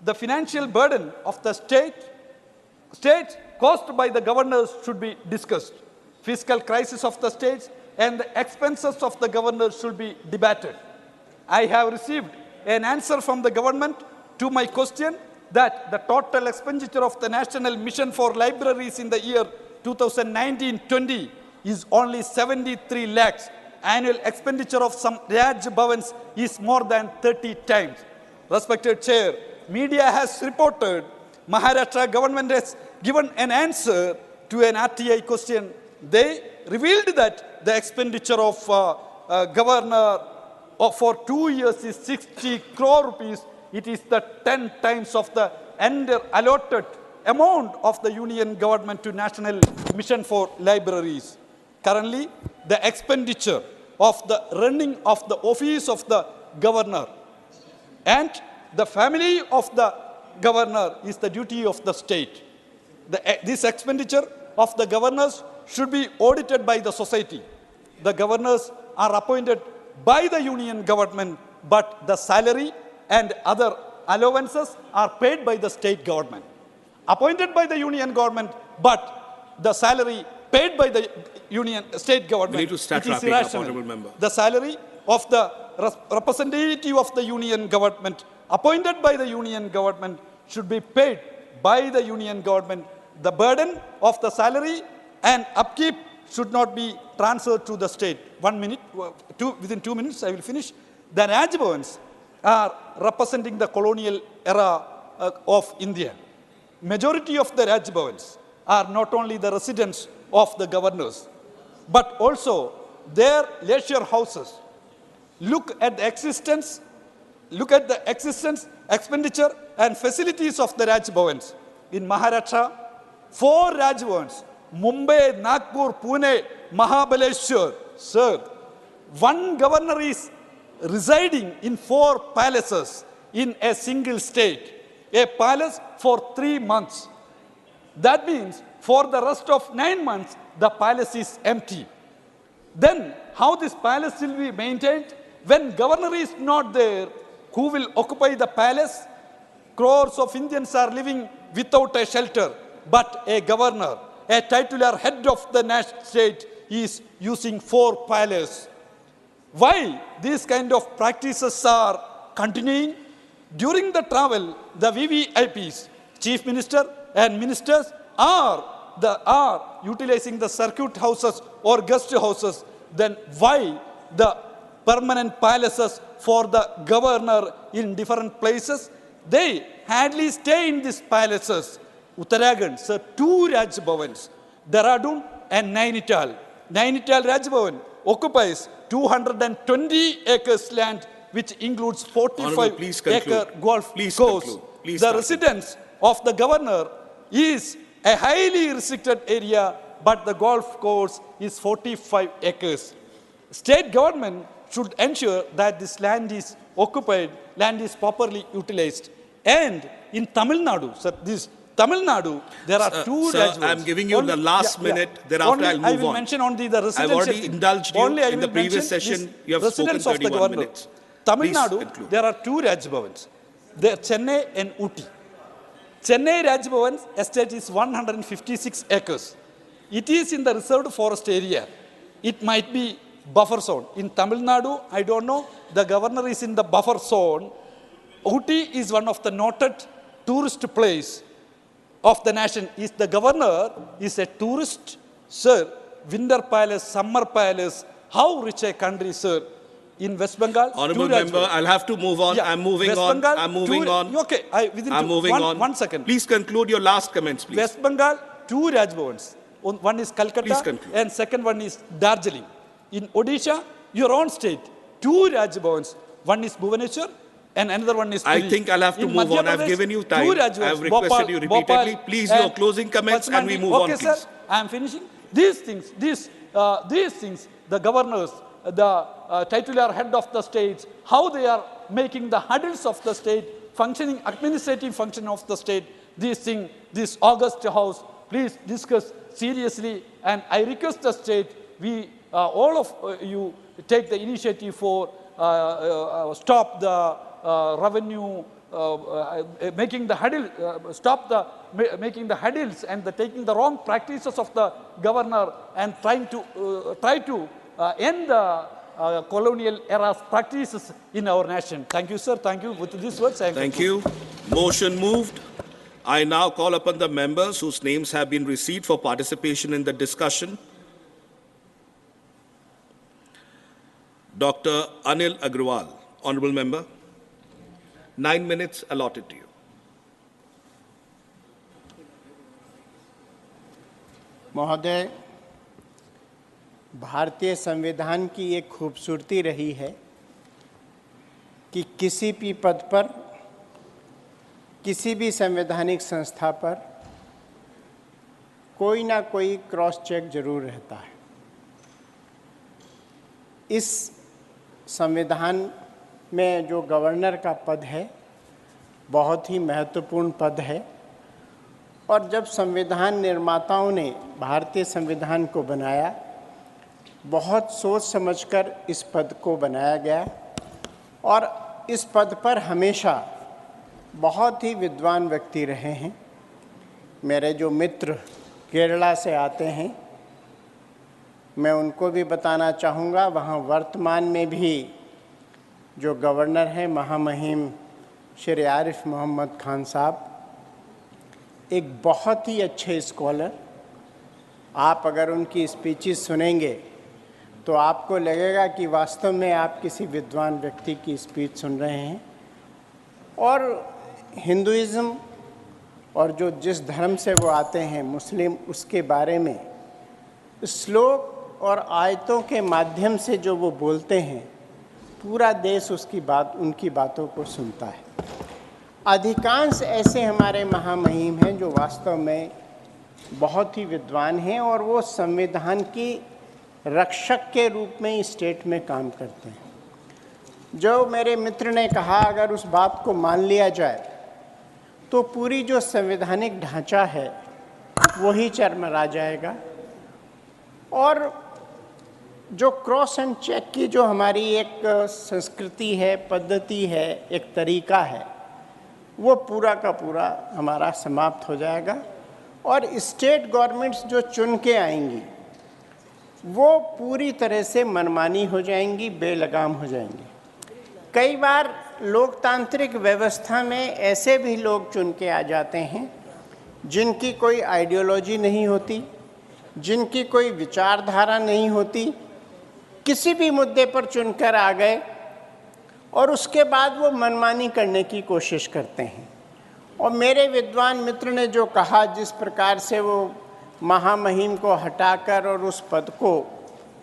The financial burden of the states caused by the governors should be discussed. Fiscal crisis of the states and the expenses of the governors should be debated. I have received an answer from the government to my question that the total expenditure of the National Mission for Libraries in the year 2019-20 is only 73 lakhs. Annual expenditure of some Raj Bhavans is more than 30 times. Respected Chair, media has reported Maharashtra government has given an answer to an RTI question. They revealed that the expenditure of governor for 2 years is 60 crore rupees. It is the 10 times of the allotted amount of the union government to National Mission for Libraries. Currently, the expenditure of the running of the office of the governor and the family of the governor is the duty of the state. This expenditure of the governors should be audited by the society. The governors are appointed by the union government, but the salary and other allowances are paid by the state government. Appointed by the union government, but the salary paid by the state government. We need to start wrapping up, Honourable Member. The salary of the representative of the union government appointed by the union government should be paid by the union government. The burden of the salary and upkeep should not be transferred to the state. 1 minute, within 2 minutes I will finish. The Raj Bhavans are representing the colonial era of India. Majority of the Raj Bhavans are not only the residents of the governors, but also their leisure houses. Look at the existence, expenditure and facilities of the Raj Bhavans. In Maharashtra, 4 Raj Bhavans, Mumbai, Nagpur, Pune, Mahabaleshwar. Sir, one governor is residing in 4 palaces in a single state. A palace for 3 months. That means for the rest of 9 months, the palace is empty. Then how this palace will be maintained? When governor is not there, who will occupy the palace? Crores of Indians are living without a shelter, but a governor, a titular head of the national state, is using 4 palaces. Why these kind of practices are continuing? During the travel, the VVIPs, chief minister and ministers are utilizing the circuit houses or guest houses. Then why the permanent palaces for the governor in different places? They hardly stay in these palaces. Uttarakhand, sir, 2 Raj Bhavans, Dehradun and Nainital. Nainital Raj Bhavan occupies 220 acres land, which includes 45-acre golf course. The residence of the governor is a highly restricted area, but the golf course is 45 acres. State government should ensure that this land is occupied, land is properly utilized. And in Tamil Nadu, sir, there are 2 Sir, I'm giving you the last minute, thereafter I'll move on. I will mention only the residential. I've already indulged you in the previous session. You have spoken 31 minutes. Tamil Nadu, there are 2 Raj Bhavans. There are Chennai and Ooty. Chennai Raj Bhavan estate is 156 acres. It is in the reserved forest area. It might be buffer zone. In Tamil Nadu, I don't know, the governor is in the buffer zone. Ooty is one of the noted tourist place of the nation. Is the governor is a tourist, sir. Winter palace, summer palace. How rich a country, sir. In West Bengal, Honourable Member, I'll have to move on. Yeah. I'm moving West on. Bengal, I'm moving on. Okay, I'm moving on. 1 second. Please conclude your last comments, please. West Bengal, 2 Raj Bhavans. One is Calcutta and second one is Darjeeling. In Odisha, your own state, 2 Raj Bhavans. One is Bhubaneswar and another one is Puri. I think I'll have to move on. I've given you time. I've requested you repeatedly. Please, your closing comments and we move on, please. Okay, sir. I'm finishing. These things, the governors, the titular head of the states, how they are making the hurdles of the state, functioning, administrative function of the state, these things, this August House, please discuss seriously. And I request the state, all of you take the initiative for stop the revenue, making the hurdle, making the hurdles and taking the wrong practices of the governor and try to end the colonial era's practices in our nation. Thank you, sir. Thank you. With these words, thank you. Motion moved. I now call upon the members whose names have been received for participation in the discussion. Dr. Anil Agrawal, Honorable Member. 9 minutes allotted to you. महोदय, भारतीय संविधान की एक खूबसूरती रही है कि किसी भी पद पर, किसी भी संवैधानिक संस्था पर कोई ना कोई क्रॉस चेक जरूर रहता है। इस संविधान में जो गवर्नर का पद है बहुत ही महत्वपूर्ण पद है, और जब संविधान निर्माताओं ने भारतीय संविधान को बनाया, बहुत सोच समझकर इस पद को बनाया गया, और इस पद पर हमेशा बहुत ही विद्वान व्यक्ति रहे हैं। मेरे जो मित्र केरला से आते हैं, मैं उनको भी बताना चाहूँगा, वहाँ वर्तमान में भी जो गवर्नर हैं महामहिम श्री आरिफ मोहम्मद खान साहब, एक बहुत ही अच्छे स्कॉलर। आप अगर उनकी स्पीचेस सुनेंगे तो आपको लगेगा कि वास्तव में आप किसी विद्वान व्यक्ति की स्पीच सुन रहे हैं। और हिंदुइज़्म और जो जिस धर्म से वो आते हैं, मुस्लिम, उसके बारे में श्लोक और आयतों के माध्यम से जो वो बोलते हैं, पूरा देश उनकी बातों को सुनता है। अधिकांश ऐसे हमारे महामहिम हैं जो वास्तव में बहुत ही विद्वान हैं, और वो संविधान की रक्षक के रूप में स्टेट में काम करते हैं। जो मेरे मित्र ने कहा, अगर उस बात को मान लिया जाए तो पूरी जो संवैधानिक ढांचा है वही चरमरा जाएगा, और जो क्रॉस एंड चेक की जो हमारी एक संस्कृति है, पद्धति है, एक तरीका है, वो पूरा का पूरा हमारा समाप्त हो जाएगा। और स्टेट गवर्नमेंट्स जो चुन के आएंगी वो पूरी तरह से मनमानी हो जाएंगी, बेलगाम हो जाएंगी। कई बार लोकतांत्रिक व्यवस्था में ऐसे भी लोग चुन के आ जाते हैं जिनकी कोई आइडियोलॉजी नहीं होती, जिनकी कोई विचारधारा नहीं होती, किसी भी मुद्दे पर चुनकर आ गए और उसके बाद वो मनमानी करने की कोशिश करते हैं। और मेरे विद्वान मित्र ने जो कहा, जिस प्रकार से वो महामहिम को हटाकर और उस पद को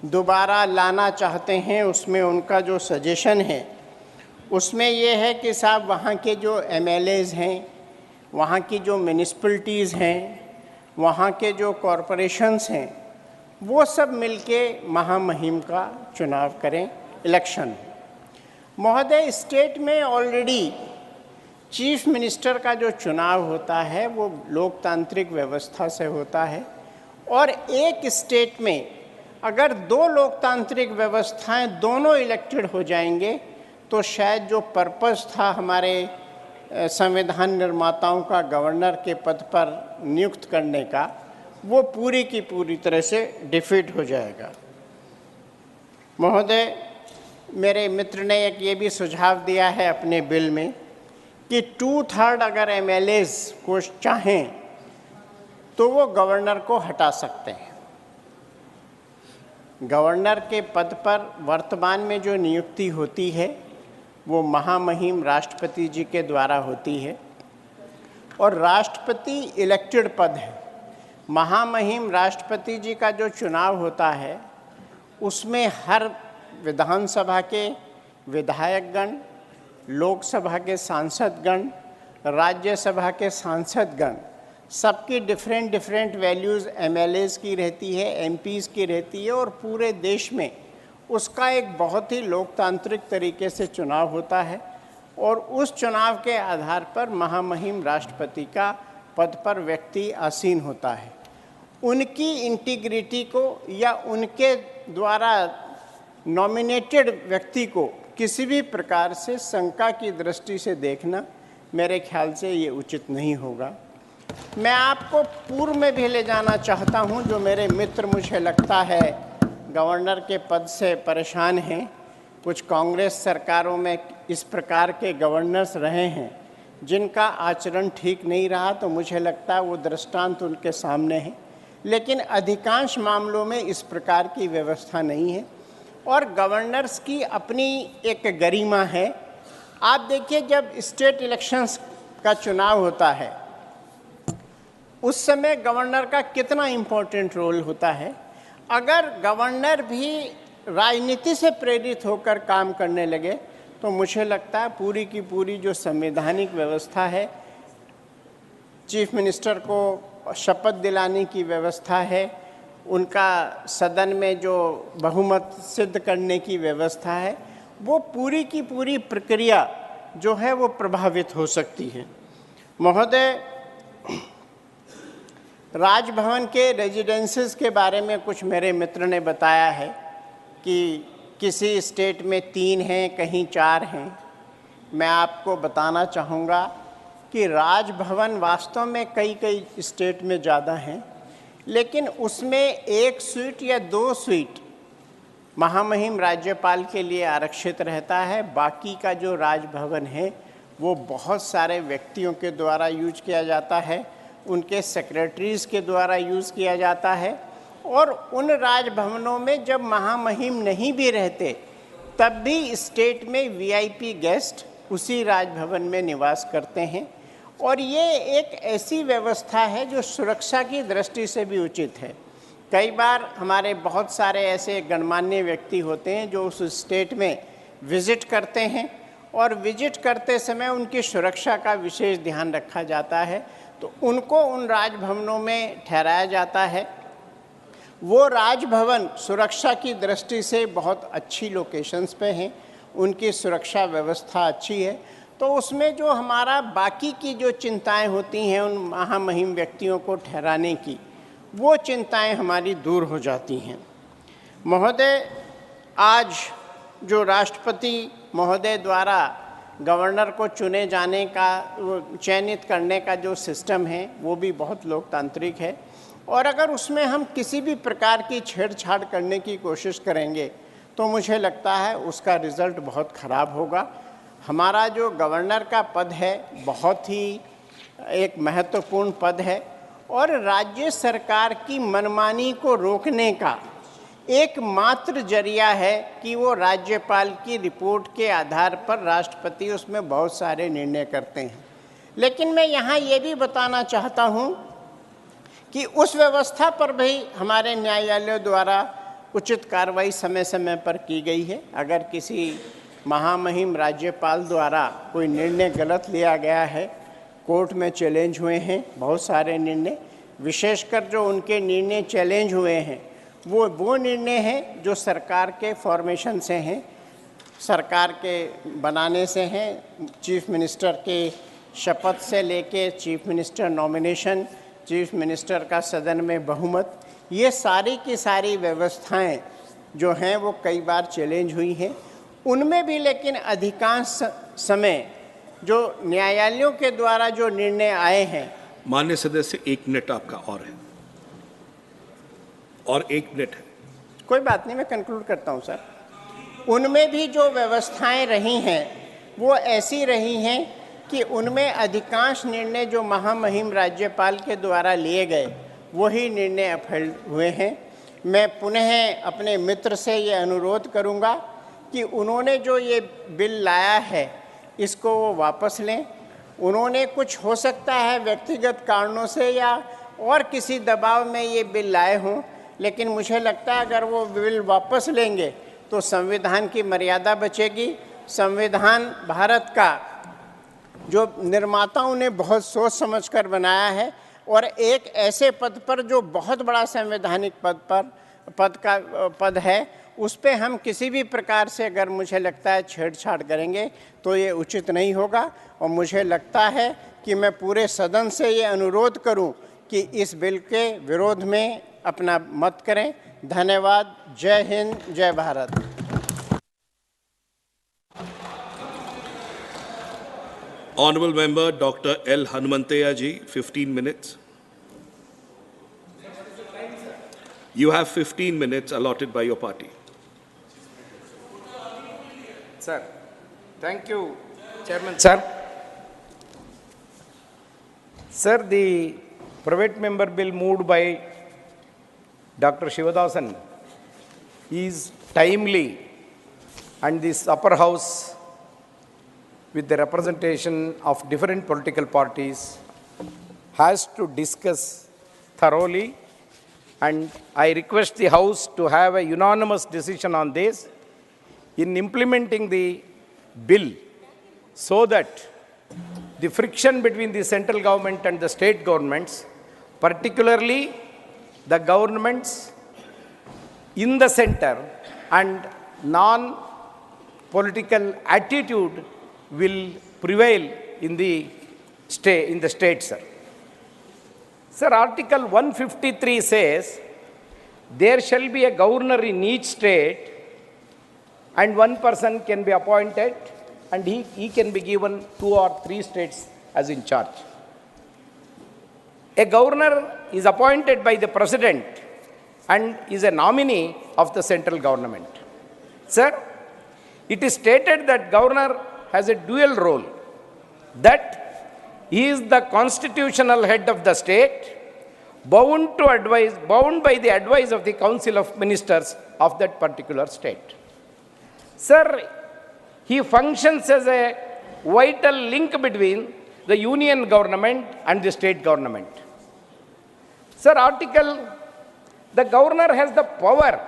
दोबारा लाना चाहते हैं, उसमें उनका जो सजेशन है उसमें ये है कि साहब वहाँ के जो MLAs हैं, वहाँ की जो म्यूनिसिपैलिटीज़ हैं, वहाँ के जो कॉरपोरेशंस हैं, वो सब मिलके महामहिम का चुनाव करें, इलेक्शन। महोदय, स्टेट में ऑलरेडी चीफ मिनिस्टर का जो चुनाव होता है वो लोकतांत्रिक व्यवस्था से होता है, और एक स्टेट में अगर दो लोकतांत्रिक व्यवस्थाएं दोनों इलेक्टेड हो जाएंगे तो शायद जो पर्पस था हमारे संविधान निर्माताओं का गवर्नर के पद पर नियुक्त करने का, वो पूरी की पूरी तरह से डिफीट हो जाएगा। महोदय, मेरे मित्र ने एक ये भी सुझाव दिया है अपने बिल में कि 2/3 अगर MLAs को चाहें तो वो गवर्नर को हटा सकते हैं। गवर्नर के पद पर वर्तमान में जो नियुक्ति होती है वो महामहिम राष्ट्रपति जी के द्वारा होती है, और राष्ट्रपति इलेक्टेड पद है। महामहिम राष्ट्रपति जी का जो चुनाव होता है उसमें हर विधानसभा के विधायकगण, लोकसभा के सांसदगण, राज्यसभा के सांसदगण, सबकी डिफरेंट वैल्यूज़ MLAs की रहती है, MPs की रहती है, और पूरे देश में उसका एक बहुत ही लोकतांत्रिक तरीके से चुनाव होता है, और उस चुनाव के आधार पर महामहिम राष्ट्रपति का पद पर व्यक्ति आसीन होता है। उनकी इंटीग्रिटी को या उनके द्वारा नॉमिनेटेड व्यक्ति को किसी भी प्रकार से शंका की दृष्टि से देखना मेरे ख्याल से ये उचित नहीं होगा। मैं आपको पूर्व में भी ले जाना चाहता हूं, जो मेरे मित्र मुझे लगता है गवर्नर के पद से परेशान हैं। कुछ कांग्रेस सरकारों में इस प्रकार के गवर्नर्स रहे हैं जिनका आचरण ठीक नहीं रहा, तो मुझे लगता है वो दृष्टांत उनके सामने है। लेकिन अधिकांश मामलों में इस प्रकार की व्यवस्था नहीं है और गवर्नर्स की अपनी एक गरिमा है। आप देखिए, जब स्टेट इलेक्शंस का चुनाव होता है उस समय गवर्नर का कितना इम्पोर्टेंट रोल होता है। अगर गवर्नर भी राजनीति से प्रेरित होकर काम करने लगे तो मुझे लगता है पूरी की पूरी जो संवैधानिक व्यवस्था है, चीफ मिनिस्टर को शपथ दिलाने की व्यवस्था है, उनका सदन में जो बहुमत सिद्ध करने की व्यवस्था है, वो पूरी की पूरी प्रक्रिया जो है वो प्रभावित हो सकती है। महोदय, राजभवन के रेजिडेंसेस के बारे में कुछ मेरे मित्र ने बताया है कि किसी स्टेट में 3 हैं, कहीं 4 हैं। मैं आपको बताना चाहूँगा कि राजभवन वास्तव में कई स्टेट में ज़्यादा हैं, लेकिन उसमें 1 स्वीट या 2 स्वीट महामहिम राज्यपाल के लिए आरक्षित रहता है। बाकी का जो राजभवन है वो बहुत सारे व्यक्तियों के द्वारा यूज किया जाता है, उनके सेक्रेटरीज़ के द्वारा यूज़ किया जाता है। और उन राजभवनों में जब महामहिम नहीं भी रहते तब भी स्टेट में वीआईपी गेस्ट उसी राजभवन में निवास करते हैं। और ये एक ऐसी व्यवस्था है जो सुरक्षा की दृष्टि से भी उचित है। कई बार हमारे बहुत सारे ऐसे गणमान्य व्यक्ति होते हैं जो उस स्टेट में विज़िट करते हैं और विज़िट करते समय उनकी सुरक्षा का विशेष ध्यान रखा जाता है, तो उनको उन राजभवनों में ठहराया जाता है। वो राजभवन सुरक्षा की दृष्टि से बहुत अच्छी लोकेशंस पे हैं, उनकी सुरक्षा व्यवस्था अच्छी है, तो उसमें जो हमारा बाकी की जो चिंताएं होती हैं उन महामहिम व्यक्तियों को ठहराने की, वो चिंताएं हमारी दूर हो जाती हैं। महोदय, आज जो राष्ट्रपति महोदय द्वारा गवर्नर को चुने जाने का, चयनित करने का जो सिस्टम है वो भी बहुत लोकतांत्रिक है, और अगर उसमें हम किसी भी प्रकार की छेड़छाड़ करने की कोशिश करेंगे तो मुझे लगता है उसका रिज़ल्ट बहुत ख़राब होगा। हमारा जो गवर्नर का पद है बहुत ही एक महत्वपूर्ण पद है और राज्य सरकार की मनमानी को रोकने का एकमात्र जरिया है कि वो राज्यपाल की रिपोर्ट के आधार पर राष्ट्रपति उसमें बहुत सारे निर्णय करते हैं। लेकिन मैं यहाँ ये भी बताना चाहता हूँ कि उस व्यवस्था पर भी हमारे न्यायालयों द्वारा उचित कार्रवाई समय समय पर की गई है। अगर किसी महामहिम राज्यपाल द्वारा कोई निर्णय गलत लिया गया है, कोर्ट में चैलेंज हुए हैं बहुत सारे निर्णय, विशेषकर जो उनके निर्णय चैलेंज हुए हैं वो निर्णय हैं जो सरकार के फॉर्मेशन से हैं, सरकार के बनाने से हैं, चीफ मिनिस्टर के शपथ से लेके chief minister nomination, chief minister का सदन में बहुमत, ये सारी की सारी व्यवस्थाएं जो हैं वो कई बार चैलेंज हुई हैं। उनमें भी लेकिन अधिकांश समय जो न्यायालयों के द्वारा जो निर्णय आए हैं। माननीय सदस्य, 1 मिनट आपका और है, और 1 मिनट है। कोई बात नहीं, मैं कंक्लूड करता हूं सर। उनमें भी जो व्यवस्थाएं रही हैं वो ऐसी रही हैं कि उनमें अधिकांश निर्णय जो महामहिम राज्यपाल के द्वारा लिए गए वही निर्णय अपहरण हुए हैं। मैं पुनः अपने मित्र से ये अनुरोध करूंगा कि उन्होंने जो ये बिल लाया है इसको वो वापस लें। उन्होंने कुछ हो सकता है व्यक्तिगत कारणों से या और किसी दबाव में ये बिल लाए हों, लेकिन मुझे लगता है अगर वो बिल वापस लेंगे तो संविधान की मर्यादा बचेगी। संविधान भारत का जो निर्माताओं ने बहुत सोच समझकर बनाया है और एक ऐसे पद पर जो बहुत बड़ा संवैधानिक पद है, उस पे हम किसी भी प्रकार से अगर मुझे लगता है छेड़छाड़ करेंगे तो ये उचित नहीं होगा। और मुझे लगता है कि मैं पूरे सदन से ये अनुरोध करूं कि इस बिल के विरोध में अपना मत करें। धन्यवाद। जय हिंद, जय Bharat. Honorable Member Dr. L. Hanumanteya ji, 15 minutes. You have 15 minutes allotted by your party. Sir, thank you, Chairman. Sir, Sir, the private member bill moved by Dr. Shivadasan is timely, and this upper house, with the representation of different political parties, has to discuss thoroughly, and I request the House to have a unanimous decision on this in implementing the bill, so that the friction between the central government and the state governments, particularly the governments in the center and non-political attitude, will prevail in the state, sir. Sir, Article 153 says, there shall be a governor in each state, and one person can be appointed, and he can be given 2 or 3 states as in charge. A governor is appointed by the president and is a nominee of the central government. Sir, it is stated that governor has a dual role, that he is the constitutional head of the state, bound by the advice of the Council of Ministers of that particular state. Sir, he functions as a vital link between the union government and the state government. Sir, the governor has the power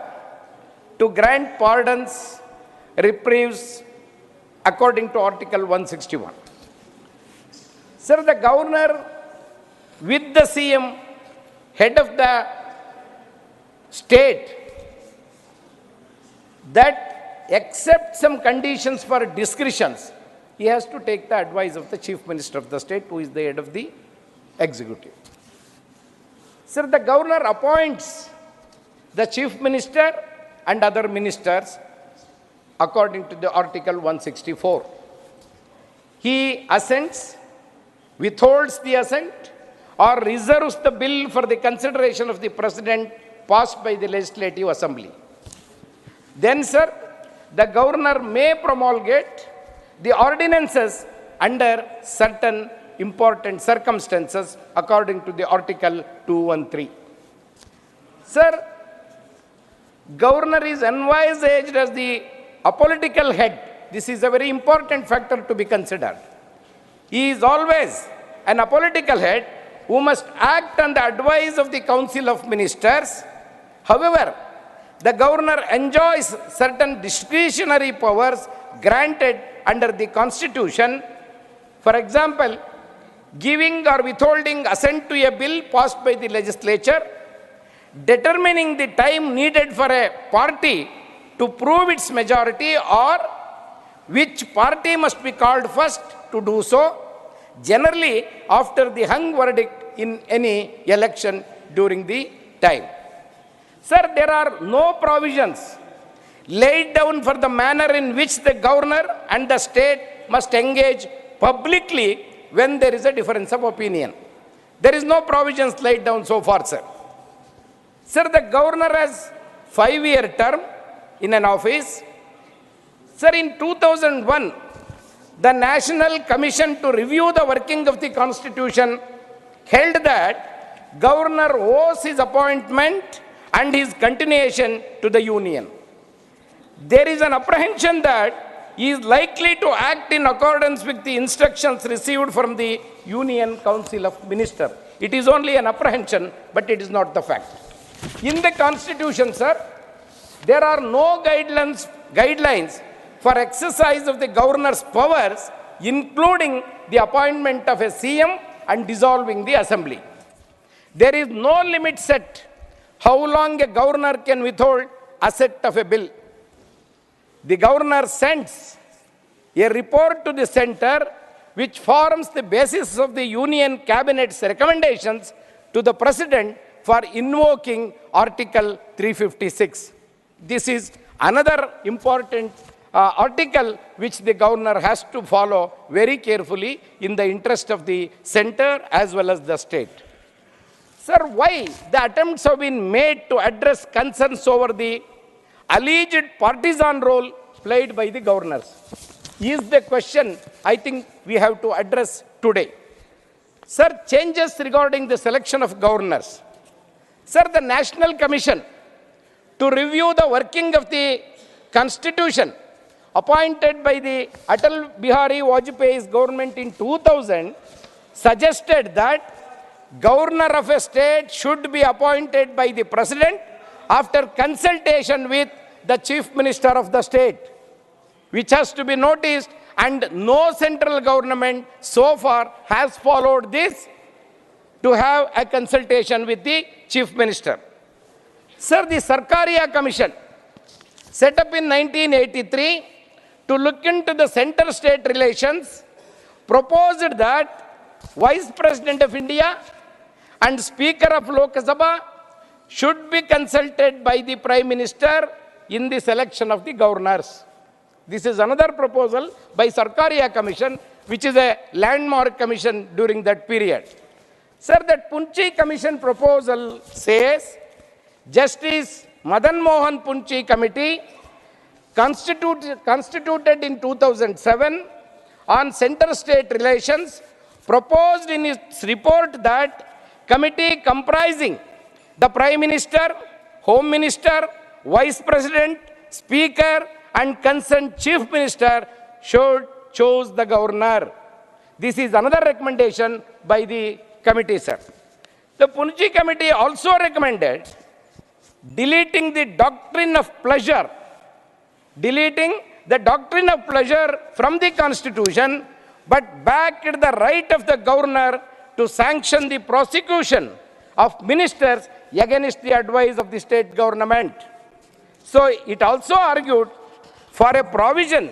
to grant pardons, reprieves, according to Article 161. Sir, the governor with the CM, head of the state, that accepts some conditions for discretions, he has to take the advice of the Chief Minister of the state, who is the head of the executive. Sir, the governor appoints the Chief Minister and other ministers according to the Article 164. He assents, withholds the assent, or reserves the bill for the consideration of the President passed by the Legislative Assembly. Then, sir, the governor may promulgate the ordinances under certain important circumstances according to the Article 213. Sir, governor is envisaged as the apolitical head. This is a very important factor to be considered. He is always an apolitical head who must act on the advice of the Council of Ministers. However, the governor enjoys certain discretionary powers granted under the Constitution. For example, giving or withholding assent to a bill passed by the legislature, determining the time needed for a party to prove its majority, or which party must be called first to do so, generally after the hung verdict in any election during the time. Sir, there are no provisions laid down for the manner in which the governor and the state must engage publicly when there is a difference of opinion. There is no provisions laid down so far, sir. Sir, the governor has 5-year term in an office. Sir, in 2001, the National Commission to Review the Working of the Constitution held that governor owes his appointment and his continuation to the union. There is an apprehension that he is likely to act in accordance with the instructions received from the Union Council of Ministers. It is only an apprehension, but it is not the fact. In the Constitution, sir, there are no guidelines for exercise of the governor's powers, including the appointment of a CM and dissolving the assembly. There is no limit set how long a governor can withhold assent of a bill. The governor sends a report to the center, which forms the basis of the Union Cabinet's recommendations to the President for invoking Article 356. This is another important article which the governor has to follow very carefully in the interest of the center as well as the state. Sir, why the attempts have been made to address concerns over the alleged partisan role played by the governors is the question I think we have to address today. Sir, changes regarding the selection of governors. Sir, the National Commission to review the working of the Constitution appointed by the Atal Bihari Vajpayee's government in 2000 suggested that governor of a state should be appointed by the president after consultation with the chief minister of the state, which has to be noticed, and no central government so far has followed this to have a consultation with the chief minister. Sir, the Sarkaria Commission set up in 1983 to look into the center-state relations proposed that Vice President of India and Speaker of Lok Sabha should be consulted by the Prime Minister in the selection of the governors. This is another proposal by Sarkaria Commission, which is a landmark commission during that period. Sir, that Punchi Commission proposal says Justice Madan Mohan Punchi Committee constituted in 2007 on center-state relations proposed in its report that committee comprising the Prime Minister, Home Minister, Vice President, Speaker, and concerned Chief Minister should choose the governor. This is another recommendation by the committee, sir. The Punchi Committee also recommended deleting the doctrine of pleasure from the Constitution, but backed the right of the governor to sanction the prosecution of ministers against the advice of the state government. So it also argued for a provision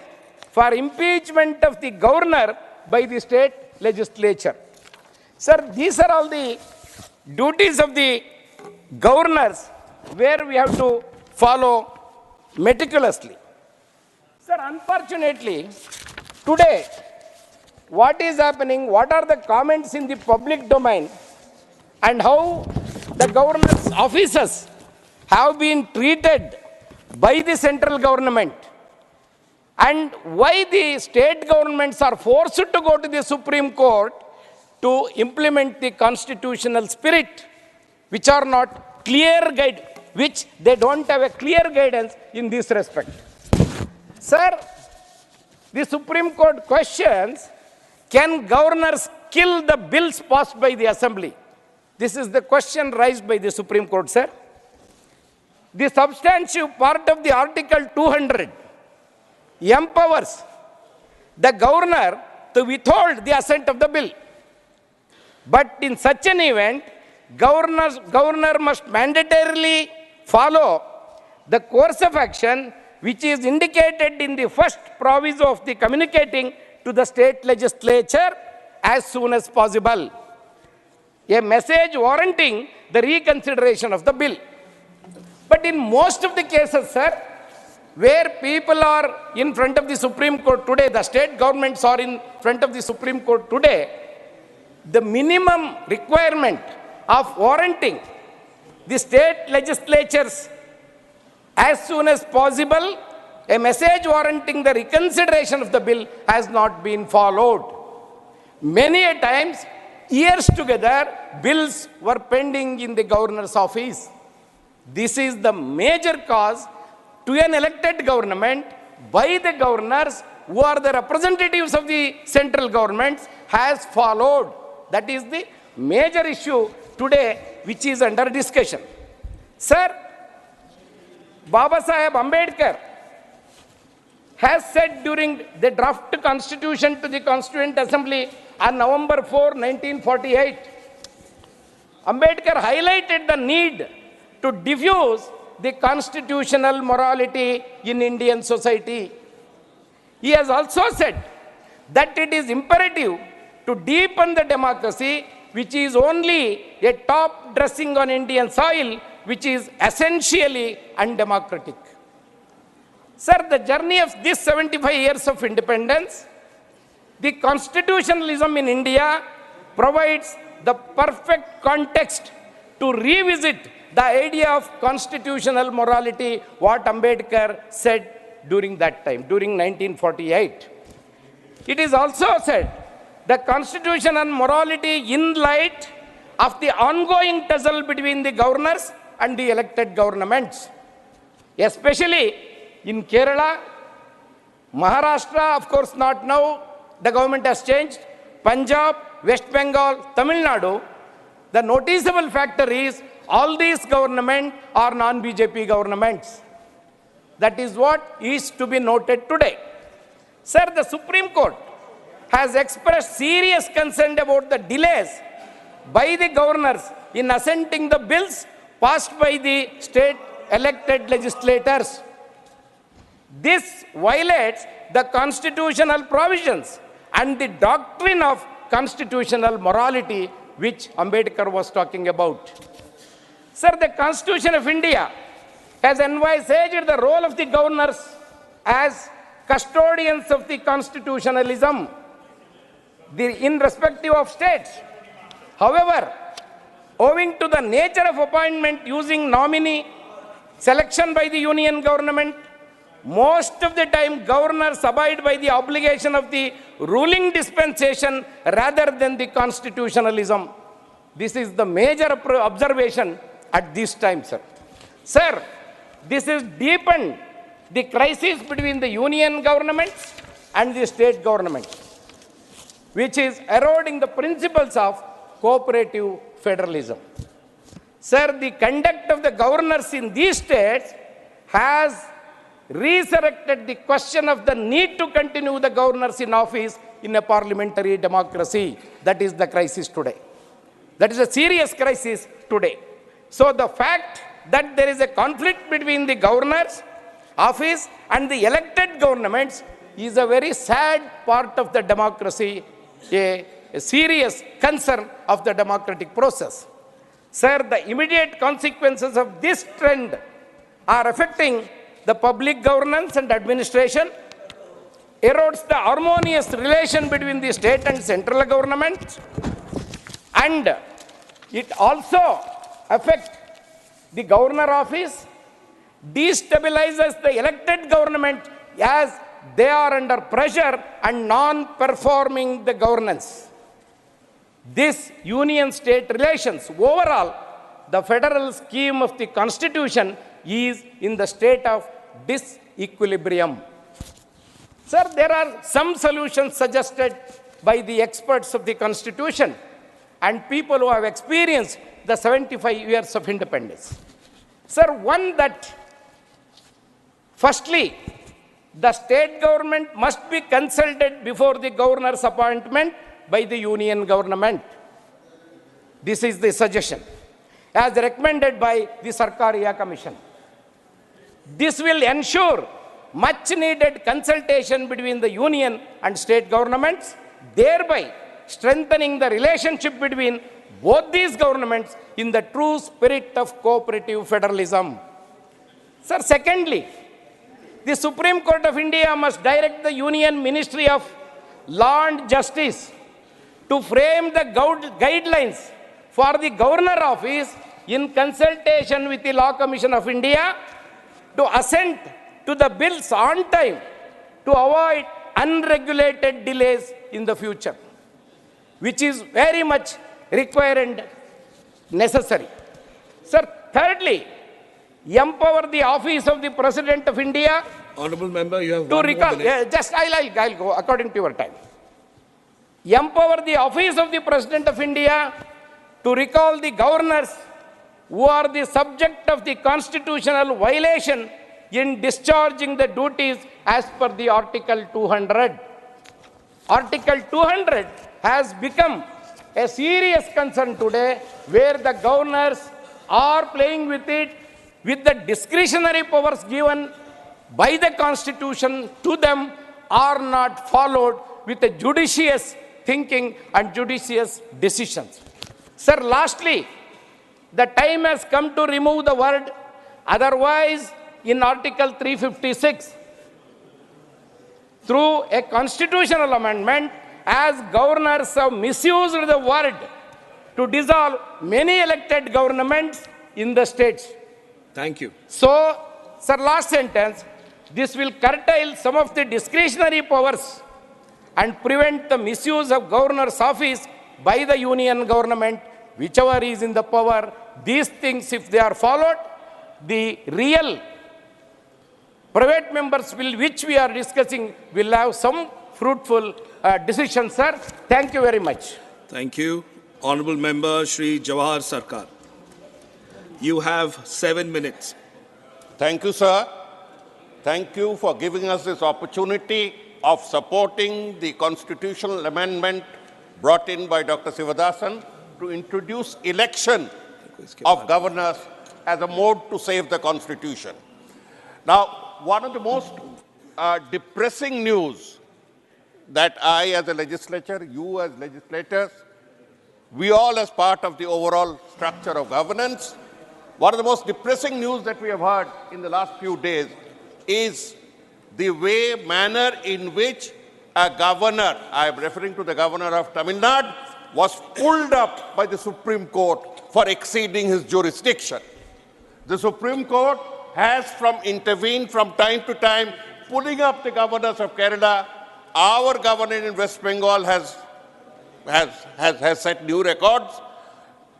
for impeachment of the governor by the state legislature. Sir, these are all the duties of the governors where we have to follow meticulously. Sir, unfortunately, today, what is happening, what are the comments in the public domain, and how the governor's officers have been treated by the central government, and why the state governments are forced to go to the Supreme Court to implement the constitutional spirit, which are not clear guide, which they don't have a clear guidance in this respect. Sir, the Supreme Court questions, can governors kill the bills passed by the Assembly? This is the question raised by the Supreme Court, sir. The substantive part of the Article 200 empowers the governor to withhold the assent of the bill. But in such an event, governor must mandatorily follow the course of action which is indicated in the first proviso of the communicating to the state legislature as soon as possible. A message warranting the reconsideration of the bill. But in most of the cases, sir, where people are in front of the Supreme Court today, the state governments are in front of the Supreme Court today, the minimum requirement of warranting the state legislatures as soon as possible, a message warranting the reconsideration of the bill has not been followed. Many a times, years together, bills were pending in the governor's office. This is the major cause to an elected government by the governors who are the representatives of the central governments has followed. That is the major issue today which is under discussion. Sir, Baba Saheb Ambedkar has said during the draft constitution to the Constituent Assembly on November 4, 1948, Ambedkar highlighted the need to diffuse the constitutional morality in Indian society. He has also said that it is imperative to deepen the democracy, which is only a top dressing on Indian soil, which is essentially undemocratic. Sir, the journey of this 75 years of independence, the constitutionalism in India provides the perfect context to revisit the idea of constitutional morality, what Ambedkar said during that time, during 1948. It is also said the constitutional morality in light of the ongoing tussle between the governors and the elected governments, especially in Kerala, Maharashtra, of course not now, the government has changed, Punjab, West Bengal, Tamil Nadu. The noticeable factor is all these governments are non-BJP governments. That is what is to be noted today. Sir, the Supreme Court has expressed serious concern about the delays by the governors in assenting the bills passed by the state elected legislators. This violates the constitutional provisions and the doctrine of constitutional morality which Ambedkar was talking about. Sir, the Constitution of India has envisaged the role of the governors as custodians of the constitutionalism in respective of states. However, owing to the nature of appointment using nominee selection by the union government, most of the time governors abide by the obligation of the ruling dispensation rather than the constitutionalism. This is the major observation at this time, sir. Sir, this has deepened the crisis between the union governments and the state government, which is eroding the principles of cooperative federalism. Sir, the conduct of the governors in these states has resurrected the question of the need to continue the governors in office in a parliamentary democracy. That is the crisis today. That is a serious crisis today. So the fact that there is a conflict between the governor's office and the elected governments is a very sad part of the democracy, a serious concern of the democratic process. Sir, the immediate consequences of this trend are affecting the public governance and administration, erodes the harmonious relation between the state and central government, and it also affects the governor office, destabilizes the elected government as they are under pressure and non-performing the governance. This union-state relations, overall, the federal scheme of the constitution is in the state of disequilibrium. Sir, there are some solutions suggested by the experts of the constitution and people who have experienced the 75 years of independence. Sir, one that, firstly, the state government must be consulted before the governor's appointment by the union government. This is the suggestion, as recommended by the Sarkariya Commission. This will ensure much needed consultation between the union and state governments, thereby strengthening the relationship between both these governments in the true spirit of cooperative federalism. Sir, secondly, the Supreme Court of India must direct the Union Ministry of Law and Justice to frame the guidelines for the Governor Office in consultation with the Law Commission of India to assent to the bills on time to avoid unregulated delays in the future, which is very much required and necessary. Sir, thirdly, empower the office of the President of India. Honorable Member, you have to one recall, more minute. I'll go according to your time. Empower the office of the President of India to recall the governors who are the subject of the constitutional violation in discharging the duties as per the Article 200. Article 200 has become a serious concern today, where the governors are playing with it, with the discretionary powers given by the Constitution to them are not followed with a judicious thinking and judicious decisions. Sir, lastly, the time has come to remove the word otherwise in Article 356 through a constitutional amendment, as governors have misused the word to dissolve many elected governments in the states. Thank you. So, sir, last sentence, this will curtail some of the discretionary powers and prevent the misuse of governor's office by the union government, whichever is in the power. These things, if they are followed, the real private members will, which we are discussing, will have some fruitful decisions, sir. Thank you very much. Thank you. Honorable Member Shri Jawahar Sarkar. You have 7 minutes. Thank you, sir. Thank you for giving us this opportunity of supporting the constitutional amendment brought in by Dr. Sivadasan to introduce election of governors as a mode to save the constitution. Now, one of the most depressing news that I as a legislature, you as legislators, we all as part of the overall structure of governance, one of the most depressing news that we have heard in the last few days is the manner in which a governor, I am referring to the governor of Tamil Nadu, was pulled up by the Supreme Court for exceeding his jurisdiction. The Supreme Court has intervened from time to time, pulling up the governors of Kerala. Our governor in West Bengal has set new records,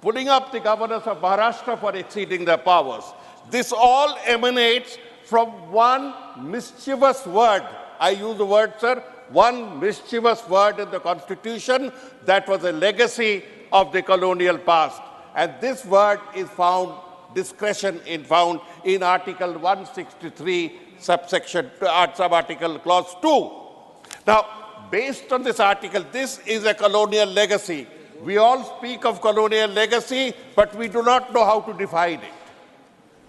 pulling up the governors of Maharashtra for exceeding their powers. This all emanates from one mischievous word. I use the word, sir, one mischievous word in the Constitution that was a legacy of the colonial past. And this word is found, discretion is found in Article 163, subarticle clause 2. Now, based on this article, this is a colonial legacy. We all speak of colonial legacy, but we do not know how to define it.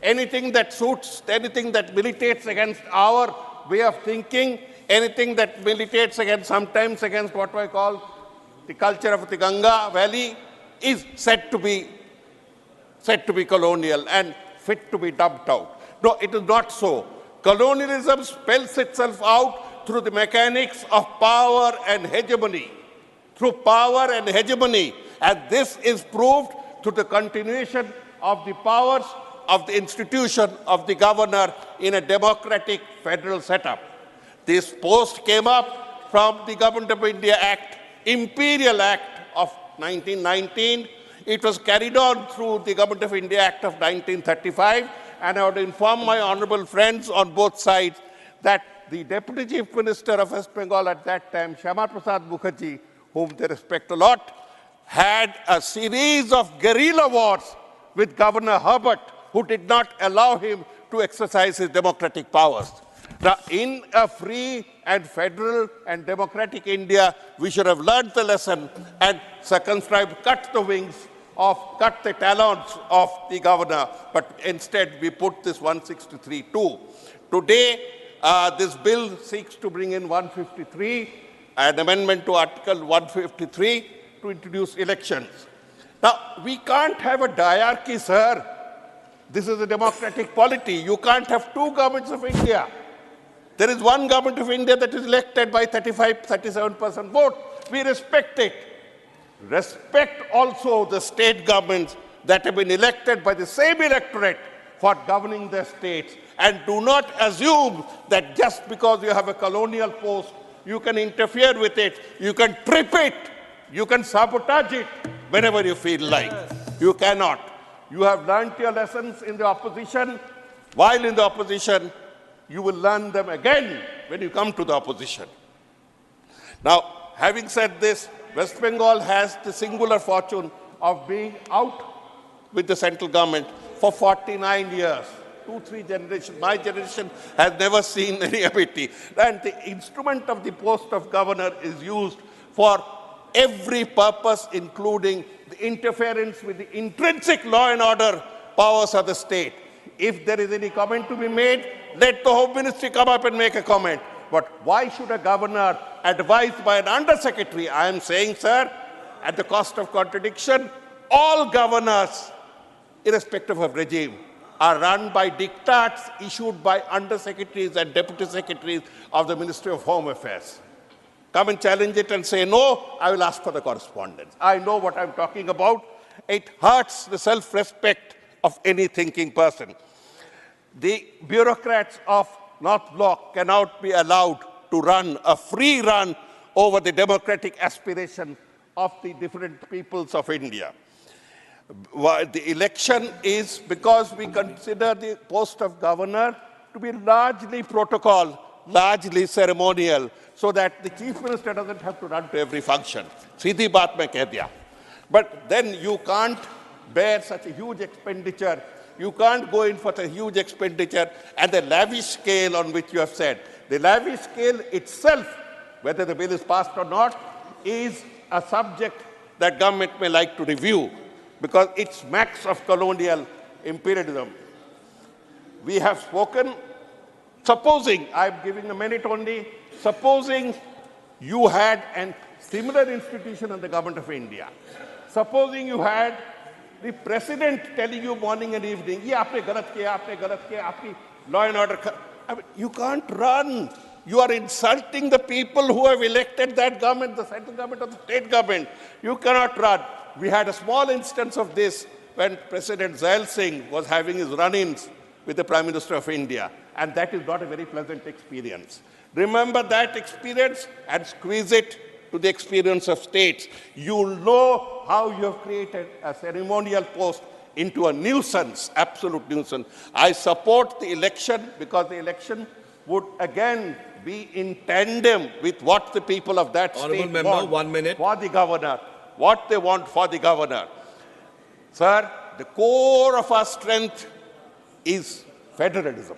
Anything that suits, anything that militates against our way of thinking, anything that militates against, sometimes against what I call the culture of the Ganga Valley, is said to be colonial and fit to be dumped out. No, it is not so. Colonialism spells itself out through the mechanics of power and hegemony. Through power and hegemony. And this is proved through the continuation of the powers of the institution of the governor in a democratic federal setup. This post came up from the Government of India Act, Imperial Act of 1919. It was carried on through the Government of India Act of 1935. And I would inform my honorable friends on both sides that the Deputy Chief Minister of West Bengal at that time, Shyama Prasad Mukherjee, whom they respect a lot, had a series of guerrilla wars with Governor Herbert, who did not allow him to exercise his democratic powers. Now, in a free and federal and democratic India, we should have learned the lesson and circumscribed, cut the talons of the governor, but instead we put this 163(2). Today, this bill seeks to bring in 153, an amendment to Article 153 to introduce elections. Now, we can't have a diarchy, sir. This is a democratic polity. You can't have two governments of India. There is one government of India that is elected by 37% vote. We respect it. Respect also the state governments that have been elected by the same electorate for governing their states. And do not assume that just because you have a colonial post, you can interfere with it, you can trip it, you can sabotage it whenever you feel like. You cannot. You have learned your lessons in the opposition. While in the opposition, you will learn them again when you come to the opposition. Now, having said this, West Bengal has the singular fortune of being out with the central government for 49 years. 2-3 generations. My generation has never seen any ability. And the instrument of the post of governor is used for every purpose, including the interference with the intrinsic law and order powers of the state. If there is any comment to be made, let the Home Ministry come up and make a comment. But why should a governor, advised by an undersecretary, I am saying, sir, at the cost of contradiction, all governors, irrespective of regime, are run by diktats issued by undersecretaries and deputy secretaries of the Ministry of Home Affairs. Come and challenge it and say no, I will ask for the correspondence. I know what I'm talking about. It hurts the self-respect of any thinking person. The bureaucrats of North Block cannot be allowed to run a free run over the democratic aspiration of the different peoples of India. The election is because we consider the post of governor to be largely protocol, largely ceremonial, so that the chief minister doesn't have to run to every function. Seedhi baat mein keh diya. But then you can't bear such a huge expenditure. You can't go in for a huge expenditure and the lavish scale on which you have said. The lavish scale itself, whether the bill is passed or not, is a subject that government may like to review because it smacks of colonial imperialism. We have spoken, supposing, I'm giving a minute only, supposing you had a similar institution in the government of India. Supposing you had the president telling you morning and evening, ye aapne galat kiya, aapki law and order. I mean, you can't run. You are insulting the people who have elected that government, the central government or the state government. You cannot run. We had a small instance of this when President Zail Singh was having his run-ins with the Prime Minister of India, and that is not a very pleasant experience. Remember that experience and squeeze it to the experience of states. You'll know how you have created a ceremonial post into a nuisance, absolute nuisance. I support the election because the election would again be in tandem with what the people of that state want 1 minute. For the governor, what they want for the governor. Sir, the core of our strength is federalism.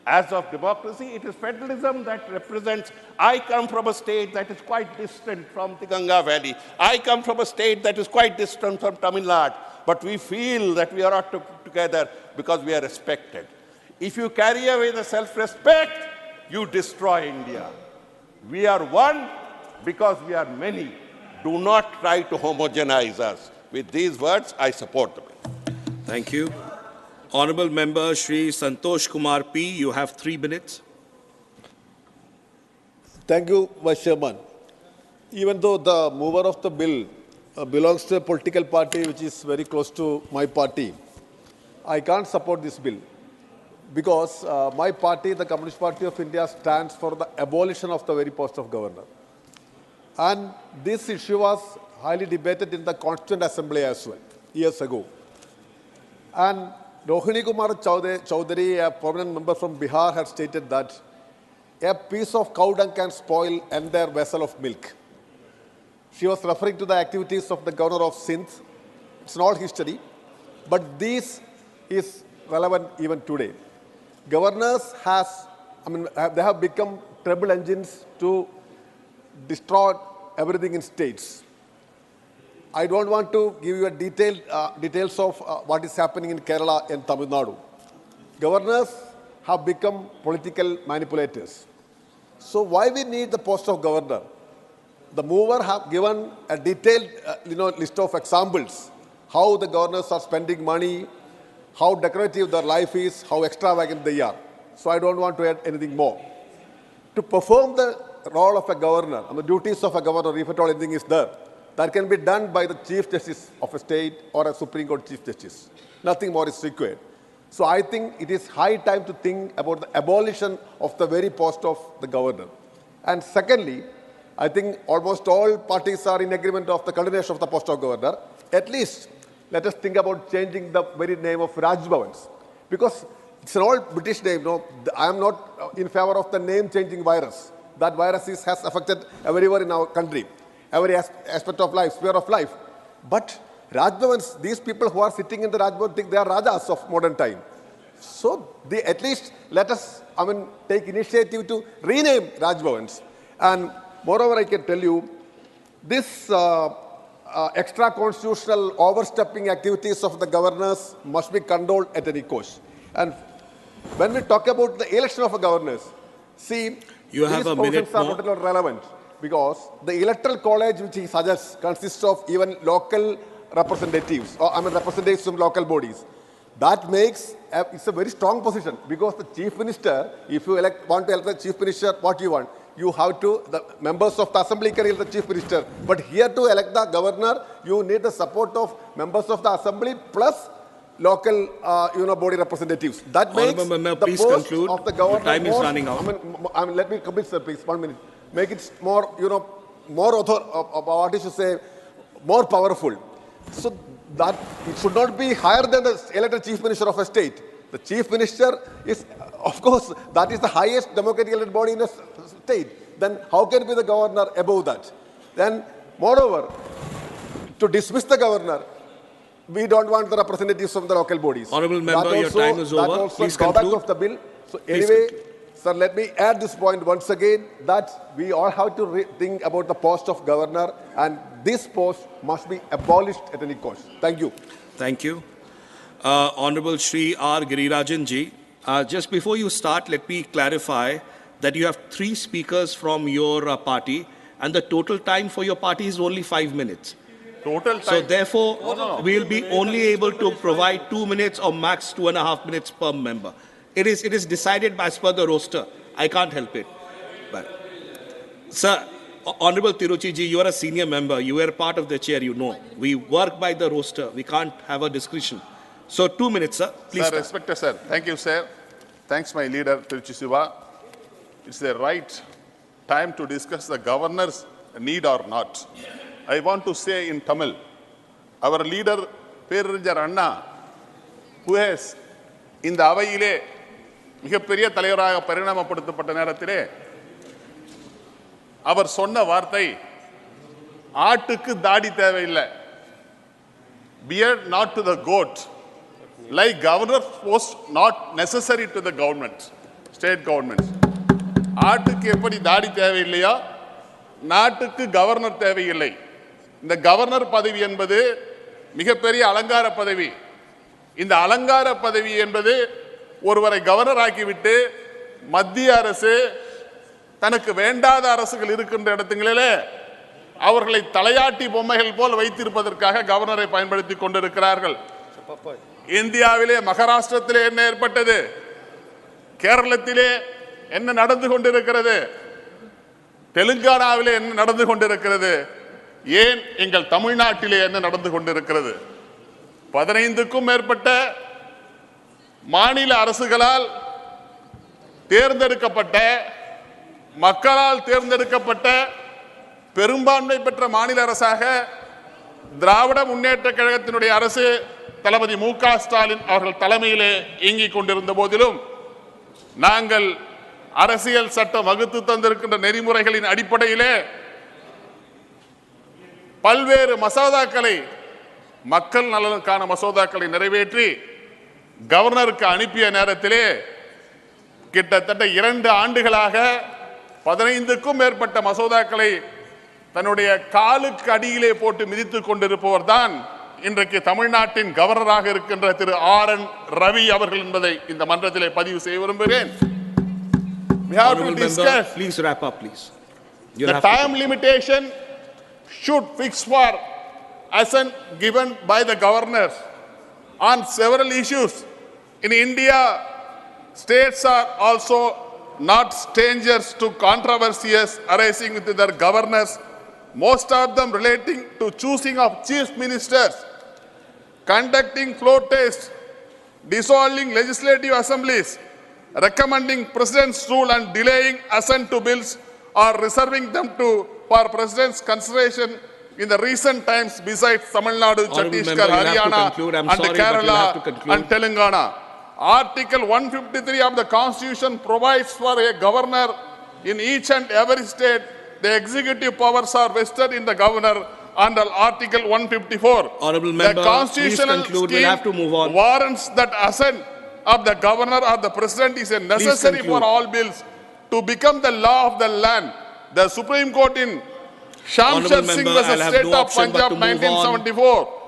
As of democracy, it is federalism that represents, I come from a state that is quite distant from the Ganga Valley. I come from a state that is quite distant from Tamil Nadu. But we feel that we are all together because we are respected. If you carry away the self-respect, you destroy India. We are one because we are many. Do not try to homogenize us. With these words, I support the bill. Thank you. Honorable Member Shri Santosh Kumar P., you have 3 minutes. Thank you, Vice Chairman. Even though the mover of the bill belongs to a political party which is very close to my party, I can't support this bill because my party, the Communist Party of India, stands for the abolition of the very post of governor. And this issue was highly debated in the Constituent Assembly as well, years ago. And Rohini Kumar Chowdhury, a prominent member from Bihar, had stated that a piece of cow dung can spoil entire vessel of milk. She was referring to the activities of the governor of Sindh. It's not history, but this is relevant even today. Governors they have become trouble engines to destroy everything in states. I don't want to give you a details of what is happening in Kerala and Tamil Nadu. Governors have become political manipulators. So why we need the post of governor? The mover have given a detailed list of examples, how the governors are spending money, how decorative their life is, how extravagant they are. So I don't want to add anything more. To perform the role of a governor and the duties of a governor, if at all anything is there, that can be done by the Chief Justice of a state or a Supreme Court Chief Justice. Nothing more is required. So I think it is high time to think about the abolition of the very post of the governor. And secondly, I think almost all parties are in agreement of the continuation of the post of governor. At least let us think about changing the very name of Raj Bhavans. Because it's an old British name. No, I am not in favor of the name-changing virus. That virus has affected everywhere in our country. Every aspect of life, sphere of life. But Raj Bhavans, these people who are sitting in the Raj Bhavan think they are Rajas of modern time. So at least let us, take initiative to rename Raj Bhavans. And moreover, I can tell you, this extra-constitutional overstepping activities of the governors must be controlled at any cost. And when we talk about the election of the governors, see, you have these provisions are totally relevant. Because the electoral college which he suggests consists of even local representatives, or representatives from local bodies. That makes, it's a very strong position because the chief minister, if you want to elect the chief minister, what you want? You have to, the members of the assembly can elect the chief minister. But here to elect the governor, you need the support of members of the assembly plus local, body representatives. That makes the post of the governor Your time is running out. let me complete, sir, please, 1 minute. make it more, what is to say, more powerful. So that it should not be higher than the elected chief minister of a state. The chief minister is, of course, that is the highest democratically elected body in a state. Then how can be the governor above that? Then, moreover, to dismiss the governor, we don't want the representatives from the local bodies. Honourable member, your time is over. That also Please drawback conclude. of the bill. So Please anyway, conclude. sir, let me add this point once again, that we all have to think about the post of governor, and this post must be abolished at any cost. Thank you. Thank you. Honorable Shri R. Girirajan ji, just before you start, let me clarify that you have 3 speakers from your party, and the total time for your party is only 5 minutes. Total time. So therefore, we will be only able to provide 2 minutes or max 2.5 minutes per member. It is decided as per the roster. I can't help it. But, sir, Honorable Tiruchi ji, you are a senior member. You are part of the chair, you know. We work by the roster. We can't have a discretion. So 2 minutes, sir. Please. Sir, respected sir. Thank you, sir. Thanks, my leader, Tiruchi Siva. It's the right time to discuss the governor's need or not. I want to say in Tamil, our leader, Perarijar Anna, who has in the அவையிலே மிகப்பெரிய தலைவராக பரிணாமப்படுத்தப்பட்ட நேரத்திலே அவர் சொன்ன வார்த்தை ஆட்டுக்கு தாடி தேவையில்லை. Beard not to the goat. Like governor's post not necessary to the government, state governments. ஆட்டுக்கு எப்படி தாடி தேவையில்லையோ நாட்டுக்கு கவர்னர் தேவையில்லை. இந்த கவர்னர் பதவி என்பது மிகப்பெரிய அலங்கார பதவி. இந்த அலங்கார பதவி என்பது ஒருவரை கவர்னர் ஆக்கிவிட்டு மத்திய அரசு தனக்கு வேண்டாத அரசுகள் இருக்கின்ற இடத்துங்களிலே அவர்களை தலையாட்டி பொம்மைகள் போல் வைத்திருப்பதற்காக கவர்னரை பயன்படுத்தி கொண்டிருக்கிறார்கள். இந்தியாவிலே மகாராஷ்டிரத்திலே என்ன ஏற்பட்டது? கேரளத்திலே என்ன நடந்து கொண்டிருக்கிறது? தெலுங்கானாவிலே என்ன நடந்து கொண்டிருக்கிறது? ஏன் எங்கள் தமிழ்நாட்டிலே என்ன நடந்து கொண்டிருக்கிறது? 15க்கும் மேற்பட்ட மாநில அரசுகளால் தேர்ந்தெடுக்கப்பட்ட மக்களால் தேர்ந்தெடுக்கப்பட்ட பெரும்பான்மை பெற்ற மாநில அரசாக திராவிட முன்னேற்ற கழகத்தினுடைய அரசு தளபதி மு.க. ஸ்டாலின் அவர்கள் தலைமையிலே இயங்கிக் கொண்டிருந்த போதிலும் நாங்கள் அரசியல் சட்டம் வகுத்து தந்திருக்கின்ற நெறிமுறைகளின் அடிப்படையிலே பல்வேறு மசோதாக்களை மக்கள் நலனுக்கான மசோதாக்களை நிறைவேற்றி கவர்னருக்கு அனுப்பிய நேரத்திலே கிட்டத்தட்ட 2 ஆண்டுகளாக 15க்கும் மேற்பட்ட மசோதாக்களை தன்னுடைய காலுக்கு அடியிலே போட்டு மிதித்துக் கொண்டிருப்பவர் தான் இன்றைக்கு தமிழ்நாட்டின் கவர்னராக இருக்கின்ற திரு ஆர்.என். ரவி அவர்கள் என்பதை இந்த மன்றத்திலே பதிவு செய்ய விரும்புகிறேன். We have to discuss. Please wrap up, please. The time limitation should fix for assent given by the governors on several issues. In India, states are also not strangers to controversies arising with their governors, most of them relating to choosing of chief ministers, conducting floor tests, dissolving legislative assemblies, recommending president's rule and delaying assent to bills or reserving them for president's consideration in the recent times besides Tamil Nadu, Chhattisgarh, Haryana and Kerala and Telangana. Article 153 of the Constitution provides for a governor in each and every state. The executive powers are vested in the governor under Article 154. Honourable member, the constitutional please conclude. scheme We'll have to move on. warrants that assent of the governor or the president is a necessary for all bills to become the law of the land. The Supreme Court in Shamshar Singh versus State of Punjab 1974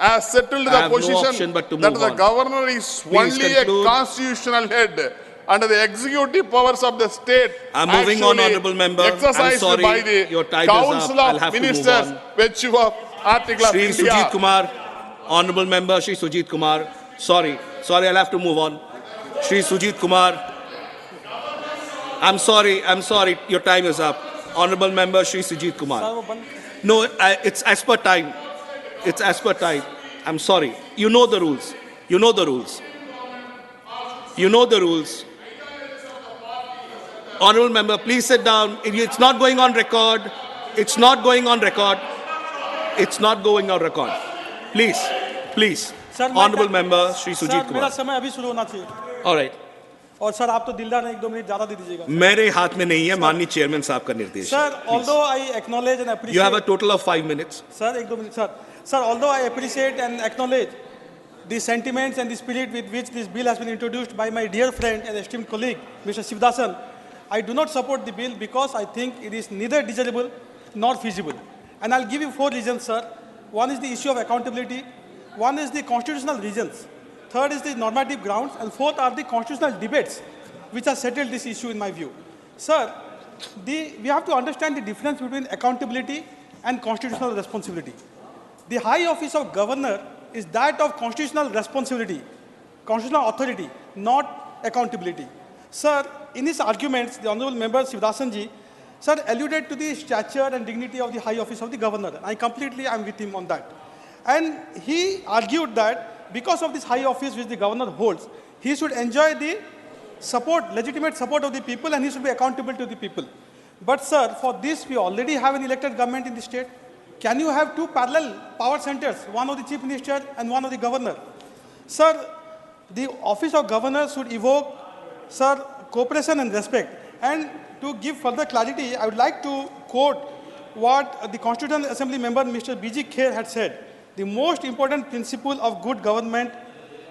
has settled the position that the governor is only a constitutional head under the executive powers of the state. I'm moving on, honourable member. Exercised I'm sorry, by the your time Council is up. I'll of have Ministers, to move on. virtue of Article of Shri India. Sujit Kumar, honourable member Shri Sujit Kumar. Sorry, I'll have to move on. Shri Sujit Kumar. I'm sorry, your time is up. Honourable member Shri Sujit Kumar. No, it's as per time. It's as per time. I'm sorry. You know the rules. You know the rules. You know the rules. Honorable member, please sit down. It's not going on record. It's not going on record. It's not going on record. Please, please. Sir, Honorable member, Shri Sujit मेरा Kumar. समय अभी शुरू होना चाहिए. All right. और sir आप तो दिलदार हैं, 1-2 मिनट ज़्यादा दे दीजिएगा. मेरे हाथ में नहीं है, माननीय चेयरमैन साहब का निर्देश. Sir, although I acknowledge and appreciate. You have a total of 5 minutes. Sir, 1-2 minutes, sir. Sir, although I appreciate and acknowledge the sentiments and the spirit with which this bill has been introduced by my dear friend and esteemed colleague, Mr. Shivdasan, I do not support the bill because I think it is neither desirable nor feasible. And I'll give you 4 reasons, sir. One is the issue of accountability. One is the constitutional reasons. Third is the normative grounds. And fourth are the constitutional debates which have settled this issue in my view. Sir, we have to understand the difference between accountability and constitutional responsibility. The high office of governor is that of constitutional responsibility, constitutional authority, not accountability. Sir, in his arguments, the Honorable Member Shivdasanji, sir, alluded to the stature and dignity of the high office of the governor. I am with him on that. And he argued that because of this high office which the governor holds, he should enjoy the support, legitimate support of the people, and he should be accountable to the people. But sir, for this we already have an elected government in the state. Can you have 2 parallel power centers, one of the chief minister and one of the governor? Sir, the office of governor should evoke, sir, cooperation and respect. And to give further clarity, I would like to quote what the Constituent Assembly member, Mr. B.G. Kher, had said. The most important principle of good government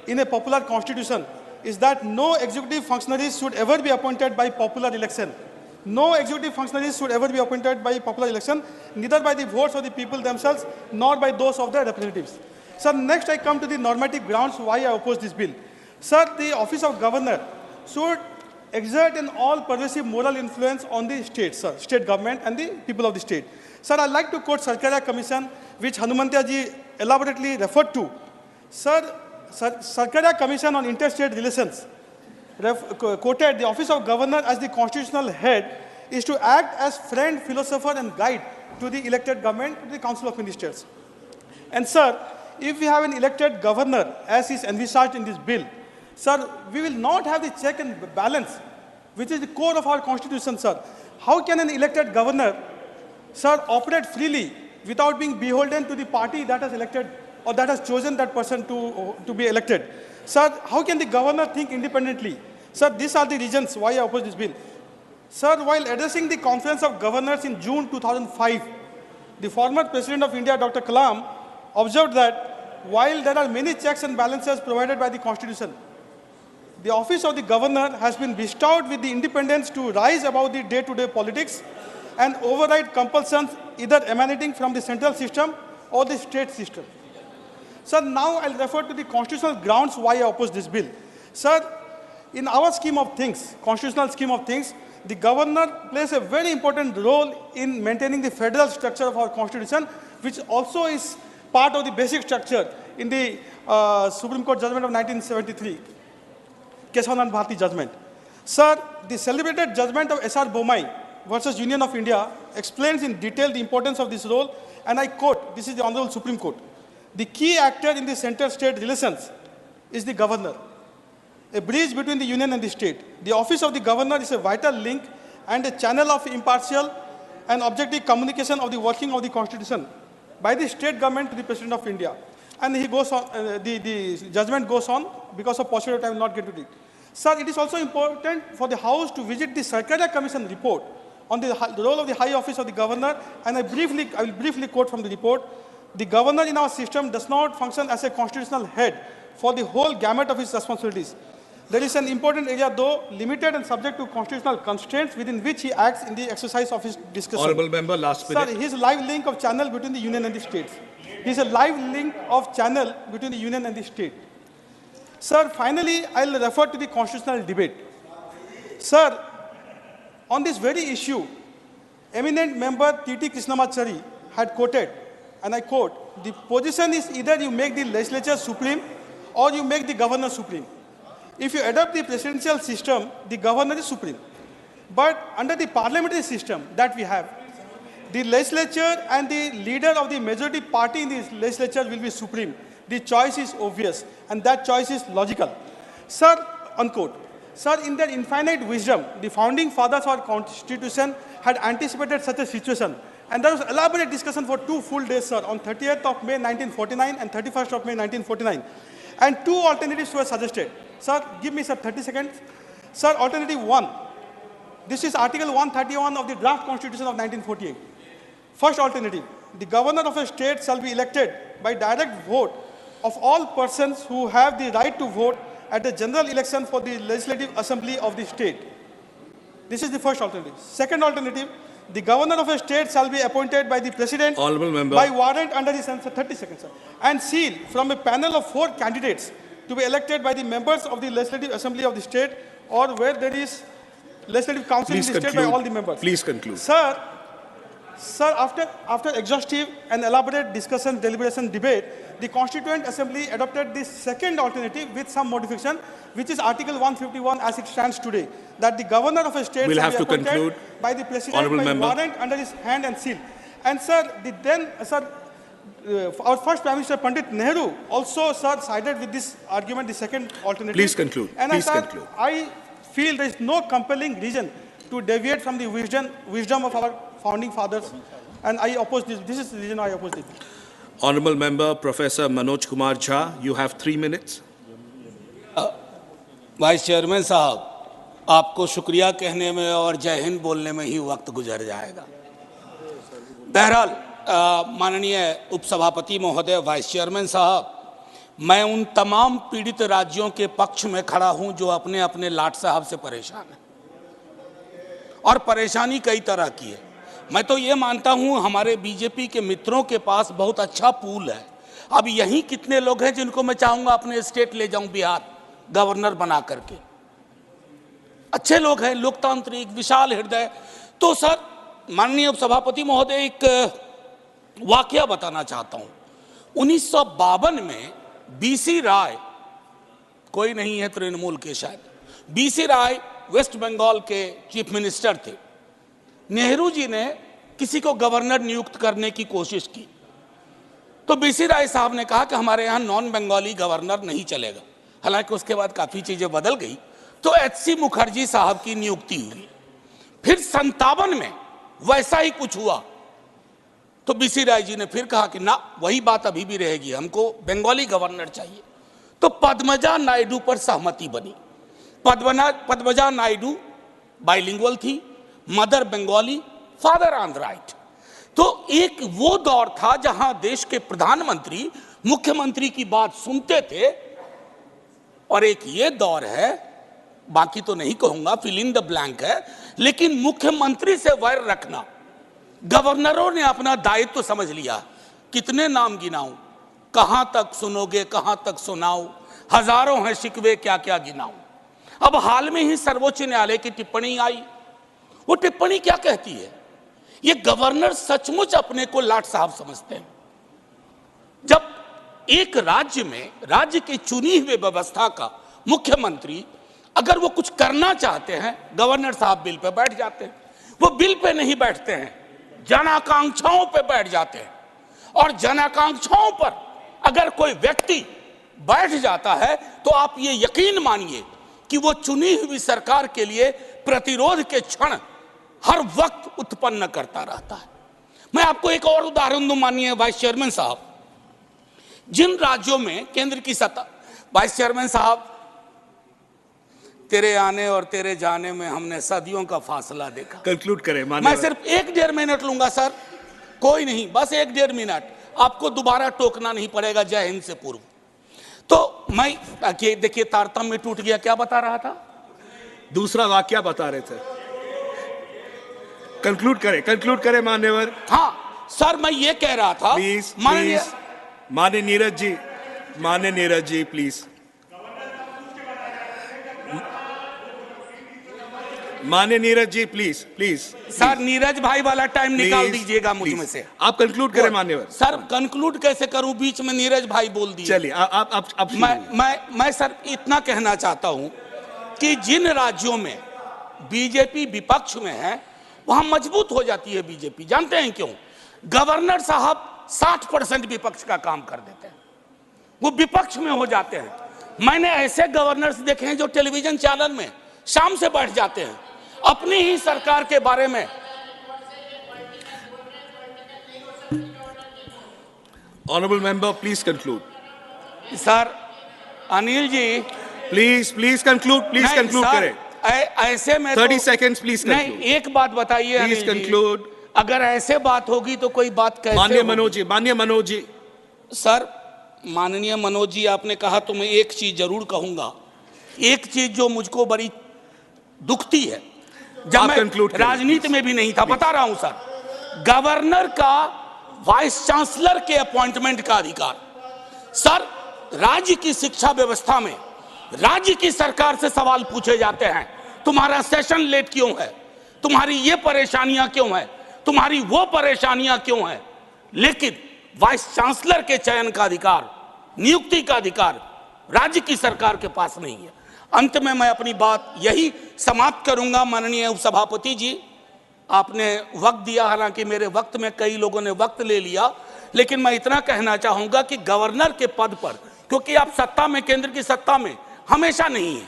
in a popular constitution is that no executive functionaries should ever be appointed by popular election. No executive functionaries should ever be appointed by popular election, neither by the votes of the people themselves, nor by those of their representatives. Sir, next I come to the normative grounds why I oppose this bill. Sir, the office of governor should exert an all-pervasive moral influence on the state, sir, state government and the people of the state. Sir, I'd like to quote Sarkaria Commission, which Hanumantia ji elaborately referred to. Sir, Sarkaria Commission on Interstate Relations quoted the office of governor as the constitutional head is to act as friend, philosopher and guide to the elected government, to the Council of Ministers. And sir, if we have an elected governor as is envisaged in this bill, sir, we will not have the check and balance, which is the core of our constitution, sir. How can an elected governor, sir, operate freely without being beholden to the party that has elected or that has chosen that person to be elected? Sir, how can the governor think independently? Sir, these are the reasons why I oppose this bill. Sir, while addressing the Conference of Governors in June 2005, the former President of India, Dr. Kalam, observed that while there are many checks and balances provided by the Constitution, the office of the governor has been bestowed with the independence to rise above the day-to-day politics and override compulsions either emanating from the central system or the state system. Sir, now I'll refer to the constitutional grounds why I oppose this bill. Sir, in our scheme of things, constitutional scheme of things, the governor plays a very important role in maintaining the federal structure of our constitution, which also is part of the basic structure in the Supreme Court judgment of 1973, Kesavanand Bharati judgment. Sir, the celebrated judgment of S.R. Bomai versus Union of India explains in detail the importance of this role, and I quote, this is the Honorable Supreme Court. The key actor in the center-state relations is the governor, a bridge between the union and the state. The office of the governor is a vital link and a channel of impartial and objective communication of the working of the constitution by the state government to the President of India. And he goes on, the judgment goes on, because of paucity of time I will not get to it. Sir, it is also important for the House to visit the Sarkaria Commission report on the role of the high office of the governor, and I will briefly quote from the report. The governor in our system does not function as a constitutional head for the whole gamut of his responsibilities. There is an important area, though limited and subject to constitutional constraints, within which he acts in the exercise of his discretion. Honourable member, last minute. Sir, he is a live link of channel between the union and the states. He is a live link of channel between the union and the state. Sir, finally, I will refer to the constitutional debate. Sir, on this very issue, eminent member T.T. Krishnamachari had quoted, and I quote, the position is either you make the legislature supreme or you make the governor supreme. If you adopt the presidential system, the governor is supreme. But under the parliamentary system that we have, the legislature and the leader of the majority party in the legislature will be supreme. The choice is obvious, and that choice is logical. Sir, unquote. Sir, in their infinite wisdom, the founding fathers of our constitution had anticipated such a situation. And there was elaborate discussion for 2 full days, sir, on 30th of May 1949 and 31st of May 1949. And 2 alternatives were suggested. Sir, give me, sir, 30 seconds. Sir, alternative 1. This is Article 131 of the draft Constitution of 1948. First alternative, the governor of a state shall be elected by direct vote of all persons who have the right to vote at the general election for the legislative assembly of the state. This is the first alternative. Second alternative, the governor of a state shall be appointed by the president by warrant under his 30 seconds, sir, and seal from a panel of 4 candidates to be elected by the members of the legislative assembly of the state, or where there is legislative council in the state by all the members. Please conclude. Sir, after exhaustive and elaborate discussion, deliberation, debate, the Constituent Assembly adopted this second alternative with some modification, which is Article 151 as it stands today, that the governor of a state shall be appointed by the president by warrant under his hand and seal. And sir, our first Prime Minister Pandit Nehru also, sir, sided with this argument, the second alternative. Please conclude. And Please conclude. I feel there is no compelling reason to deviate from the wisdom of our founding fathers, and I oppose this. This is the reason I oppose it. Honorable Member Professor Manoj Kumar Jha, you have 3 minutes. Vice chairman साहब, आपको शुक्रिया कहने में और जय हिंद बोलने में ही वक्त गुजर जाएगा। बहरहाल, माननीय उपसभापति महोदय, वाइस चेयरमैन साहब, मैं उन तमाम पीड़ित राज्यों के पक्ष में खड़ा हूं जो अपने अपने लाट साहब से परेशान हैं, और परेशानी कई तरह की है। मैं तो ये मानता हूं हमारे बीजेपी के मित्रों के पास बहुत अच्छा पूल है। अब यहीं कितने लोग हैं जिनको मैं चाहूंगा अपने स्टेट ले जाऊं बिहार, गवर्नर बना करके। अच्छे लोग हैं, लोकतांत्रिक, विशाल हृदय। तो सर, माननीय उपसभापति महोदय, एक वाकया बताना चाहता हूं। 1952 में बीसी राय, कोई नहीं है तृणमूल के शायद, बीसी राय वेस्ट बंगाल के चीफ मिनिस्टर थे। नेहरू जी ने किसी को गवर्नर नियुक्त करने की कोशिश की, तो बीसी राय साहब ने कहा कि हमारे यहाँ नॉन बंगाली गवर्नर नहीं चलेगा। हालांकि उसके बाद काफी चीजें बदल गई, तो एचसी मुखर्जी साहब की नियुक्ति हुई। फिर 57 में वैसा ही कुछ हुआ, तो बीसी राय जी ने फिर कहा कि ना, वही बात अभी भी रहेगी, हमको बंगाली गवर्नर चाहिए। तो पद्मजा नायडू पर सहमति बनी। पद्मजा नायडू बाइलिंगुअल थी, मदर बंगाली, फादर आंध्राइट। तो एक वो दौर था जहां देश के प्रधानमंत्री मुख्यमंत्री की बात सुनते थे, और एक ये दौर है, बाकी तो नहीं कहूंगा, फिल इन द ब्लैंक है, लेकिन मुख्यमंत्री से वैर रखना। गवर्नरों ने अपना दायित्व समझ लिया। कितने नाम गिनाऊं, कहां तक सुनोगे, कहां तक सुनाऊं, हजारों हैं शिकवे, क्या क्या गिनाऊं। अब हाल में ही सर्वोच्च न्यायालय की टिप्पणी आई। वो टिप्पणी क्या कहती है? ये गवर्नर सचमुच अपने को लाट साहब समझते हैं। जब एक राज्य में, राज्य की चुनी हुई व्यवस्था का मुख्यमंत्री अगर वो कुछ करना चाहते हैं, गवर्नर साहब बिल पे बैठ जाते हैं। वो बिल पे नहीं बैठते हैं, जन आकांक्षाओं पे बैठ जाते हैं। और जन आकांक्षाओं पर अगर कोई व्यक्ति बैठ जाता है, तो आप ये यकीन मानिए कि वो चुनी हुई सरकार के लिए प्रतिरोध के क्षण हर वक्त उत्पन्न करता रहता है। मैं आपको एक और उदाहरण दूं, माननीय वाइस चेयरमैन साहब। जिन राज्यों में केंद्र की सत्ता, वाइस चेयरमैन साहब, तेरे आने और तेरे जाने में हमने सदियों का फासला देखा। कंक्लूड करें। मैं सिर्फ 1-1.5 मिनट लूंगा सर, कोई नहीं, बस 1-1.5 मिनट, आपको दोबारा टोकना नहीं पड़ेगा जय हिंद से पूर्व। तो मैं देखिए तारतम्य टूट गया। क्या बता रहा था? दूसरा वाक्य बता रहे थे। कंक्लूड करें मान्यवर। हाँ सर, मैं ये कह रहा था, प्लीज माननीय नीरज जी प्लीज। माननीय नीरज जी प्लीज। सर, नीरज भाई वाला टाइम निकाल दीजिएगा मुझ में से। आप कंक्लूड करें मान्यवर। सर, कंक्लूड कैसे करूं, बीच में नीरज भाई बोल दिए। चलिए आप मैं सर इतना कहना चाहता हूं कि जिन राज्यों में बीजेपी विपक्ष में है, वहां मजबूत हो जाती है बीजेपी। जानते हैं क्यों? गवर्नर साहब 60% विपक्ष का काम कर देते हैं, वो विपक्ष में हो जाते हैं। मैंने ऐसे गवर्नर्स देखे हैं जो टेलीविजन चैनल में शाम से बैठ जाते हैं अपनी ही सरकार के बारे में। Honorable member, please conclude. Sir Anil ji Please conclude. Please conclude करें. ऐसे में 30 seconds, please नहीं, conclude. एक बात बताइए Please अनिल जी, conclude. अगर ऐसे बात होगी तो कोई बात कैसे माननीय होगी? मनोज जी सर माननीय मनोज जी, आपने कहा तो मैं एक चीज जरूर कहूंगा। एक चीज जो मुझको बड़ी दुखती है, जब आप मैं conclude करें, राजनीति में भी नहीं था, बता रहा हूं सर, गवर्नर का वाइस चांसलर के अपॉइंटमेंट का अधिकार। सर राज्य की शिक्षा व्यवस्था में राज्य की सरकार से सवाल पूछे जाते हैं, तुम्हारा सेशन लेट क्यों है, तुम्हारी ये परेशानियां क्यों है, तुम्हारी वो परेशानियां क्यों है, लेकिन वाइस चांसलर के चयन का अधिकार, नियुक्ति का अधिकार राज्य की सरकार के पास नहीं है। अंत में मैं अपनी बात यही समाप्त करूंगा। माननीय उपसभापति जी, आपने वक्त दिया, हालांकि मेरे वक्त में कई लोगों ने वक्त ले लिया, लेकिन मैं इतना कहना चाहूंगा कि गवर्नर के पद पर, क्योंकि आप सत्ता में, केंद्र की सत्ता में हमेशा नहीं है,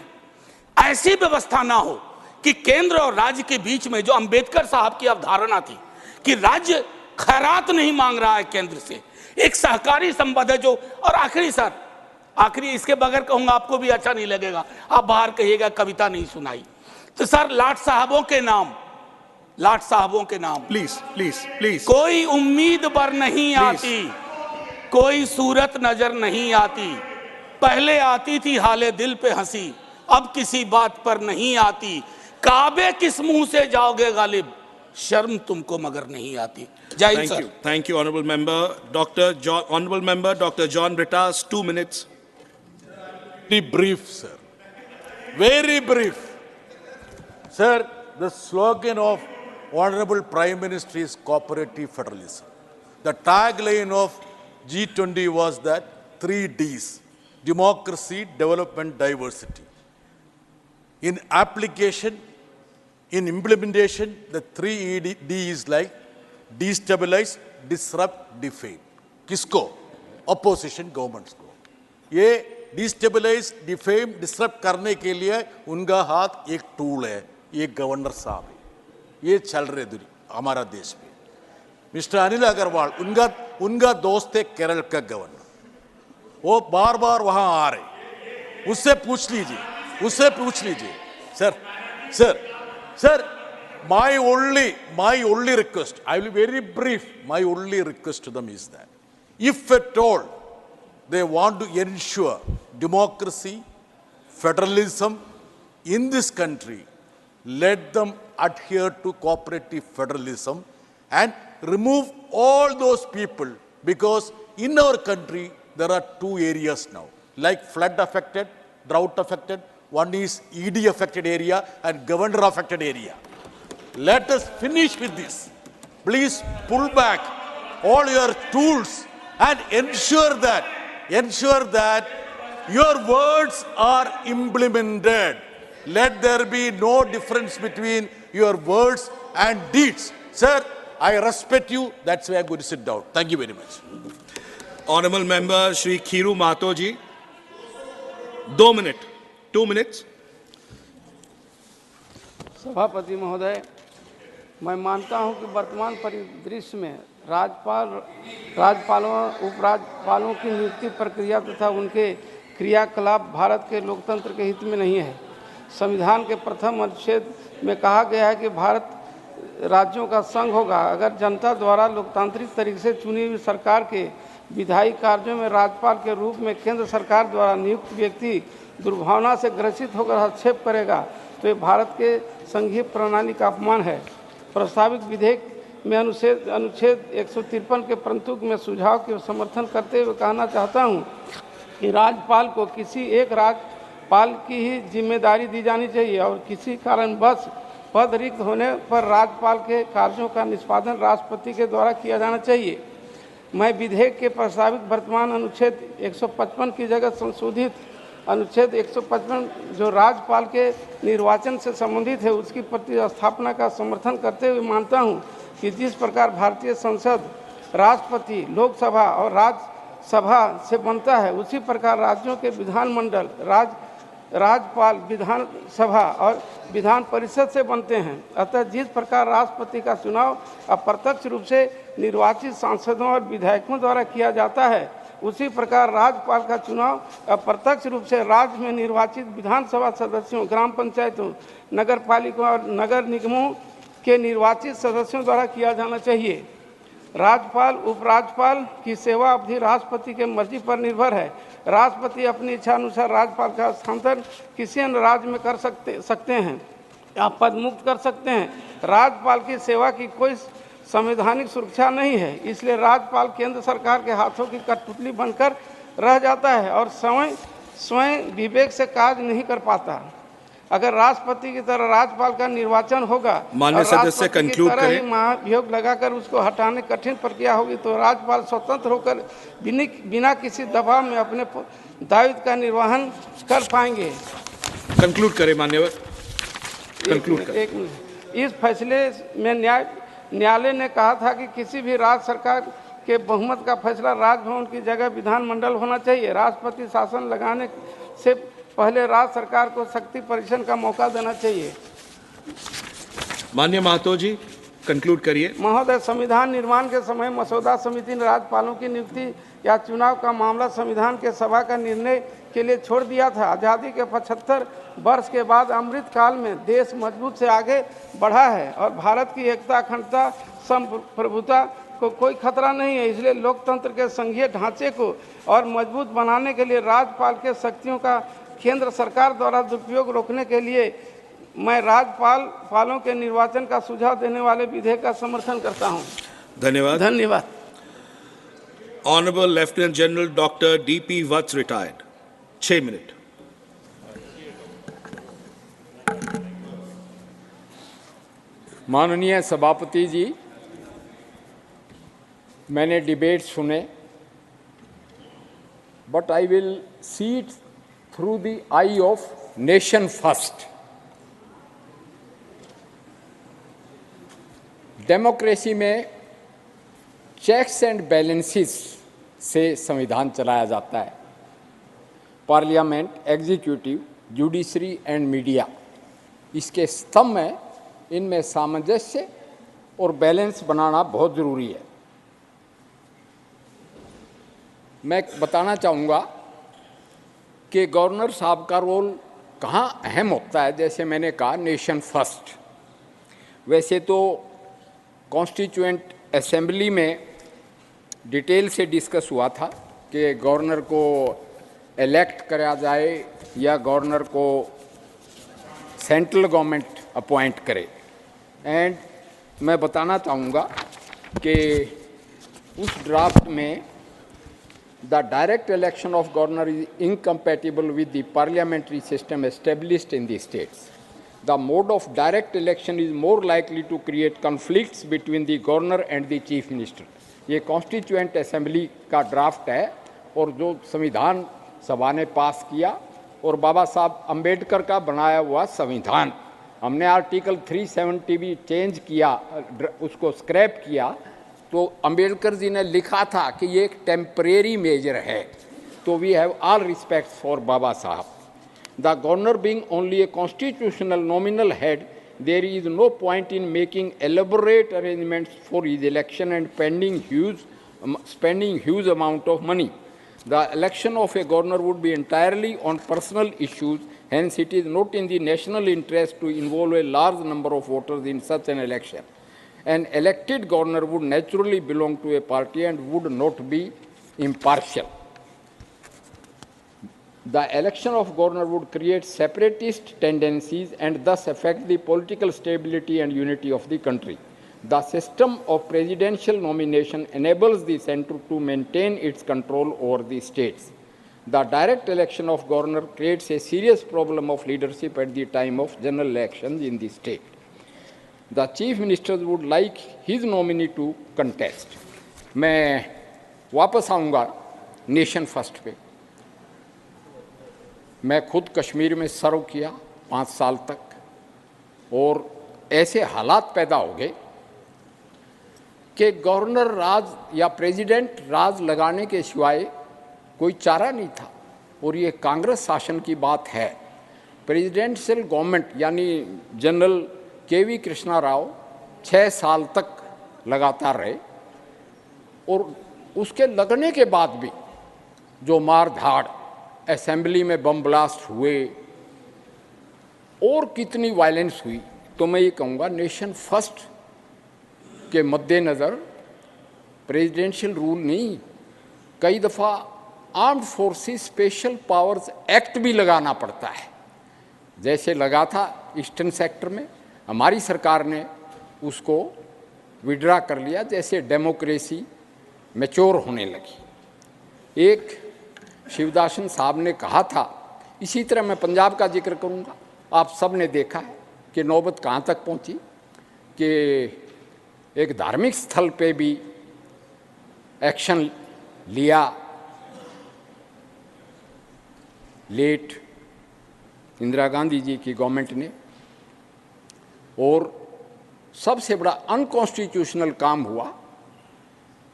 ऐसी व्यवस्था ना हो कि केंद्र और राज्य के बीच में जो अंबेडकर साहब की अवधारणा थी कि राज्य खैरात नहीं मांग रहा है केंद्र से, एक सहकारी संबंध है जो। और आखिरी सर, आखिरी इसके बगैर कहूंगा आपको भी अच्छा नहीं लगेगा, आप बाहर कहिएगा कविता नहीं सुनाई, तो सर लाट साहबों के नाम प्लीज कोई उम्मीद बर नहीं आती, कोई सूरत नजर नहीं आती, पहले आती थी हाले दिल पे हंसी, अब किसी बात पर नहीं आती, काबे किस मुंह से जाओगे गालिब, शर्म तुमको मगर नहीं आती। जय Hind sir. Thank you, honorable member. Honorable member Dr. John Brittas, 2 minutes. Very brief, sir. Very brief. Sir, the slogan of Honorable Prime Minister is cooperative federalism. The tagline of G20 was that 3 Ds: democracy, development, diversity. In application, in implementation, the 3 D is like destabilize, disrupt, defame. किसको? Opposition governments को। ये destabilize, defame, disrupt करने के लिए उनका हाथ एक tool है, ये गवर्नर साहब है। ये चल रहे हमारा देश में। मिस्टर अनिल अग्रवाल, उनका दोस्त है केरल का गवर्नर, वो बार बार वहां आ रहे, उससे पूछ लीजिए। Sir, my only request, I will be very brief, my only request to them is that if at all they want to ensure democracy, federalism in this country, let them adhere to cooperative federalism and remove all those people, because in our country there are 2 areas now, like flood affected, drought affected. One is ED affected area and governor affected area. Let us finish with this. Please pull back all your tools and ensure that your words are implemented. Let there be no difference between your words and deeds. Sir, I respect you. That's why I'm going to sit down. Thank you very much. Honorable member Shri Khiru Mahato ji, 2 minutes. सभापति महोदय, मैं मानता हूं कि वर्तमान परिदृश्य में राज्यपालों उपराज्यपालों की नियुक्ति प्रक्रिया तथा उनके क्रियाकलाप भारत के लोकतंत्र के हित में नहीं है। संविधान के प्रथम अनुच्छेद में कहा गया है कि भारत राज्यों का संघ होगा। अगर जनता द्वारा लोकतांत्रिक तरीके से चुनी हुई सरकार के विधायी कार्यों में राज्यपाल के रूप में केंद्र सरकार द्वारा नियुक्त व्यक्ति दुर्भावना से ग्रसित होकर हस्तक्षेप करेगा तो ये भारत के संघीय प्रणाली का अपमान है। प्रस्तावित विधेयक में अनुच्छेद 153 के प्रस्तुत में सुझाव के समर्थन करते हुए कहना चाहता हूं कि राज्यपाल को किसी एक राज्यपाल की ही जिम्मेदारी दी जानी चाहिए और किसी कारणवश पद रिक्त होने पर राज्यपाल के कार्यों का निष्पादन राष्ट्रपति के द्वारा किया जाना चाहिए। मैं विधेयक के प्रस्तावित वर्तमान अनुच्छेद 155 की जगह संशोधित अनुच्छेद 155 जो राज्यपाल के निर्वाचन से संबंधित है उसकी प्रतिस्थापना का समर्थन करते हुए मानता हूं कि जिस प्रकार भारतीय संसद राष्ट्रपति, लोकसभा और राज्यसभा से बनता है उसी प्रकार राज्यों के विधानमंडल, राज्यपाल विधानसभा और विधान परिषद से बनते हैं। अतः जिस प्रकार राष्ट्रपति का चुनाव अप्रत्यक्ष रूप से निर्वाचित सांसदों और विधायकों द्वारा किया जाता है, उसी प्रकार राज्यपाल का चुनाव अप्रत्यक्ष रूप से राज्य में निर्वाचित विधानसभा सदस्यों, ग्राम पंचायतों, नगर पालिकाओं और नगर निगमों के निर्वाचित सदस्यों द्वारा किया जाना चाहिए। राज्यपाल उपराज्यपाल की सेवा अवधि राष्ट्रपति के मर्जी पर निर्भर है। राष्ट्रपति अपनी इच्छा अनुसार राज्यपाल का हस्तांतरण किसी अन्य राज्य में कर सकते हैं या पद मुक्त कर सकते हैं। राज्यपाल की सेवा की कोई संवैधानिक सुरक्षा नहीं है, इसलिए राज्यपाल केंद्र सरकार के हाथों की कठपुतली बनकर रह जाता है और स्वयं विवेक से कार्य नहीं कर पाता। अगर राष्ट्रपति की तरह राज्यपाल का निर्वाचन होगा, माननीय सदस्य कंक्लूड करें। महाभियोग लगाकर उसको हटाने कठिन प्रक्रिया होगी, तो राज्यपाल स्वतंत्र होकर बिना किसी दबाव में अपने दायित्व का निर्वहन कर पाएंगे। कंक्लूड करें मान्यवर, कंक्लूड करें। एक मिनट। इस फैसले में न्यायालय ने कहा था कि किसी भी राज्य सरकार के बहुमत का फैसला राजभवन की जगह विधानमंडल होना चाहिए। राष्ट्रपति शासन लगाने से पहले राज्य सरकार को शक्ति परीक्षण का मौका देना चाहिए। माननीय महतो जी, कंक्लूड करिए। महोदय, संविधान निर्माण के समय मसौदा समिति ने राज्यपालों की नियुक्ति या चुनाव का मामला संविधान के सभा का निर्णय के लिए छोड़ दिया था। आज़ादी के 75 वर्ष के बाद अमृत काल में देश मजबूत से आगे बढ़ा है और भारत की एकता, अखंडता, संप्रभुता को कोई खतरा नहीं है। इसलिए लोकतंत्र के संघीय ढांचे को और मजबूत बनाने के लिए राज्यपाल के शक्तियों का केंद्र सरकार द्वारा दुरुपयोग रोकने के लिए मैं राज्यपालों के निर्वाचन का सुझाव देने वाले विधेयक का समर्थन करता हूं। धन्यवाद। धन्यवाद। Honourable lieutenant general doctor D.P. वत्स रिटायर्ड, 6 मिनट। माननीय सभापति जी, मैंने डिबेट सुने, but I will see it through the I of nation first. Democracy में चेक्स एंड बैलेंसेस से संविधान चलाया जाता है। Parliament, executive, judiciary and media इसके स्तंभ हैं। इनमें सामंजस्य और बैलेंस बनाना बहुत ज़रूरी है। मैं बताना चाहूँगा कि गवर्नर साहब का रोल कहाँ अहम होता है। जैसे मैंने कहा, नेशन फर्स्ट। वैसे तो कॉन्स्टिट्यूएंट असेंबली में डिटेल से डिस्कस हुआ था कि गवर्नर को इलेक्ट करा जाए या गवर्नर को सेंट्रल गवर्नमेंट अपॉइंट करे। एंड मैं बताना चाहूँगा कि उस ड्राफ्ट में the direct election of governor is incompatible with the parliamentary system established in the states. The mode of direct election is more likely to create conflicts between the governor and the chief minister. ये constituent assembly का draft है और जो संविधान सभा ने पास किया और बाबा साहब अंबेडकर का बनाया हुआ संविधान, हमने आर्टिकल 370 भी चेंज किया, उसको स्क्रैप किया, तो अंबेडकर जी ने लिखा था कि ये एक टेम्परेरी मेजर है। तो we have all respect for Baba Saheb. The governor being only a constitutional nominal head, there is no point in making elaborate arrangements for his election and spending huge amount of money. The election of a governor would be entirely on personal issues, hence it is not in the national interest to involve a large number of voters in such an election. An elected governor would naturally belong to a party and would not be impartial. The election of governor would create separatist tendencies and thus affect the political stability and unity of the country. The system of presidential nomination enables the center to maintain its control over the states. The direct election of governor creates a serious problem of leadership at the time of general elections in the state. The chief ministers would like his nominee to contest. मैं वापस आऊँगा nation first पे। मैं खुद कश्मीर में सर्व किया 5 साल तक और ऐसे हालात पैदा हो गए कि गवर्नर राज या प्रेसिडेंट राज लगाने के सिवाय कोई चारा नहीं था। और ये कांग्रेस शासन की बात है प्रेसिडेंशियल गवर्नमेंट यानी जनरल केवी कृष्णा राव 6 साल तक लगातार रहे और उसके लगने के बाद भी जो मार धाड़, असेंबली में बम ब्लास्ट हुए और कितनी वायलेंस हुई, तो मैं ये कहूँगा नेशन फर्स्ट के मद्देनज़र प्रेसिडेंशियल रूल नहीं, कई दफ़ा armed forces special powers act भी लगाना पड़ता है। जैसे लगा था ईस्टर्न सेक्टर में, हमारी सरकार ने उसको विड्रा कर लिया जैसे डेमोक्रेसी मैच्योर होने लगी। एक शिवदासन साहब ने कहा था, इसी तरह मैं पंजाब का जिक्र करूंगा। आप सब ने देखा है कि नौबत कहाँ तक पहुंची कि एक धार्मिक स्थल पे भी एक्शन लिया लेट इंदिरा गांधी जी की गवर्नमेंट ने, और सबसे बड़ा अनकॉन्स्टिट्यूशनल काम हुआ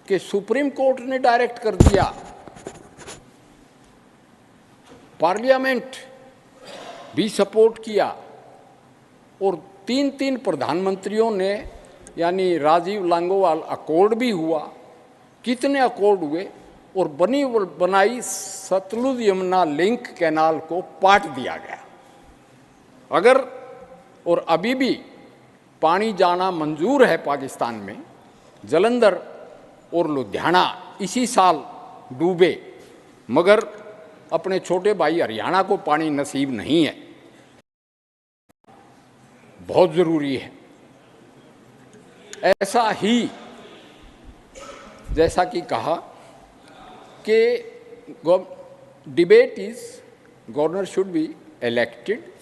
कि सुप्रीम कोर्ट ने डायरेक्ट कर दिया, पार्लियामेंट भी सपोर्ट किया और 3 प्रधानमंत्रियों ने, यानी राजीव लांगोवाल अकॉर्ड भी हुआ, कितने अकॉर्ड हुए और बनाई सतलुज यमुना लिंक कैनाल को पाट दिया गया। अगर और अभी भी पानी जाना मंजूर है पाकिस्तान में, जलंधर और लुधियाना इसी साल डूबे, मगर अपने छोटे भाई हरियाणा को पानी नसीब नहीं है। बहुत ज़रूरी है। ऐसा ही जैसा कि कहा कि debate is governor should be elected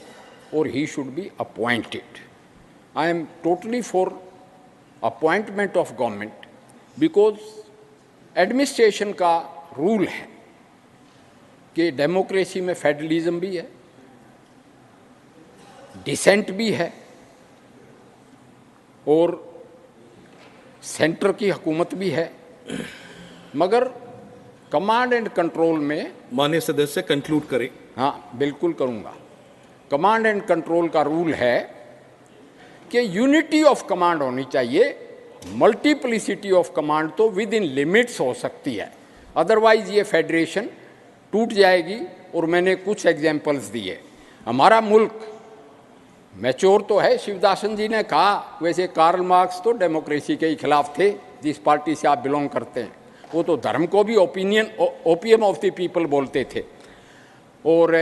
और he should be appointed. I am totally for appointment of government because administration का रूल है कि डेमोक्रेसी में फेडरलिज्म भी है, डिसेंट भी है और सेंटर की हुकूमत भी है, मगर कमांड एंड कंट्रोल में, माननीय सदस्य कंक्लूड करें। हाँ बिल्कुल करूँगा। कमांड एंड कंट्रोल का रूल है कि यूनिटी ऑफ कमांड होनी चाहिए, मल्टीप्लिसिटी ऑफ कमांड तो विद इन लिमिट्स हो सकती है, अदरवाइज ये फेडरेशन टूट जाएगी। और मैंने कुछ एग्जाम्पल्स दिए। हमारा मुल्क मैच्योर तो है, शिवदासन जी ने कहा, वैसे कार्ल मार्क्स तो डेमोक्रेसी के ही खिलाफ थे, जिस पार्टी से आप बिलोंग करते हैं। वो तो धर्म को भी ओपियम ऑफ द पीपल बोलते थे। और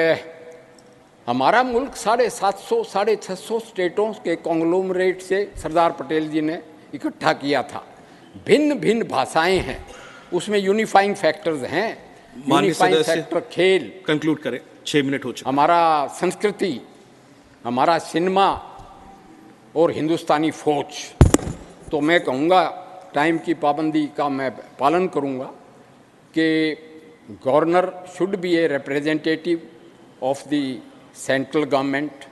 हमारा मुल्क 750 650 स्टेटों के कॉन्ग्लोमरेट से सरदार पटेल जी ने इकट्ठा किया था। भिन्न भिन्न भाषाएं हैं, उसमें यूनिफाइंग फैक्टर्स हैं। यूनिफाइंग फैक्टर खेल। कंक्लूड करें, 6 मिनट हो चुके। हमारा संस्कृति, हमारा सिनेमा और हिंदुस्तानी फौज। तो मैं कहूँगा, टाइम की पाबंदी का मैं पालन करूँगा कि governor should B a representative of the central government,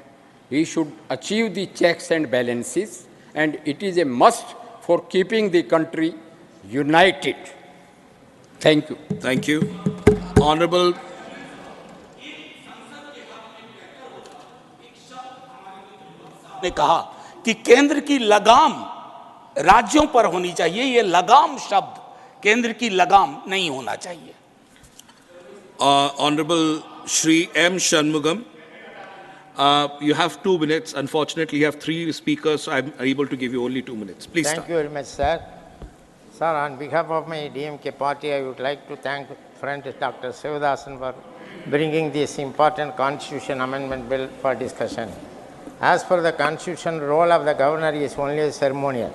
he should achieve the checks and balances, and it is a must for keeping the country united. Thank you. Thank you. Honorable ने कहा कि केंद्र की लगाम राज्यों पर होनी चाहिए। ये लगाम शब्द केंद्र की लगाम नहीं होना चाहिए। Honorable Shri M. Shanmugam, you have 2 minutes. Unfortunately, you have 3 speakers, so I'm able to give you only 2 minutes. Please Thank start. you very much, sir. Sir, on behalf of my DMK party, I would like to thank friend Dr. Sivadathan for bringing this important constitution amendment bill for discussion. As per the constitution, role of the governor is only a ceremonial,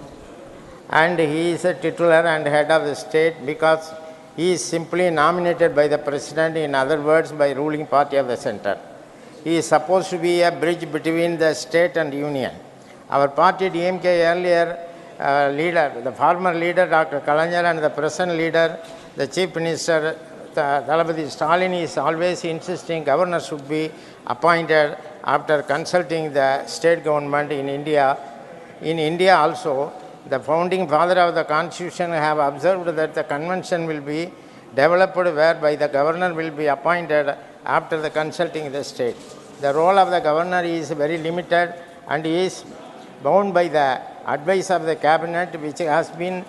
and he is a titular and head of the state because he is simply nominated by the president, in other words, by ruling party of the center. He is supposed to be a bridge between the state and union. Our party DMK earlier leader, the former leader Dr. Kalaignar, and the present leader, the Chief Minister Thalapathy Stalin, is always insisting governor should be appointed after consulting the state government in India. In India also, the founding father of the constitution have observed that the convention will be developed whereby the governor will be appointed after the consulting the state. The role of the governor is very limited and is bound by the advice of the cabinet, which has been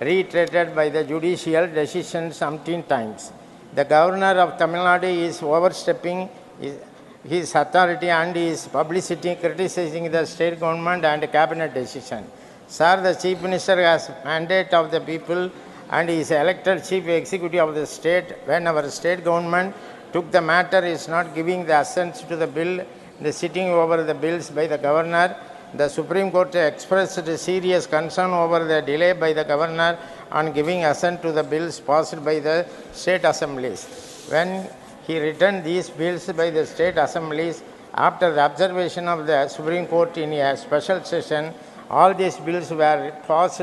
reiterated by the judicial decisions umpteen times. The governor of Tamil Nadu is overstepping his authority and his publicity criticizing the state government and cabinet decision. Sir, the Chief Minister has mandate of the people and is elected Chief Executive of the state. When our state government took the matter is not giving the assent to the bill, the sitting over the bills by the governor. The Supreme Court expressed serious concern over the delay by the governor on giving assent to the bills passed by the state assemblies. When he returned these bills by the state assemblies, after the observation of the Supreme Court in a special session, all these bills were passed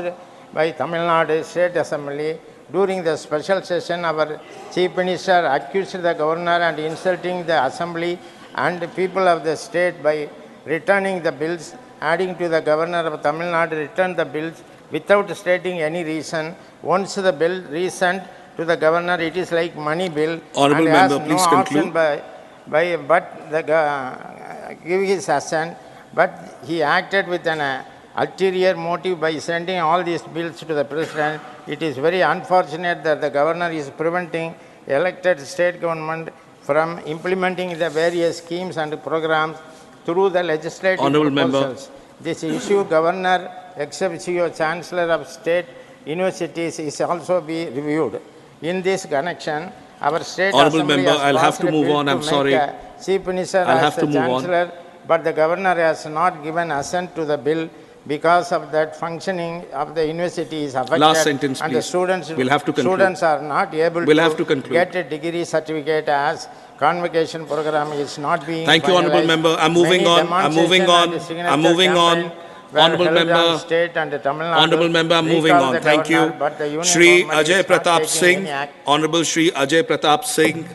by Tamil Nadu State Assembly. During the special session, our Chief Minister accused the governor and insulting the Assembly and the people of the state by returning the bills, adding to the governor of Tamil Nadu returned the bills without stating any reason. Once the bill resent to the governor, it is like money bill. Honourable and member, has please no conclude. option but give his assent. But he acted with an ulterior motive by sending all these bills to the president. It is very unfortunate that the governor is preventing elected state government from implementing the various schemes and programs through the legislative Honourable proposals. This issue, Governor ex officio Chancellor of State Universities, is also be reviewed. In this connection, our state Honourable assembly member, has I'll have passed to a move bill on. to I'm make sorry. a Chief Minister I'll as have the to move on. Chancellor, but the Governor has not given assent to the bill. Because of that, functioning of the university is affected. Last sentence, and please. the students, We'll have to conclude. students are not able We'll to have to conclude. get a degree certificate as convocation program is not being Thank you, Honourable finalized. member. I'm moving Many on. I'm moving demonstration on. and signature I'm moving on. campaign were Honourable held on member. state and Tamil Nadu. Honourable member, I'm moving Recall on. the Thank governor, you. but the union Shri government Ajay is not Pratap taking Singh. any act. Honourable Shri Ajay Pratap Singh.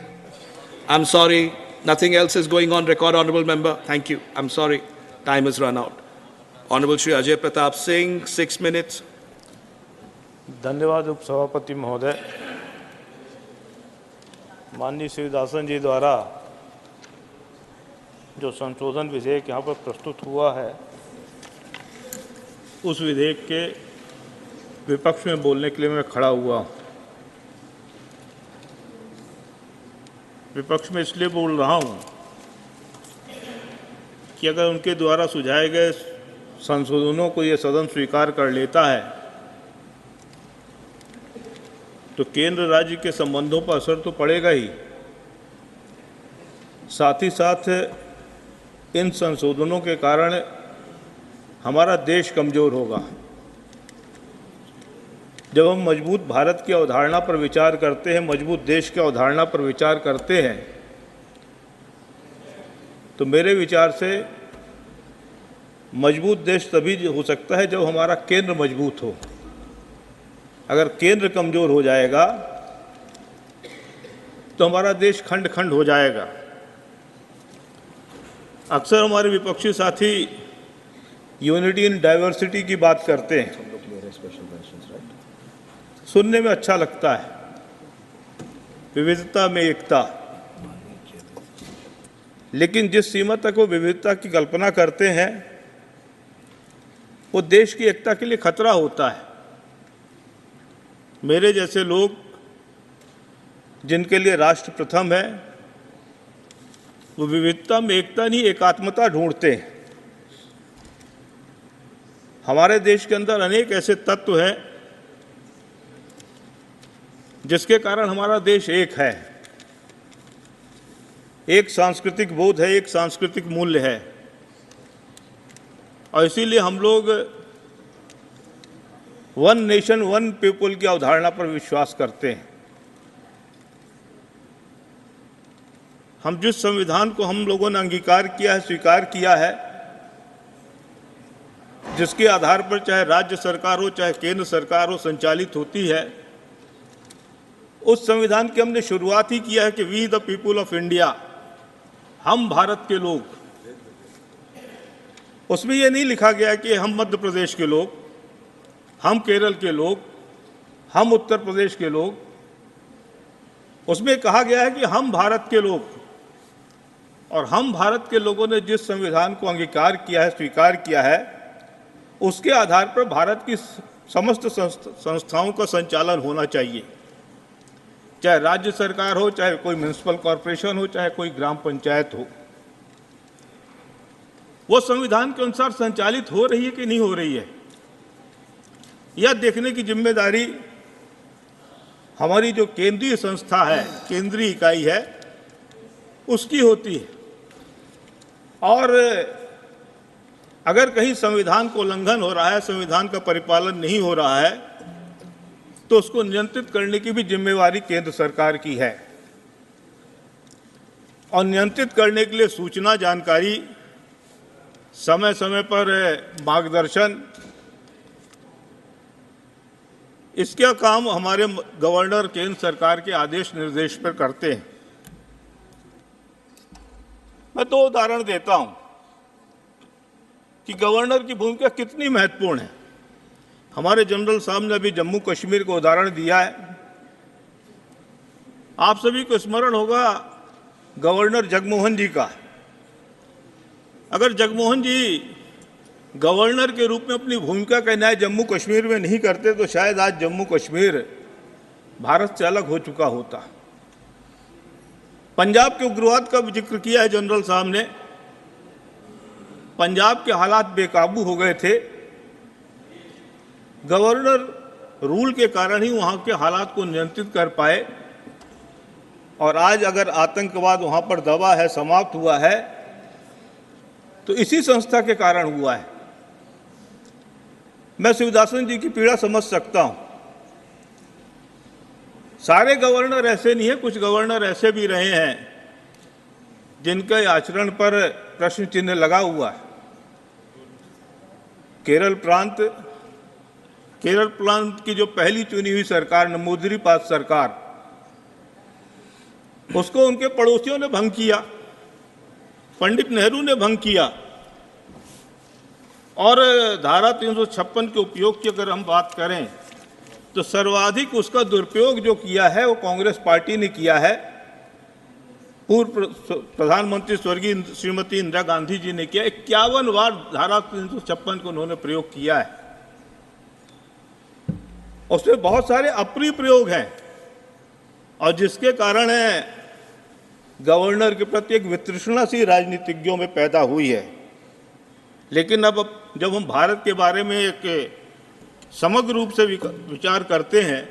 I'm sorry. Nothing else is going on record, Honourable member. Thank you. I'm sorry. Time has run out. Honourable Shri Ajay Pratap Singh, 6 minutes. धन्यवाद उपसभापति महोदय। माननीय शिवदासन जी द्वारा जो संशोधन विधेयक यहाँ पर प्रस्तुत हुआ है, उस विधेयक के विपक्ष में बोलने के लिए मैं खड़ा हुआ हूँ। विपक्ष में इसलिए बोल रहा हूँ कि अगर उनके द्वारा सुझाए गए संशोधनों को ये सदन स्वीकार कर लेता है तो केंद्र राज्य के संबंधों पर असर तो पड़ेगा ही, साथ ही साथ इन संशोधनों के कारण हमारा देश कमज़ोर होगा। जब हम मजबूत भारत की अवधारणा पर विचार करते हैं, मजबूत देश की अवधारणा पर विचार करते हैं, तो मेरे विचार से मजबूत देश तभी हो सकता है जब हमारा केंद्र मजबूत हो। अगर केंद्र कमज़ोर हो जाएगा तो हमारा देश खंड खंड हो जाएगा। अक्सर हमारे विपक्षी साथी यूनिटी इन डाइवर्सिटी की बात करते हैं, सुनने में अच्छा लगता है, विविधता में एकता, लेकिन जिस सीमा तक वो विविधता की कल्पना करते हैं वो देश की एकता के लिए खतरा होता है। मेरे जैसे लोग जिनके लिए राष्ट्र प्रथम है, वो विविधता में एकता नहीं एकात्मता ढूंढते हैं। हमारे देश के अंदर अनेक ऐसे तत्व हैं जिसके कारण हमारा देश एक है, एक सांस्कृतिक बोध है, एक सांस्कृतिक मूल्य है, और इसीलिए हम लोग वन नेशन वन पीपल की अवधारणा पर विश्वास करते हैं। हम जिस संविधान को हम लोगों ने अंगीकार किया है, स्वीकार किया है, जिसके आधार पर चाहे राज्य सरकार हो चाहे केंद्र सरकार हो संचालित होती है, उस संविधान की हमने शुरुआत ही किया है कि we the people of India, हम भारत के लोग। उसमें यह नहीं लिखा गया कि हम मध्य प्रदेश के लोग, हम केरल के लोग, हम उत्तर प्रदेश के लोग। उसमें कहा गया है कि हम भारत के लोग, और हम भारत के लोगों ने जिस संविधान को अंगीकार किया है, स्वीकार किया है, उसके आधार पर भारत की समस्त संस्थाओं का संचालन होना चाहिए, चाहे राज्य सरकार हो, चाहे कोई म्युनिसिपल कॉरपोरेशन हो, चाहे कोई ग्राम पंचायत हो। वो संविधान के अनुसार संचालित हो रही है कि नहीं हो रही है, यह देखने की जिम्मेदारी हमारी जो केंद्रीय संस्था है, केंद्रीय इकाई है, उसकी होती है। और अगर कहीं संविधान को उल्लंघन हो रहा है, संविधान का परिपालन नहीं हो रहा है, तो उसको नियंत्रित करने की भी जिम्मेवारी केंद्र सरकार की है। और नियंत्रित करने के लिए सूचना, जानकारी, समय समय पर मार्गदर्शन, इसका काम हमारे गवर्नर केंद्र सरकार के आदेश निर्देश पर करते हैं। मैं दो उदाहरण देता हूं कि गवर्नर की भूमिका कितनी महत्वपूर्ण है। हमारे जनरल साहब ने अभी जम्मू कश्मीर को उदाहरण दिया है। आप सभी को स्मरण होगा गवर्नर जगमोहन जी का। अगर जगमोहन जी गवर्नर के रूप में अपनी भूमिका का न्याय जम्मू कश्मीर में नहीं करते तो शायद आज जम्मू कश्मीर भारत से अलग हो चुका होता। पंजाब के उग्रवाद का जिक्र किया है जनरल साहब ने। पंजाब के हालात बेकाबू हो गए थे, गवर्नर रूल के कारण ही वहां के हालात को नियंत्रित कर पाए। और आज अगर आतंकवाद वहां पर दबा है, समाप्त हुआ है, तो इसी संस्था के कारण हुआ है। मैं शिवदासन जी की पीड़ा समझ सकता हूं। सारे गवर्नर ऐसे नहीं है, कुछ गवर्नर ऐसे भी रहे हैं जिनके आचरण पर प्रश्न चिन्ह लगा हुआ है। केरल प्रांत की जो पहली चुनी हुई सरकार, नमूदरीपाद सरकार, उसको उनके पड़ोसियों ने भंग किया, पंडित नेहरू ने भंग किया। और धारा 356 के उपयोग की अगर हम बात करें तो सर्वाधिक उसका दुरुपयोग जो किया है वो कांग्रेस पार्टी ने किया है। पूर्व प्रधानमंत्री स्वर्गीय श्रीमती इंदिरा गांधी जी ने किया। 51 बार धारा 356 को उन्होंने प्रयोग किया है। उसमें बहुत सारे अप्रिय प्रयोग हैं और जिसके कारण गवर्नर के प्रति एक वितृष्णा सी राजनीतिज्ञों में पैदा हुई है। लेकिन अब जब हम भारत के बारे में एक समग्र रूप से विचार करते हैं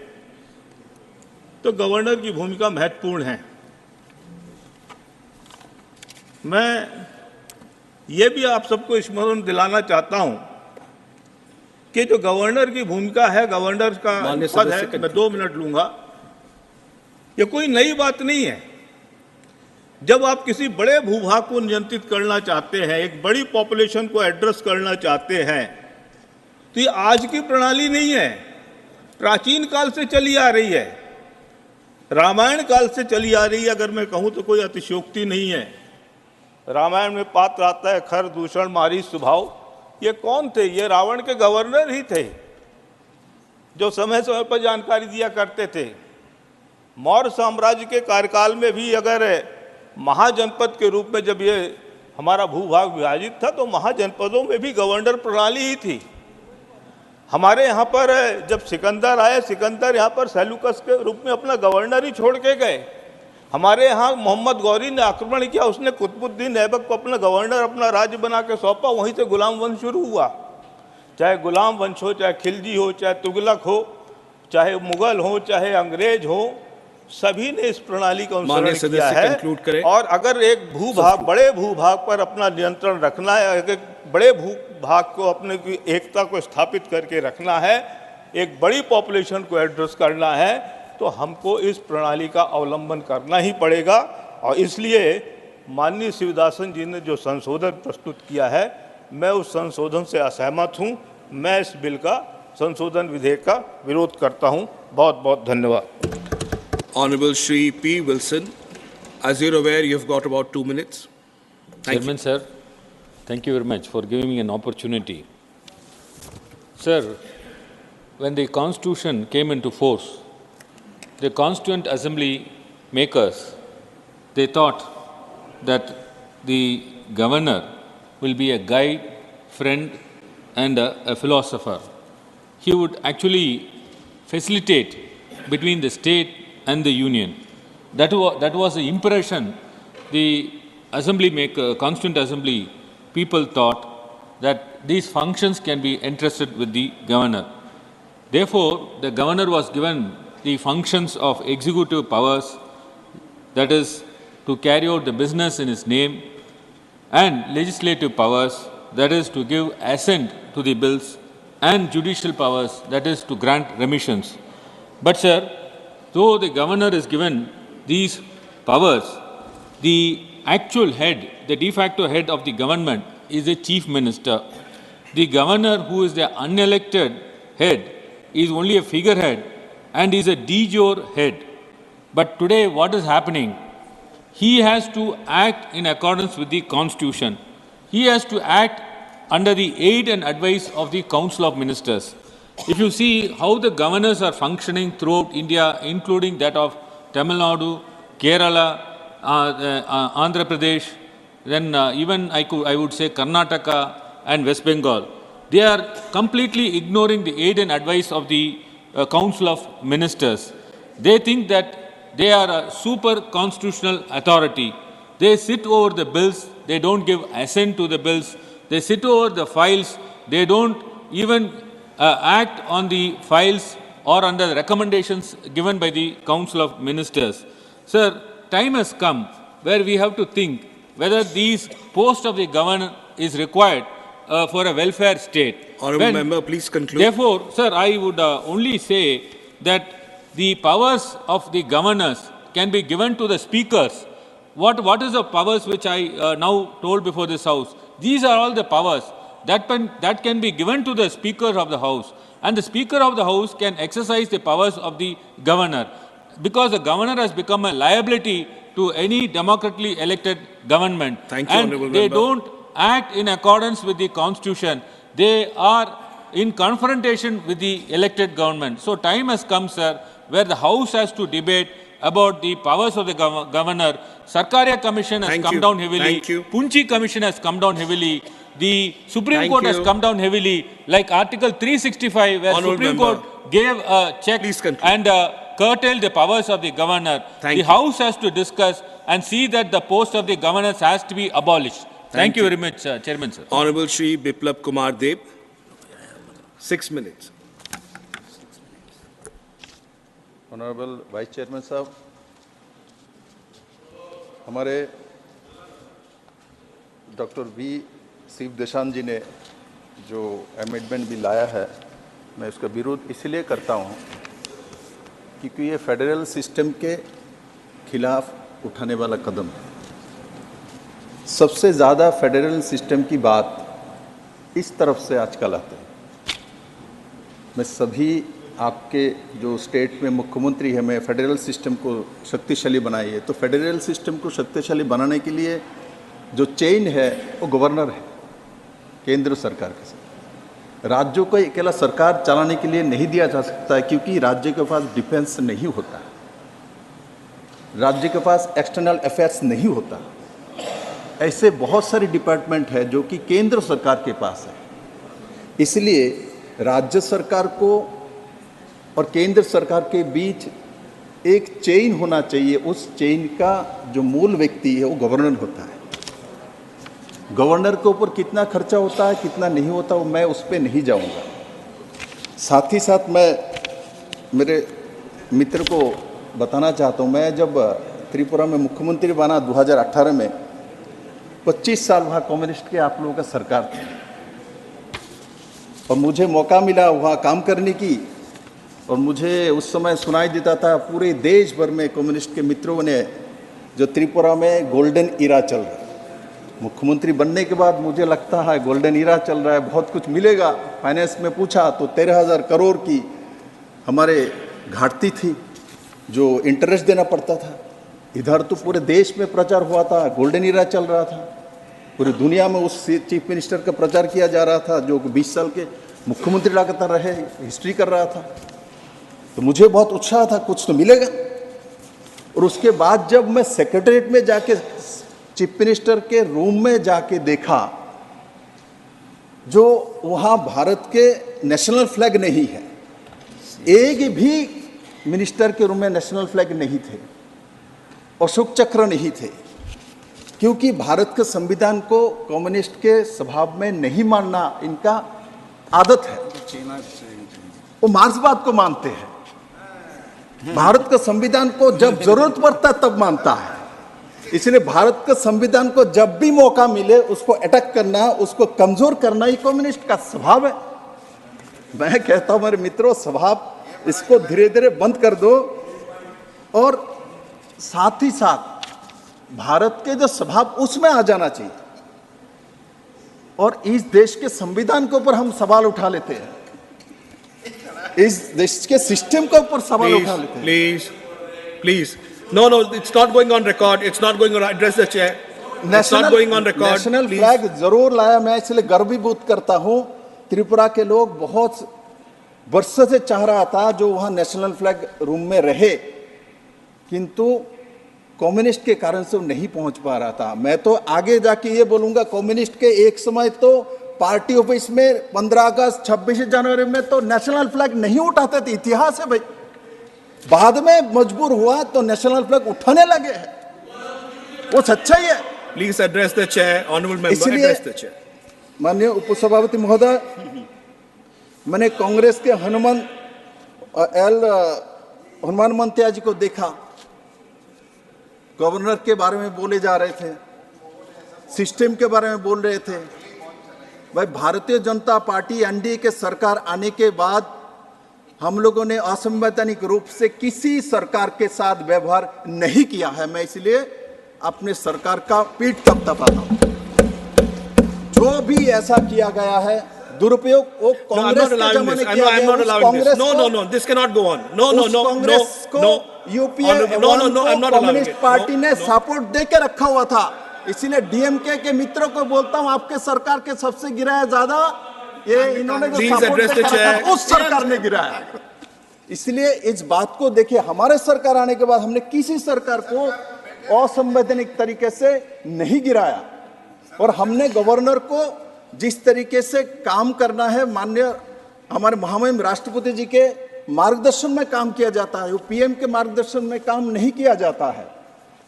तो गवर्नर की भूमिका महत्वपूर्ण है। मैं ये भी आप सबको स्मरण दिलाना चाहता हूं कि जो गवर्नर की भूमिका है, गवर्नर का पद है, मैं 2 मिनट लूंगा, ये कोई नई बात नहीं है। जब आप किसी बड़े भूभाग को नियंत्रित करना चाहते हैं, एक बड़ी पॉपुलेशन को एड्रेस करना चाहते हैं, तो ये आज की प्रणाली नहीं है, प्राचीन काल से चली आ रही है, रामायण काल से चली आ रही है। अगर मैं कहूं तो कोई अतिशयोक्ति नहीं है। रामायण में पात्र आता है खर दूषण मारी स्वभाव। ये कौन थे? ये रावण के गवर्नर ही थे जो समय समय पर जानकारी दिया करते थे। मौर्य साम्राज्य के कार्यकाल में भी अगर महाजनपद के रूप में जब ये हमारा भूभाग विभाजित था तो महाजनपदों में भी गवर्नर प्रणाली ही थी। हमारे यहाँ पर जब सिकंदर आए, सिकंदर यहाँ पर सेल्यूकस के रूप में अपना गवर्नर ही छोड़ के गए। हमारे यहाँ मोहम्मद गौरी ने आक्रमण किया, उसने कुतुबुद्दीन ऐबक को अपना गवर्नर, अपना राज्य बना के सौंपा, वहीं से गुलाम वंश शुरू हुआ। चाहे गुलाम वंश हो, चाहे खिलजी हो, चाहे तुगलक हो, चाहे मुगल हो, चाहे अंग्रेज हो, सभी ने इस प्रणाली का अनुसरण किया है। और अगर एक भूभाग, बड़े भूभाग पर अपना नियंत्रण रखना है, एक बड़े भूभाग को अपने की एकता को स्थापित करके रखना है, एक बड़ी पॉपुलेशन को एड्रेस करना है, तो हमको इस प्रणाली का अवलंबन करना ही पड़ेगा। और इसलिए माननीय शिवदासन जी ने जो संशोधन प्रस्तुत किया है, मैं उस संशोधन से असहमत हूं। मैं इस बिल का, संशोधन विधेयक का विरोध करता हूं। बहुत बहुत धन्यवाद। Honorable Shri P. Wilson, as you're aware, you've got about 2 minutes. Chairman, sir, thank you very much for giving me an opportunity. Sir, when the Constitution came into force, the Constituent Assembly makers, they thought that the governor will be a guide, friend, and a philosopher. He would actually facilitate between the state and the union. That was the impression the Constituent Assembly people thought, that these functions can be entrusted with the governor. Therefore, the governor was given the functions of executive powers, that is, to carry out the business in his name, and legislative powers, that is, to give assent to the bills, and judicial powers, that is, to grant remissions. But, sir, though the governor is given these powers, the actual head, the de facto head of the government is the chief minister. The governor, who is the unelected head, is only a figurehead and is a de jure head. But today what is happening? He has to act in accordance with the Constitution. He has to act under the aid and advice of the Council of Ministers. If you see how the governors are functioning throughout India, including that of Tamil Nadu, Kerala, Andhra Pradesh, then even I would say Karnataka and West Bengal, they are completely ignoring the aid and advice of the Council of Ministers. They think that they are a super constitutional authority. They sit over the bills, they don't give assent to the bills, they sit over the files, they don't even act on the files or under the recommendations given by the Council of Ministers. Sir, time has come where we have to think whether these posts of the governor is required for a welfare state. Honourable Member, please conclude. Therefore, sir, I would only say that the powers of the governors can be given to the speakers. What is the powers which I now told before this House? These are all the powers that can be given to the Speaker of the House. And the Speaker of the House can exercise the powers of the governor, because the governor has become a liability to any democratically elected government. Thank you, and Honourable they Member. don't act in accordance with the Constitution. They are in confrontation with the elected government. So time has come, sir, where the House has to debate about the powers of the governor. Sarkaria Commission has come down heavily. Thank you. Punchi Commission has come down heavily. The Supreme Thank Court you. has come down heavily, like Article 365, where Honourable Supreme Member. Court gave a check and curtailed the powers of the governor. Thank the you. House has to discuss and see that the post of the governors has to be abolished. Thank you very much, Chairman, sir. Honourable Shri Biplab Kumar Deb, 6 minutes. Honourable Vice Chairman साहब, हमारे doctor V शिवदेशान जी ने जो amendment भी लाया है, मैं उसका विरोध इसलिए करता हूँ क्योंकि ये फेडरल सिस्टम के खिलाफ उठाने वाला कदम है। सबसे ज़्यादा फेडरल सिस्टम की बात इस तरफ से आजकल आते हैं। मैं सभी आपके जो स्टेट में मुख्यमंत्री है, मैं फेडरल सिस्टम को शक्तिशाली बनाइए, तो फेडरल सिस्टम को शक्तिशाली बनाने के लिए जो चेन है वो गवर्नर है केंद्र सरकार के साथ। राज्यों को अकेला सरकार चलाने के लिए नहीं दिया जा सकता है, क्योंकि राज्य के पास डिफेंस नहीं होता, राज्य के पास एक्सटर्नल अफेयर्स नहीं होता। ऐसे बहुत सारे डिपार्टमेंट है जो कि केंद्र सरकार के पास है। इसलिए राज्य सरकार को और केंद्र सरकार के बीच एक चेन होना चाहिए। उस चेन का जो मूल व्यक्ति है वो गवर्नर होता है। गवर्नर के ऊपर कितना खर्चा होता है, कितना नहीं होता, वो मैं उस पर नहीं जाऊंगा। साथ ही साथ मैं मेरे मित्र को बताना चाहता हूँ, मैं जब त्रिपुरा में मुख्यमंत्री बना 2018 में, 25 साल वहाँ कम्युनिस्ट के आप लोगों का सरकार थी और मुझे मौका मिला वहाँ काम करने की। और मुझे उस समय सुनाई देता था पूरे देश भर में कम्युनिस्ट के मित्रों ने जो त्रिपुरा में गोल्डन इरा चल रहा है। मुख्यमंत्री बनने के बाद मुझे लगता है गोल्डन इरा चल रहा है, बहुत कुछ मिलेगा। फाइनेंस में पूछा तो 13,000 करोड़ की हमारे घाटती थी जो इंटरेस्ट देना पड़ता था। इधर तो पूरे देश में प्रचार हुआ था, गोल्डन इरा चल रहा था, पूरी दुनिया में उस चीफ मिनिस्टर का प्रचार किया जा रहा था जो 20 साल के मुख्यमंत्री लगातार रहे, हिस्ट्री कर रहा था। तो मुझे बहुत उत्साह था कुछ तो मिलेगा। और उसके बाद जब मैं सेक्रेटरीट में जाके चीफ मिनिस्टर के रूम में जाके देखा, जो वहाँ भारत के नेशनल फ्लैग नहीं है, एक भी मिनिस्टर के रूम में नेशनल फ्लैग नहीं थे, अशोक चक्र नहीं थे, क्योंकि भारत के संविधान को कम्युनिस्ट के स्वभाव में नहीं मानना इनका आदत है। वो मार्क्सवाद को मानते हैं, भारत के संविधान को जब जरूरत पड़ता है तब मानता है। इसलिए भारत के संविधान को जब भी मौका मिले उसको अटैक करना, उसको कमजोर करना, ये कम्युनिस्ट का स्वभाव है। मैं कहता हूं मेरे मित्रों, स्वभाव इसको धीरे धीरे बंद कर दो, और साथ ही साथ भारत के जो स्वभाव उसमें आ जाना चाहिए। और इस देश के संविधान के ऊपर हम सवाल उठा लेते हैं, इस देश के सिस्टम के ऊपर सवाल उठा लेते हैं। Please please, no, it's not going on record, it's not going on, address the chair, it's not going on record. National flag जरूर लाया, मैं इसलिए गर्वीभूत करता हूं। त्रिपुरा के लोग बहुत वर्षों से चाह रहा था जो वहां नेशनल फ्लैग रूम में रहे, किंतु कम्युनिस्ट के कारण से वो नहीं पहुंच पा रहा था। मैं तो आगे जाके ये बोलूंगा, कम्युनिस्ट के एक समय तो पार्टी ऑफिस में 15 अगस्त 26 जनवरी में तो नेशनल फ्लैग नहीं उठाते थे, इतिहास है भाई। बाद में मजबूर हुआ तो नेशनल फ्लैग उठाने लगे हैं, वो सच्चाई है। Please address the chair, honourable member, address the chair. माननीय उपसभापति महोदय, मैंने कांग्रेस के हनुमान मंत्या जी को देखा, गवर्नर के बारे में बोले जा रहे थे, सिस्टम के बारे में बोल रहे थे। भाई, भारतीय जनता पार्टी एनडीए के सरकार आने के बाद हम लोगों ने असंवैधानिक रूप से किसी सरकार के साथ व्यवहार नहीं किया है। मैं इसलिए अपने सरकार का पीठ थपथपाता हूं। जो भी ऐसा किया गया है दुरुपयोग, वो कांग्रेस के जमाने किया गया। Congress no, this cannot go on. No, Congress को यूपीए कम्युनिस्ट पार्टी ने सपोर्ट देके रखा हुआ था। इसीलिए डीएमके के मित्रों को बोलता हूं, आपके सरकार के सबसे गिराया ज्यादा ये इन्होंने जो सपोर्ट उस सरकार ने गिराया। इसलिए इस बात को देखिए, हमारे सरकार आने के बाद हमने किसी सरकार को असंवैधानिक तरीके से नहीं गिराया, और हमने गवर्नर को जिस तरीके से काम करना है, माननीय हमारे महामहिम राष्ट्रपति जी के मार्गदर्शन में काम किया जाता है, पीएम के मार्गदर्शन में काम नहीं किया जाता है।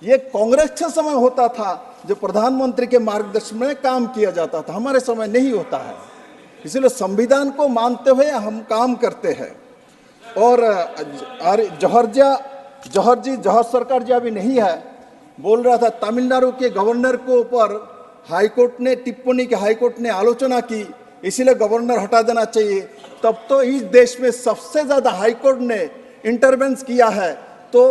ये कांग्रेस के समय होता था जो प्रधानमंत्री के मार्गदर्शन में काम किया जाता था, हमारे समय नहीं होता है। इसलिए संविधान को मानते हुए हम काम करते हैं। और जौहर सरकार जी अभी नहीं है, बोल रहा था तमिलनाडु के गवर्नर के ऊपर हाईकोर्ट ने टिप्पणी की, हाईकोर्ट ने आलोचना की, इसीलिए गवर्नर हटा देना चाहिए। तब तो इस देश में सबसे ज्यादा हाईकोर्ट ने इंटरवेंस किया है तो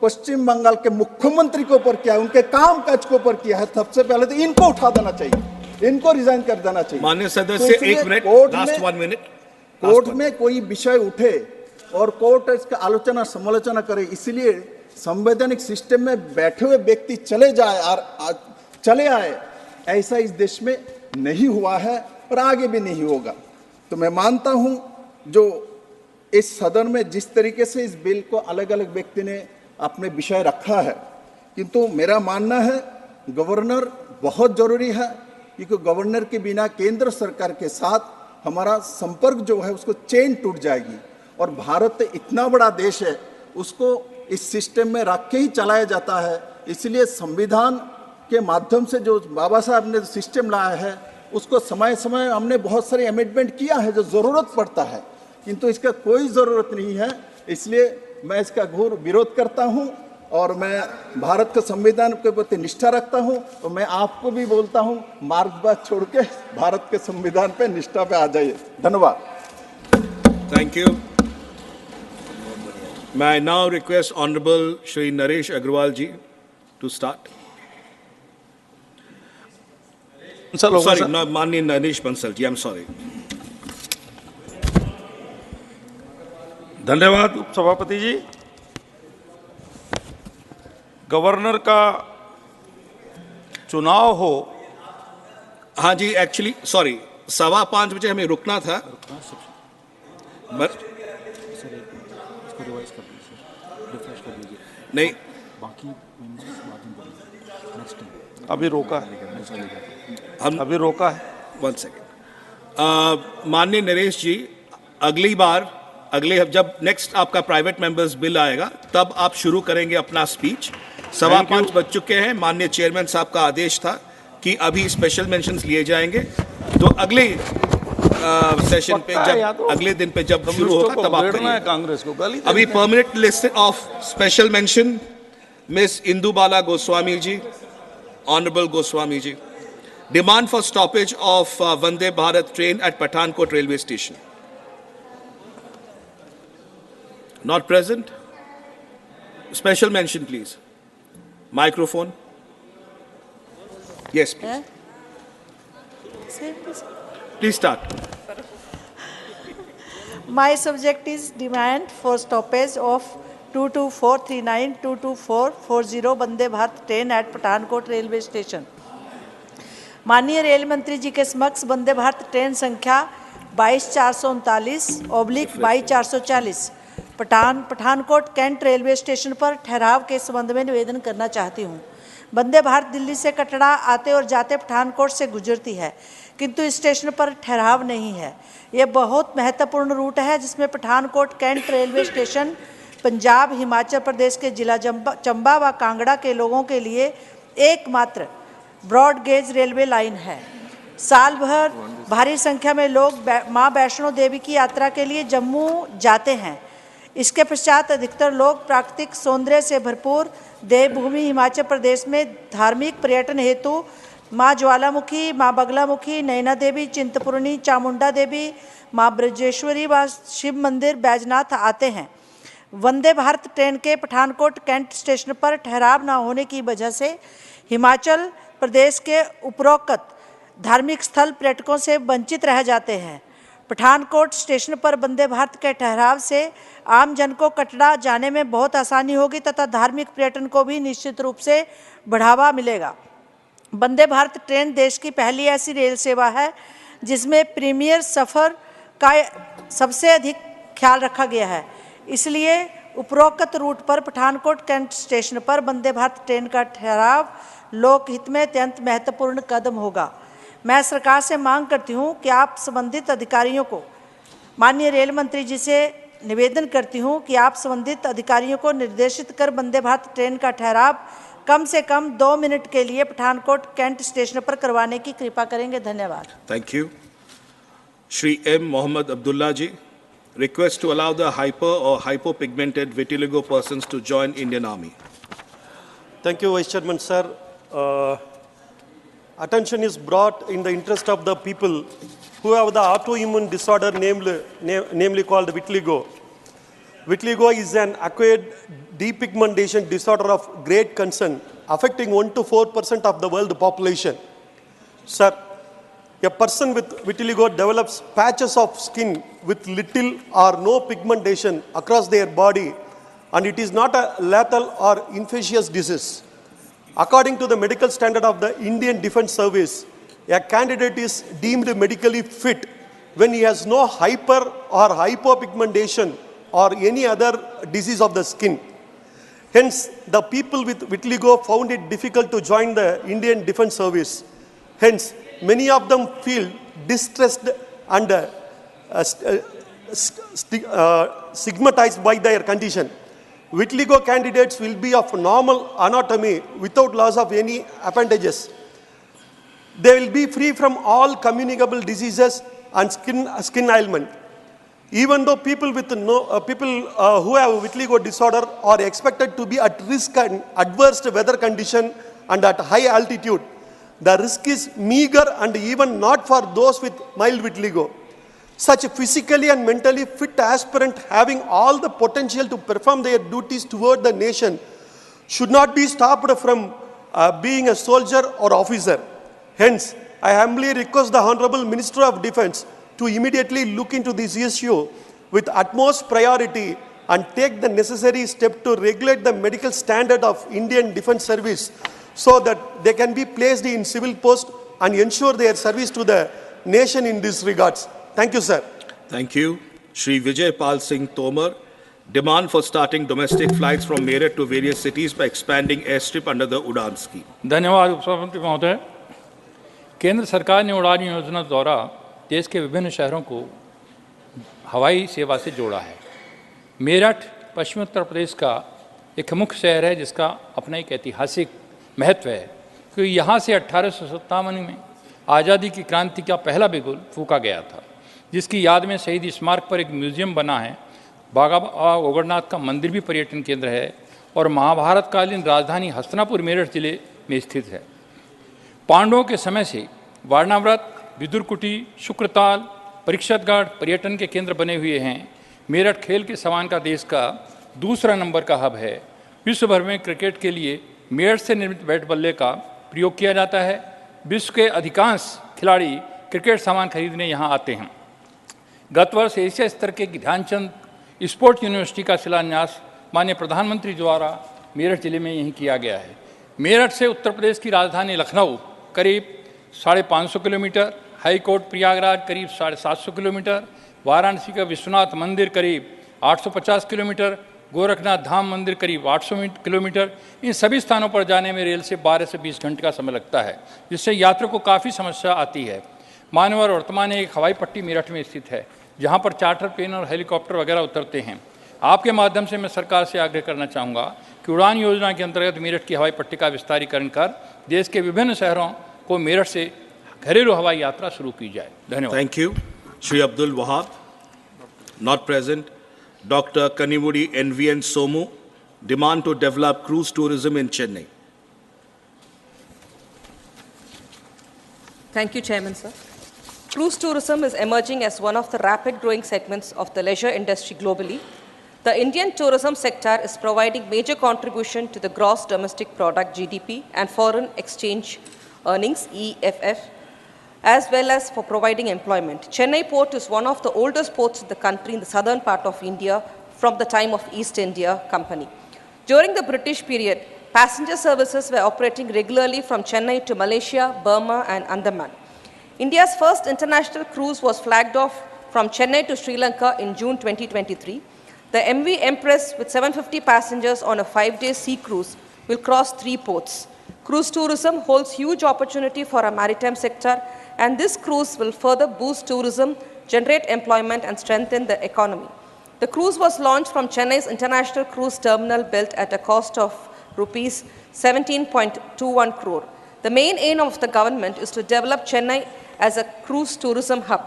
पश्चिम बंगाल के मुख्यमंत्री के ऊपर किया है, उनके काम काज के ऊपर किया है। सबसे पहले तो इनको उठा देना चाहिए, इनको रिजाइन कर देना चाहिए। माननीय सदस्य, तो 1 मिनट, लास्ट 1 मिनट। कोर्ट में कोई विषय उठे और कोर्ट इसका आलोचना समालोचना करे, इसलिए संवैधानिक सिस्टम में बैठे हुए व्यक्ति चले जाए और चले आए, ऐसा इस देश में नहीं हुआ है और आगे भी नहीं होगा। तो मैं मानता हूं जो इस सदन में जिस तरीके से इस बिल को अलग अलग व्यक्ति ने अपने विषय रखा है, किंतु मेरा मानना है गवर्नर बहुत जरूरी है, क्योंकि गवर्नर के बिना केंद्र सरकार के साथ हमारा संपर्क जो है उसको चेन टूट जाएगी। और भारत इतना बड़ा देश है, उसको इस सिस्टम में रख के ही चलाया जाता है। इसलिए संविधान के माध्यम से जो बाबा साहब ने सिस्टम लाया है, उसको समय समय हमने बहुत सारे अमेंडमेंट किया है जो ज़रूरत पड़ता है, किंतु इसका कोई ज़रूरत नहीं है। इसलिए मैं इसका घोर विरोध करता हूं और मैं भारत के संविधान के प्रति निष्ठा रखता हूं। और मैं आपको भी बोलता हूं, मार्क्सवाद छोड़ के भारत के संविधान पे निष्ठा पे आ जाइए। धन्यवाद। Thank you. May I now request Honorable Shri Naresh Agrawal ji to start? Sorry, no, Mani Naresh Bansal ji, I'm sorry. धन्यवाद उपसभापति जी। गवर्नर का चुनाव हो, हाँ जी, एक्चुअली सॉरी, 5:15 बजे हमें रुकना था। नहीं, अभी रोका है, हम अभी रोका है। 1 सेकेंड। माननीय नरेश जी, अगली बार जब नेक्स्ट आपका प्राइवेट मेंबर्स बिल आएगा तब आप शुरू करेंगे अपना स्पीच। 5:15 बज चुके हैं। माननीय चेयरमैन साहब का आदेश था कि अभी स्पेशल मेंशंस लिए जाएंगे, तो अगले सेशन पे अगले दिन पे जब शुरू होगा तब आप करिए। कांग्रेस को गाली अभी permanent list of special mention miss Indu Bala Goswami ji, honourable Goswami ji, demand for stoppage of Vande Bharat train at Pathankot railway station. Not present? Special mention, please. Microphone. Yes, please. Please start. My subject is demand for stoppage of 22439 22440 Vande Bharat train at Pathankot railway station. माननीय rail मंत्री जी के समक्ष वंदे Bharat train संख्या 22-439/22-440 Pathankot cantt railway station पर ठहराव के संबंध में निवेदन करना चाहती हूँ। वंदे भारत दिल्ली से कटरा आते और जाते पठानकोट से गुजरती है, किंतु इस स्टेशन पर ठहराव नहीं है। यह बहुत महत्वपूर्ण रूट है जिसमें Pathankot cantt railway station Punjab, Himachal Pradesh के जिला चंबा व कांगड़ा के लोगों के लिए एकमात्र ब्रॉड गेज रेलवे लाइन है। साल भर भारी संख्या में लोग मां वैष्णो देवी की यात्रा के लिए जम्मू जाते हैं। इसके पश्चात अधिकतर लोग प्राकृतिक सौंदर्य से भरपूर देवभूमि हिमाचल प्रदेश में धार्मिक पर्यटन हेतु मां ज्वालामुखी, मां बगलामुखी, नैना देवी, चिंतपूर्णी, चामुंडा देवी, मां ब्रजेश्वरी व शिव मंदिर बैजनाथ आते हैं। वंदे भारत ट्रेन के पठानकोट कैंट स्टेशन पर ठहराव न होने की वजह से हिमाचल प्रदेश के उपरोक्त धार्मिक स्थल पर्यटकों से वंचित रह जाते हैं। पठानकोट स्टेशन पर वंदे भारत के ठहराव से आम जन को कटरा जाने में बहुत आसानी होगी तथा धार्मिक पर्यटन को भी निश्चित रूप से बढ़ावा मिलेगा। वंदे भारत ट्रेन देश की पहली ऐसी रेल सेवा है जिसमें प्रीमियर सफ़र का सबसे अधिक ख्याल रखा गया है। इसलिए उपरोक्त रूट पर पठानकोट कैंट स्टेशन पर वंदे भारत ट्रेन का ठहराव लोकहित में अत्यंत महत्वपूर्ण कदम होगा। मैं सरकार से मांग करती हूं कि आप संबंधित अधिकारियों को, माननीय रेल मंत्री जी से निवेदन करती हूं कि आप संबंधित अधिकारियों को निर्देशित कर वंदे भारत ट्रेन का ठहराव कम से कम 2 मिनट के लिए पठानकोट कैंट स्टेशन पर करवाने की कृपा करेंगे। धन्यवाद। Thank you. Shri M Mohammed Abdullah ji, request to allow the hyper or hypopigmented vitiligo persons to join Indian Army. Thank you, Vice Chairman, sir. Attention is brought in the interest of the people who have the autoimmune disorder namely called vitiligo. Vitiligo is an acquired depigmentation disorder of great concern affecting 1 to 4% of the world population. Sir, a person with vitiligo develops patches of skin with little or no pigmentation across their body, and it is not a lethal or infectious disease. According to the medical standard of the Indian Defence Service, a candidate is deemed medically fit when he has no hyper or hypopigmentation or any other disease of the skin. Hence, the people with vitiligo found it difficult to join the Indian Defence Service. Hence, many of them feel distressed and stigmatized by their condition. Vitiligo candidates will be of normal anatomy without loss of any appendages. They will be free from all communicable diseases and skin ailment. Even though people who have vitiligo disorder are expected to be at risk in adverse weather condition and at high altitude, the risk is meager and even not for those with mild vitiligo. Such physically and mentally fit aspirant having all the potential to perform their duties toward the nation should not be stopped from being a soldier or officer. Hence, I humbly request the Honorable Minister of Defence to immediately look into this issue with utmost priority and take the necessary step to regulate the medical standard of Indian Defence Service so that they can be placed in civil post and ensure their service to the nation in these regards. Thank you, sir. Thank you. Shri Vijay Pal Singh Tomar, demand for starting domestic flights from Meerut to various cities by expanding airstrip under the Udan scheme. धन्यवाद उपसभापति महोदय। केंद्र सरकार ने उड़ान योजना द्वारा देश के विभिन्न शहरों को हवाई सेवा से जोड़ा है। मेरठ पश्चिमी उत्तर प्रदेश का एक मुख्य शहर है जिसका अपना एक ऐतिहासिक महत्व है, क्योंकि यहाँ से 1857 में आज़ादी की क्रांति का पहला बिगुल फूंका गया था, जिसकी याद में शहीद स्मारक पर एक म्यूजियम बना है। बागा ओगड़नाथ का मंदिर भी पर्यटन केंद्र है और महाभारत कालीन राजधानी हस्तिनापुर मेरठ जिले में स्थित है। पांडवों के समय से वारणाव्रत, विदुरकुटी, शुक्रताल, परीक्षतगढ़ पर्यटन के केंद्र बने हुए हैं। मेरठ खेल के समान का देश का दूसरा नंबर का हब है। विश्व भर में क्रिकेट के लिए मेरठ से निर्मित बैट बल्ले का प्रयोग किया जाता है। विश्व के अधिकांश खिलाड़ी क्रिकेट सामान खरीदने यहाँ आते हैं। गत वर्ष एशिया स्तर के ध्यानचंद स्पोर्ट्स यूनिवर्सिटी का शिलान्यास माननीय प्रधानमंत्री द्वारा मेरठ जिले में यहीं किया गया है। मेरठ से उत्तर प्रदेश की राजधानी लखनऊ करीब 550 किलोमीटर, हाई कोर्ट प्रयागराज करीब 750 किलोमीटर, वाराणसी का विश्वनाथ मंदिर करीब 850 किलोमीटर, गोरखनाथ धाम मंदिर करीब 800 किलोमीटर, इन सभी स्थानों पर जाने में रेल से 12 से 20 घंटे का समय लगता है, जिससे यात्रियों को काफ़ी समस्या आती है। मान्यवर वर्तमान एक हवाई पट्टी मेरठ में स्थित है, जहां पर चार्टर प्लेन और हेलीकॉप्टर वगैरह उतरते हैं। आपके माध्यम से मैं सरकार से आग्रह करना चाहूँगा कि उड़ान योजना के अंतर्गत मेरठ की हवाई पट्टी का विस्तारीकरण कर देश के विभिन्न शहरों को मेरठ से घरेलू हवाई यात्रा शुरू की जाए। धन्यवाद। Thank you. Shri Abdul Wahab, not present. Dr. Kanivudi NVN Somu, demand to develop cruise tourism in Chennai. Thank you, Chairman, sir. Cruise tourism is emerging as one of the rapid growing segments of the leisure industry globally. The Indian tourism sector is providing major contribution to the gross domestic product GDP and foreign exchange earnings EFF, as well as for providing employment. Chennai port is one of the oldest ports in the country in the southern part of India from the time of East India Company. During the British period, passenger services were operating regularly from Chennai to Malaysia, Burma and Andaman. India's first international cruise was flagged off from Chennai to Sri Lanka in June 2023. The MV Empress, with 750 passengers on a 5-day sea cruise, will cross 3 ports. Cruise tourism holds huge opportunity for our maritime sector, and this cruise will further boost tourism, generate employment, and strengthen the economy. The cruise was launched from Chennai's International Cruise Terminal, built at a cost of rupees 17.21 crore. The main aim of the government is to develop Chennai as a cruise tourism hub.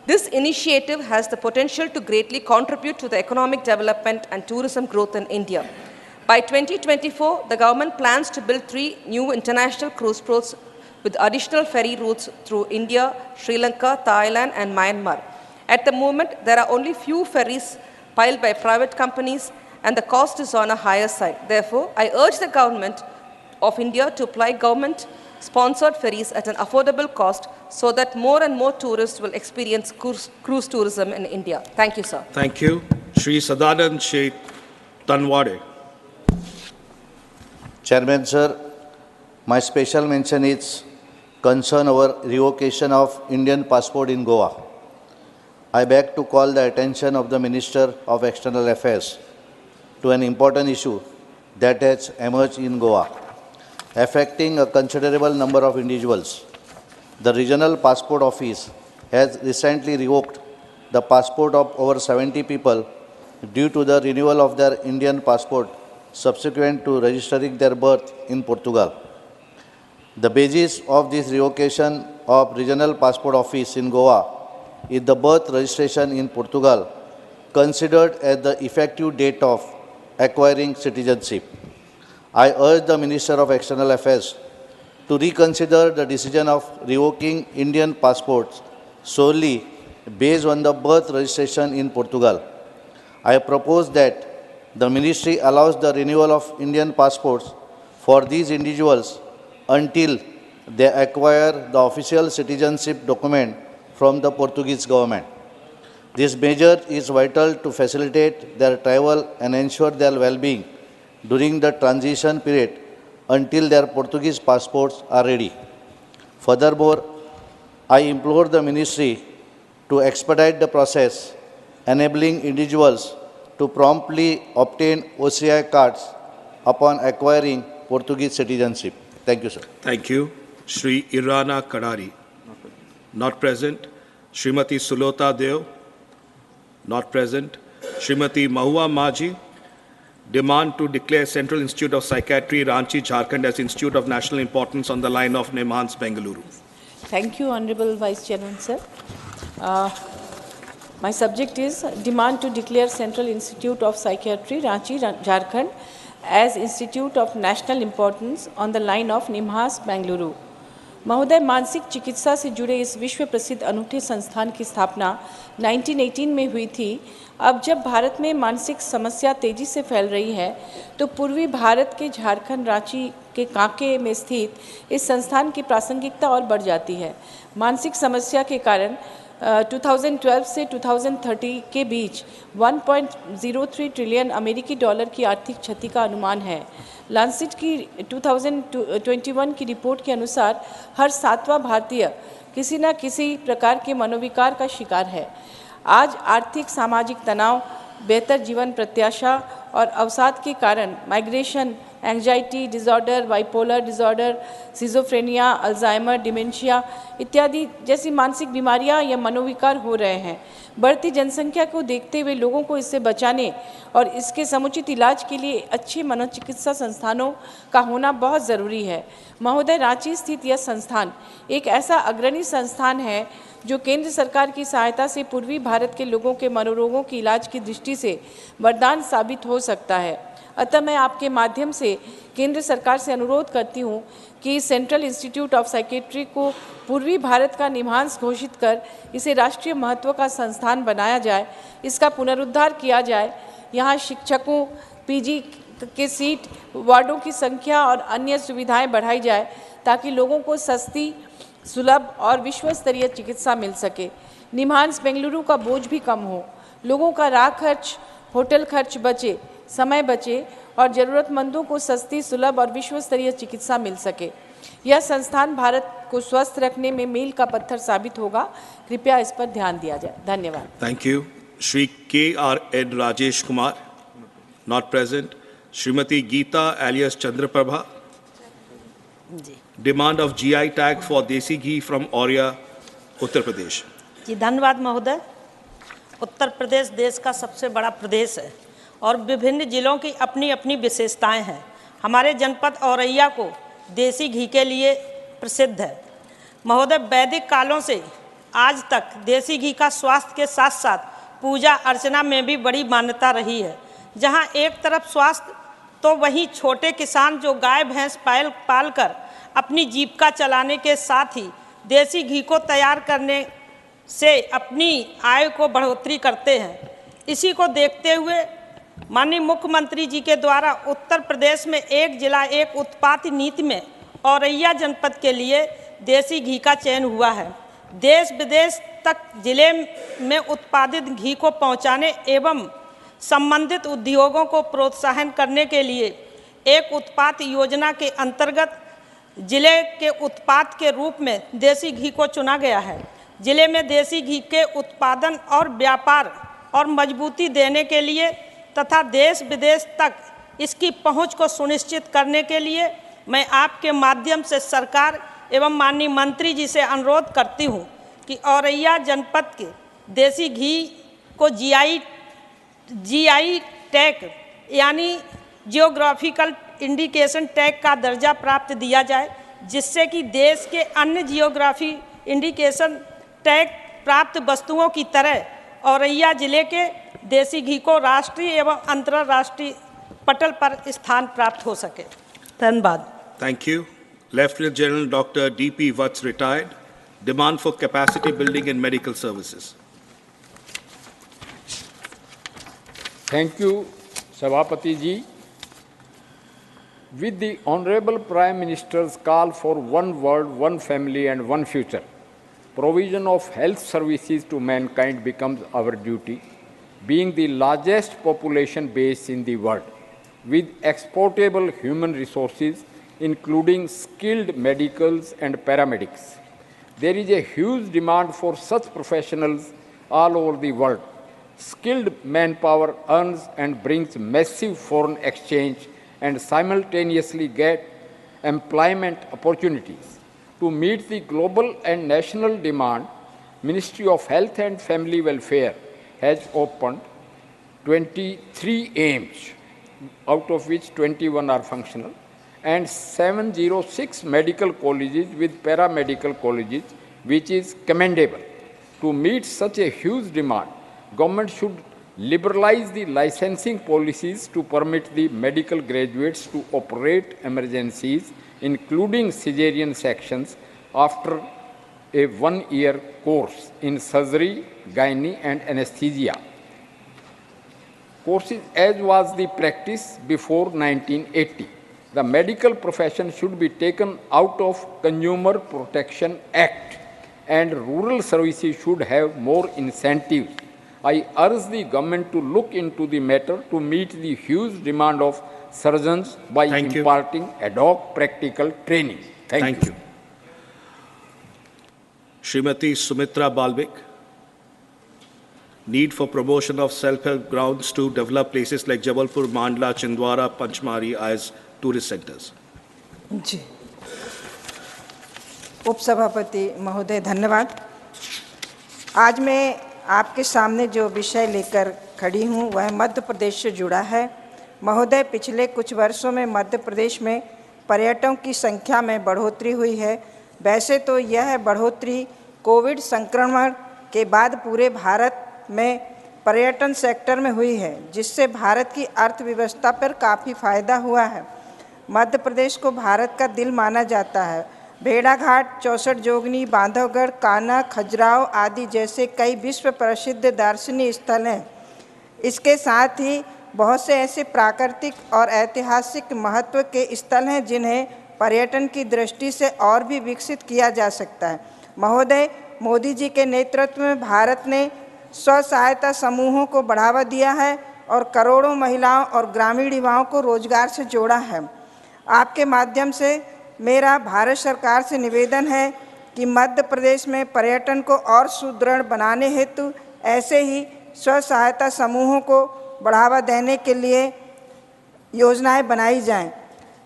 This initiative has the potential to greatly contribute to the economic development and tourism growth in India. By 2024, the government plans to build 3 new international cruise ports with additional ferry routes through India, Sri Lanka, Thailand, and Myanmar. At the moment, there are only few ferries piled by private companies, and the cost is on a higher side. Therefore, I urge the government of India to apply government-sponsored ferries at an affordable cost so that more and more tourists will experience cruise tourism in India. Thank you, sir. Thank you. Shri Sadanand Sheikh Tanwade. Chairman, sir, my special mention is concern over revocation of Indian passport in Goa. I beg to call the attention of the Minister of External Affairs to an important issue that has emerged in Goa, affecting a considerable number of individuals. The Regional Passport Office has recently revoked the passport of over 70 people due to the renewal of their Indian passport subsequent to registering their birth in Portugal. The basis of this revocation of Regional Passport Office in Goa is the birth registration in Portugal, considered as the effective date of acquiring citizenship. I urge the Minister of External Affairs to reconsider the decision of revoking Indian passports solely based on the birth registration in Portugal. I propose that the Ministry allows the renewal of Indian passports for these individuals until they acquire the official citizenship document from the Portuguese government. This measure is vital to facilitate their travel and ensure their well-being during the transition period until their Portuguese passports are ready. Furthermore, I implore the Ministry to expedite the process, enabling individuals to promptly obtain OCI cards upon acquiring Portuguese citizenship. Thank you, sir. Thank you. Shri Irana Kadari. Not present. Srimati Sulota Deo. Not present. Srimati Mahua Maji. Demand to declare Central Institute of Psychiatry, Ranchi, Jharkhand as Institute of National Importance on the line of Nimhans, Bengaluru. Thank you, Honorable Vice Chairman, sir. My subject is demand to declare Central Institute of Psychiatry, Ranchi, Jharkhand as Institute of National Importance on the line of Nimhans, Bengaluru. महोदय, मानसिक चिकित्सा से जुड़े इस विश्व प्रसिद्ध अनूठे संस्थान की स्थापना 1918 में हुई थी। अब जब भारत में मानसिक समस्या तेजी से फैल रही है, तो पूर्वी भारत के झारखंड, रांची के कांके में स्थित इस संस्थान की प्रासंगिकता और बढ़ जाती है। मानसिक समस्या के कारण 2012 से 2030 के बीच 1.03 ट्रिलियन अमेरिकी डॉलर की आर्थिक क्षति का अनुमान है। लांसेट की 2021 की रिपोर्ट के अनुसार हर 7वां भारतीय किसी न किसी प्रकार के मनोविकार का शिकार है। आज आर्थिक सामाजिक तनाव, बेहतर जीवन प्रत्याशा और अवसाद के कारण migration, anxiety disorder, bipolar disorder, schizophrenia, Alzheimer, dementia इत्यादि जैसी मानसिक बीमारियां या मनोविकार हो रहे हैं। बढ़ती जनसंख्या को देखते हुए लोगों को इससे बचाने और इसके समुचित इलाज के लिए अच्छे मनोचिकित्सा संस्थानों का होना बहुत ज़रूरी है। महोदय, रांची स्थित यह संस्थान एक ऐसा अग्रणी संस्थान है जो केंद्र सरकार की सहायता से पूर्वी भारत के लोगों के मनोरोगों के इलाज की दृष्टि से वरदान साबित हो सकता है। अतः मैं आपके माध्यम से केंद्र सरकार से अनुरोध करती हूँ कि सेंट्रल इंस्टीट्यूट ऑफ साइकेट्री को पूर्वी भारत का निम्हांस घोषित कर इसे राष्ट्रीय महत्व का संस्थान बनाया जाए, इसका पुनरुद्धार किया जाए। यहाँ शिक्षकों, पीजी के सीट, वार्डों की संख्या और अन्य सुविधाएं बढ़ाई जाए ताकि लोगों को सस्ती, सुलभ और विश्व स्तरीय चिकित्सा मिल सके। निम्हांस बेंगलुरु का बोझ भी कम हो, लोगों का राह खर्च, होटल खर्च बचे, समय बचे और ज़रूरतमंदों को सस्ती, सुलभ और विश्व स्तरीय चिकित्सा मिल सके। यह संस्थान भारत को स्वस्थ रखने में मील का पत्थर साबित होगा। कृपया इस पर ध्यान दिया जाए। धन्यवाद। Thank you. Shri K.R.N. Rajesh Kumar, not present. Srimati Geeta alias Chandraprabha. Demand of GI tag for Desi ghee from Auria, Uttar Pradesh. जी धन्यवाद महोदय। उत्तर प्रदेश देश का सबसे बड़ा प्रदेश है और विभिन्न जिलों की अपनी अपनी विशेषताएं हैं। हमारे जनपद औरैया को देसी घी के लिए प्रसिद्ध है। महोदय, वैदिक कालों से आज तक देसी घी का स्वास्थ्य के साथ साथ पूजा अर्चना में भी बड़ी मान्यता रही है। जहां एक तरफ स्वास्थ्य, तो वहीं छोटे किसान जो गाय भैंस पालकर अपनी जीविका चलाने के साथ ही देसी घी को तैयार करने से अपनी आय को बढ़ोतरी करते हैं। इसी को देखते हुए माननीय मुख्यमंत्री जी के द्वारा उत्तर प्रदेश में एक जिला एक उत्पाद नीति में औरैया जनपद के लिए देसी घी का चयन हुआ है। देश विदेश तक जिले में उत्पादित घी को पहुंचाने एवं संबंधित उद्योगों को प्रोत्साहन करने के लिए एक उत्पाद योजना के अंतर्गत जिले के उत्पाद के रूप में देसी घी को चुना गया है। जिले में देसी घी के उत्पादन और व्यापार और मजबूती देने के लिए तथा देश विदेश तक इसकी पहुंच को सुनिश्चित करने के लिए मैं आपके माध्यम से सरकार एवं माननीय मंत्री जी से अनुरोध करती हूं कि औरैया जनपद के देसी घी को जीआई टैग यानी जियोग्राफिकल इंडिकेशन टैग का दर्जा प्राप्त दिया जाए, जिससे कि देश के अन्य जियोग्राफी इंडिकेशन टैग प्राप्त वस्तुओं की तरह औरैया जिले के देसी घी को राष्ट्रीय एवं अंतर्राष्ट्रीय पटल पर स्थान प्राप्त हो सके। धन्यवाद। Thank you. Lieutenant General Dr. D.P. Vats, retired. Demand for capacity building in medical services. Thank you, Sabhapati ji. With the Honorable Prime Minister's call for one world, one family and one future, provision of health services to mankind becomes our duty, being the largest population base in the world, with exportable human resources, including skilled medicals and paramedics. There is a huge demand for such professionals all over the world. Skilled manpower earns and brings massive foreign exchange and simultaneously get employment opportunities. To meet the global and national demand, Ministry of Health and Family Welfare has opened 23 AIMS, out of which 21 are functional, and 706 medical colleges with paramedical colleges, which is commendable. To meet such a huge demand, government should liberalize the licensing policies to permit the medical graduates to operate emergencies, including cesarean sections, after a one-year course in surgery, gynae, and anesthesia. Courses as was the practice before 1980. The medical profession should be taken out of Consumer Protection Act, and rural services should have more incentives. I urge the government to look into the matter to meet the huge demand of surgeons by imparting ad hoc practical training. Thank you. Srimati Sumitra Balvik. Need for promotion of self-help grounds to develop places like Jabalpur, Mandla, Chindwara, Panchmari as tourist centers. जी उपसभापति महोदय धन्यवाद। आज मैं आपके सामने जो विषय लेकर खड़ी हूँ वह मध्य प्रदेश से जुड़ा है। महोदय, पिछले कुछ वर्षों में मध्य प्रदेश में पर्यटकों की संख्या में बढ़ोतरी हुई है। वैसे तो यह बढ़ोतरी कोविड संक्रमण के बाद पूरे भारत में पर्यटन सेक्टर में हुई है, जिससे भारत की अर्थव्यवस्था पर काफ़ी फायदा हुआ है। मध्य प्रदेश को भारत का दिल माना जाता है। भेड़ाघाट, चौसठ जोगनी, बांधवगढ़, कान्हा, खजुराहो आदि जैसे कई विश्व प्रसिद्ध दार्शनिक स्थल हैं। इसके साथ ही बहुत से ऐसे प्राकृतिक और ऐतिहासिक महत्व के स्थल हैं जिन्हें पर्यटन की दृष्टि से और भी विकसित किया जा सकता है। महोदय, मोदी जी के नेतृत्व में भारत ने स्व सहायता समूहों को बढ़ावा दिया है और करोड़ों महिलाओं और ग्रामीण युवाओं को रोजगार से जोड़ा है। आपके माध्यम से मेरा भारत सरकार से निवेदन है कि मध्य प्रदेश में पर्यटन को और सुदृढ़ बनाने हेतु ऐसे ही स्व सहायता समूहों को बढ़ावा देने के लिए योजनाएं बनाई जाएं।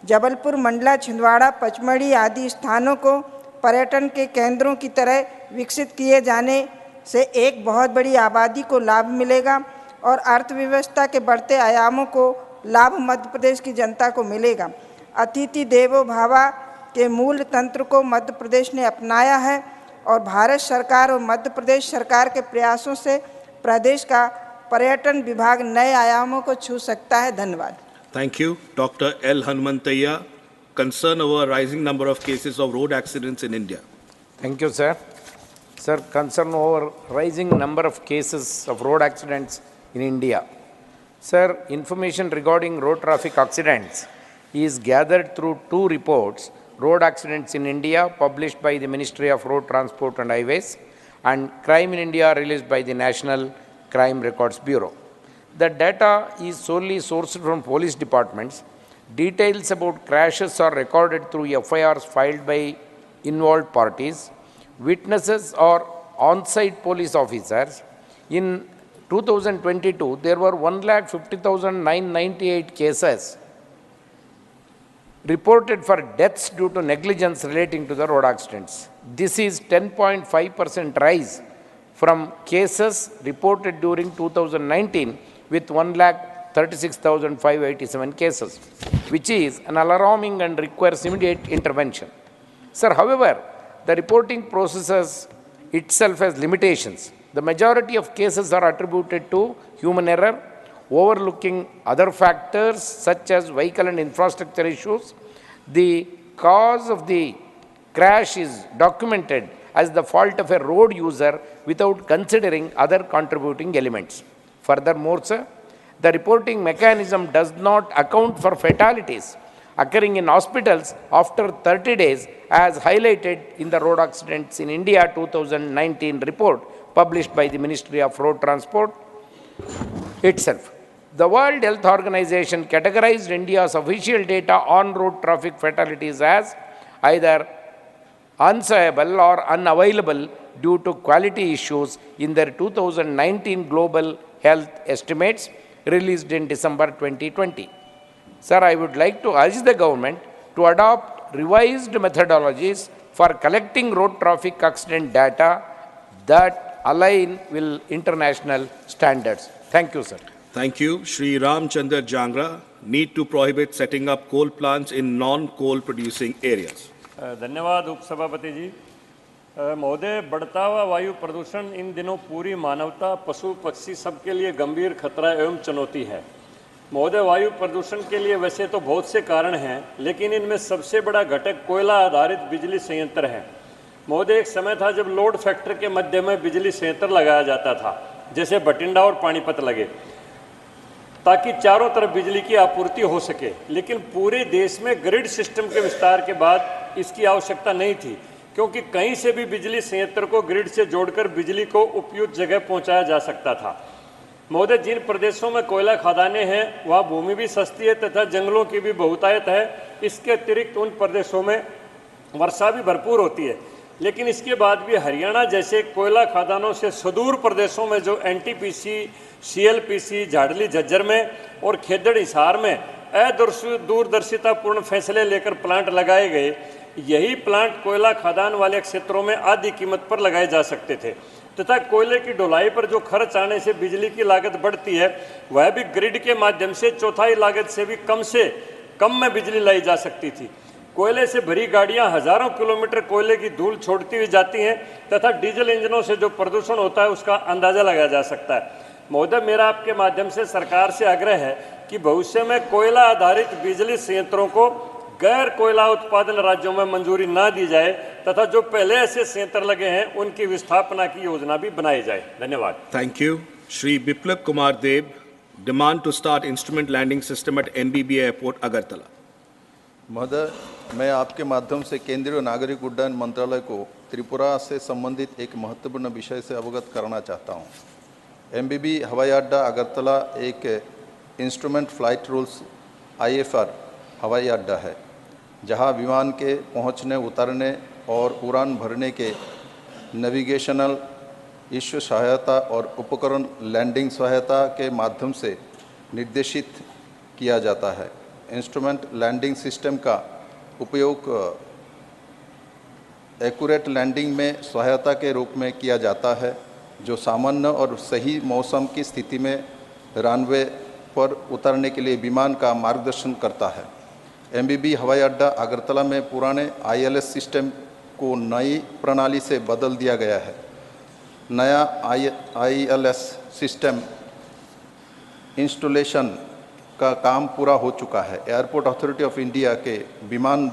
जबलपुर, मंडला, छिंदवाड़ा, पचमढ़ी आदि स्थानों को पर्यटन के केंद्रों की तरह विकसित किए जाने से एक बहुत बड़ी आबादी को लाभ मिलेगा और अर्थव्यवस्था के बढ़ते आयामों को लाभ मध्य प्रदेश की जनता को मिलेगा। अतिथि देवो भव के मूल तंत्र को मध्य प्रदेश ने अपनाया है और भारत सरकार और मध्य प्रदेश सरकार के प्रयासों से प्रदेश का पर्यटन विभाग नए आयामों को छू सकता है। धन्यवाद। Thank you. Dr. L. Hanumantaiah, concern over rising number of cases of road accidents in India. Thank you, sir. Sir, concern over rising number of cases of road accidents in India. Sir, information regarding road traffic accidents is gathered through two reports, Road Accidents in India, published by the Ministry of Road Transport and Highways, and Crime in India, released by the National Crime Records Bureau. The data is solely sourced from police departments. Details about crashes are recorded through FIRs filed by involved parties. Witnesses or on-site police officers. In 2022, there were 1,50,998 cases reported for deaths due to negligence relating to the road accidents. This is 10.5% rise from cases reported during 2019 with 1,36,587 cases, which is an alarming and requires immediate intervention. Sir, however, the reporting process itself has limitations. The majority of cases are attributed to human error, overlooking other factors such as vehicle and infrastructure issues. The cause of the crash is documented as the fault of a road user without considering other contributing elements. Furthermore, sir, the reporting mechanism does not account for fatalities occurring in hospitals after 30 days as highlighted in the Road Accidents in India 2019 report published by the Ministry of Road Transport itself. The World Health Organization categorized India's official data on road traffic fatalities as either unsayable or unavailable due to quality issues in their 2019 Global health estimates released in December 2020. Sir, I would like to urge the government to adopt revised methodologies for collecting road traffic accident data that align with international standards. Thank you, sir. Thank you. Shri Ramchandra Jangra, need to prohibit setting up coal plants in non-coal producing areas. धन्यवाद उपसभापति जी। महोदय, बढ़ता हुआ वायु प्रदूषण इन दिनों पूरी मानवता, पशु पक्षी सबके लिए गंभीर खतरा एवं चुनौती है। महोदय, वायु प्रदूषण के लिए वैसे तो बहुत से कारण हैं, लेकिन इनमें सबसे बड़ा घटक कोयला आधारित बिजली संयंत्र है। महोदय, एक समय था जब लोड फैक्टर के मध्य में बिजली संयंत्र लगाया जाता था, जैसे बठिंडा और पानीपत लगे, ताकि चारों तरफ बिजली की आपूर्ति हो सके। लेकिन पूरे देश में ग्रिड सिस्टम के विस्तार के बाद इसकी आवश्यकता नहीं थी, क्योंकि कहीं से भी बिजली संयंत्र को ग्रिड से जोड़कर बिजली को उपयुक्त जगह पहुंचाया जा सकता था। महोदय, जिन प्रदेशों में कोयला खदानें हैं वहाँ भूमि भी सस्ती है तथा जंगलों की भी बहुतायत है। इसके अतिरिक्त उन प्रदेशों में वर्षा भी भरपूर होती है। लेकिन इसके बाद भी हरियाणा जैसे कोयला खदानों से सुदूर प्रदेशों में जो एनटीपीसी, सीएलपीसी, झाड़ली झज्जर में और खेदड़ हिसार में दूरदर्शितापूर्ण फैसले लेकर प्लांट लगाए गए, यही प्लांट कोयला खदान वाले क्षेत्रों में आधी कीमत पर लगाए जा सकते थे तथा कोयले की ढुलाई पर जो खर्च आने से बिजली की लागत बढ़ती है, वह भी ग्रिड के माध्यम से चौथाई लागत से भी कम में बिजली लाई जा सकती थी। कोयले से भरी गाड़ियां हजारों किलोमीटर कोयले की धूल छोड़ती हुई जाती हैं तथा डीजल इंजनों से जो प्रदूषण होता है उसका अंदाजा लगाया जा सकता है। महोदय, मेरा आपके माध्यम से सरकार से आग्रह है कि भविष्य में कोयला आधारित बिजली संयंत्रों को गैर कोयला उत्पादन राज्यों में मंजूरी ना दी जाए तथा जो पहले ऐसे संयंत्र लगे हैं उनकी विस्थापना की योजना भी बनाई जाए। धन्यवाद। Thank you. Shri Biplab Kumar Deb, demand to start instrument landing system at NBBA Airport, Agartala. महोदय, मैं आपके माध्यम से केंद्रीय नागरिक उड्डयन मंत्रालय को त्रिपुरा से संबंधित एक महत्वपूर्ण विषय से अवगत कराना चाहता हूँ। एमबीबी हवाई अड्डा अगरतला एक इंस्ट्रूमेंट फ्लाइट रूल्स IFR हवाई अड्डा है, जहां विमान के पहुंचने, उतरने और उड़ान भरने के नेविगेशनल इश्यू सहायता और उपकरण लैंडिंग सहायता के माध्यम से निर्देशित किया जाता है। इंस्ट्रूमेंट लैंडिंग सिस्टम का उपयोग एक्यूरेट लैंडिंग में सहायता के रूप में किया जाता है, जो सामान्य और सही मौसम की स्थिति में रनवे पर उतरने के लिए विमान का मार्गदर्शन करता है। एमबीबी हवाई अड्डा अगरतला में पुराने ILS सिस्टम को नई प्रणाली से बदल दिया गया है। नया ILS सिस्टम इंस्टॉलेशन का काम पूरा हो चुका है। एयरपोर्ट अथॉरिटी ऑफ इंडिया के विमानों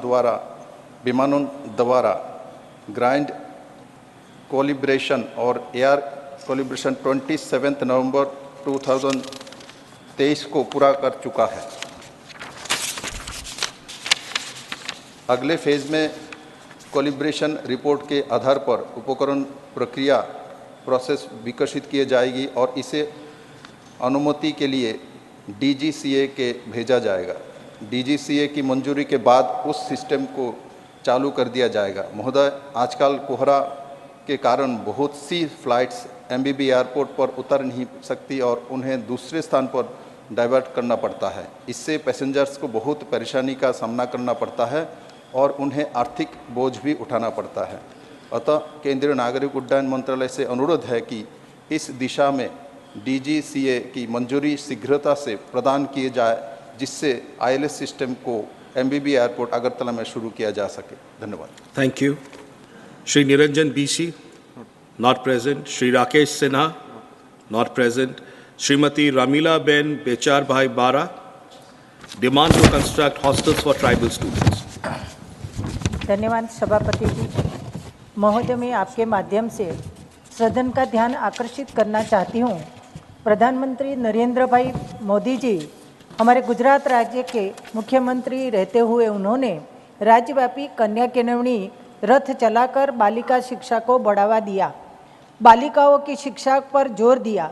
द्वारा ग्राउंड कैलिब्रेशन और एयर कैलिब्रेशन 27 नवंबर 2023 को पूरा कर चुका है। अगले फेज में कैलिब्रेशन रिपोर्ट के आधार पर उपकरण प्रक्रिया प्रोसेस विकसित किए जाएगी और इसे अनुमति के लिए DGCA के भेजा जाएगा। DGCA की मंजूरी के बाद उस सिस्टम को चालू कर दिया जाएगा। महोदय, आजकल कोहरा के कारण बहुत सी फ्लाइट्स एमबीबी एयरपोर्ट पर उतर नहीं सकती और उन्हें दूसरे स्थान पर डाइवर्ट करना पड़ता है। इससे पैसेंजर्स को बहुत परेशानी का सामना करना पड़ता है और उन्हें आर्थिक बोझ भी उठाना पड़ता है। अतः केंद्रीय नागरिक उड्डयन मंत्रालय से अनुरोध है कि इस दिशा में DGCA की मंजूरी शीघ्रता से प्रदान किए जाए, जिससे ILS सिस्टम को एमबीबी एयरपोर्ट अगरतला में शुरू किया जा सके। धन्यवाद। Thank you. Shri Niranjan BC, not present. Shri Rakesh Sinha, not present. Srimati Ramila Ben Bechar Bhai Bara, demand to construct hostels for tribal students. धन्यवाद सभापति जी। महोदय, मैं आपके माध्यम से सदन का ध्यान आकर्षित करना चाहती हूँ। प्रधानमंत्री नरेंद्र भाई मोदी जी हमारे गुजरात राज्य के मुख्यमंत्री रहते हुए उन्होंने राज्यव्यापी कन्या केनवनी रथ चलाकर बालिका शिक्षा को बढ़ावा दिया, बालिकाओं की शिक्षा पर जोर दिया।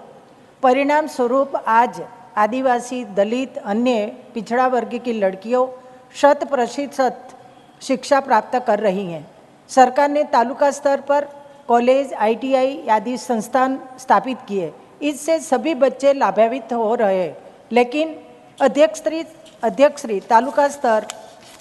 परिणाम स्वरूप आज आदिवासी, दलित, अन्य पिछड़ा वर्ग की लड़कियों 100% शिक्षा प्राप्त कर रही हैं। सरकार ने तालुका स्तर पर कॉलेज, ITI आदि संस्थान स्थापित किए। इससे सभी बच्चे लाभान्वित हो रहे हैं। लेकिन अध्यक्ष श्री तालुका स्तर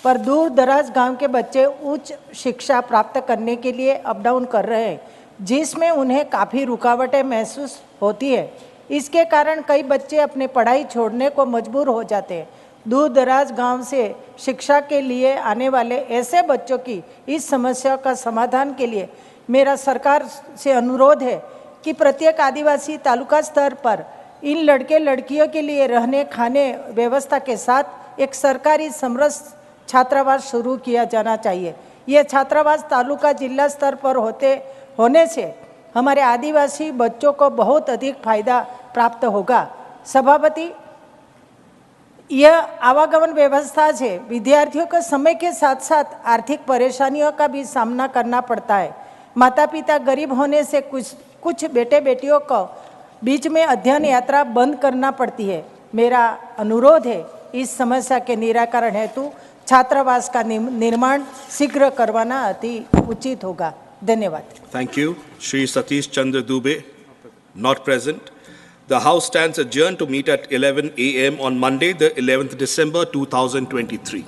पर दूर दराज गांव के बच्चे उच्च शिक्षा प्राप्त करने के लिए अप डाउन कर रहे हैं, जिसमें उन्हें काफ़ी रुकावटें महसूस होती है। इसके कारण कई बच्चे अपनी पढ़ाई छोड़ने को मजबूर हो जाते हैं। दूर दराज गांव से शिक्षा के लिए आने वाले ऐसे बच्चों की इस समस्या का समाधान के लिए मेरा सरकार से अनुरोध है कि प्रत्येक आदिवासी तालुका स्तर पर इन लड़के लड़कियों के लिए रहने खाने व्यवस्था के साथ एक सरकारी समरस छात्रावास शुरू किया जाना चाहिए। ये छात्रावास तालुका जिला स्तर पर होने से हमारे आदिवासी बच्चों को बहुत अधिक फायदा प्राप्त होगा। सभापति, यह आवागमन व्यवस्था से विद्यार्थियों को समय के साथ साथ आर्थिक परेशानियों का भी सामना करना पड़ता है। माता पिता गरीब होने से कुछ बेटे बेटियों को बीच में अध्ययन यात्रा बंद करना पड़ती है। मेरा अनुरोध है, इस समस्या के निराकरण हेतु छात्रावास का निर्माण शीघ्र करवाना अति उचित होगा। धन्यवाद। Thank you. Shri Satish Chandra Dubey, not present. The House stands adjourned to meet at 11 a.m. on Monday, the 11th December 2023.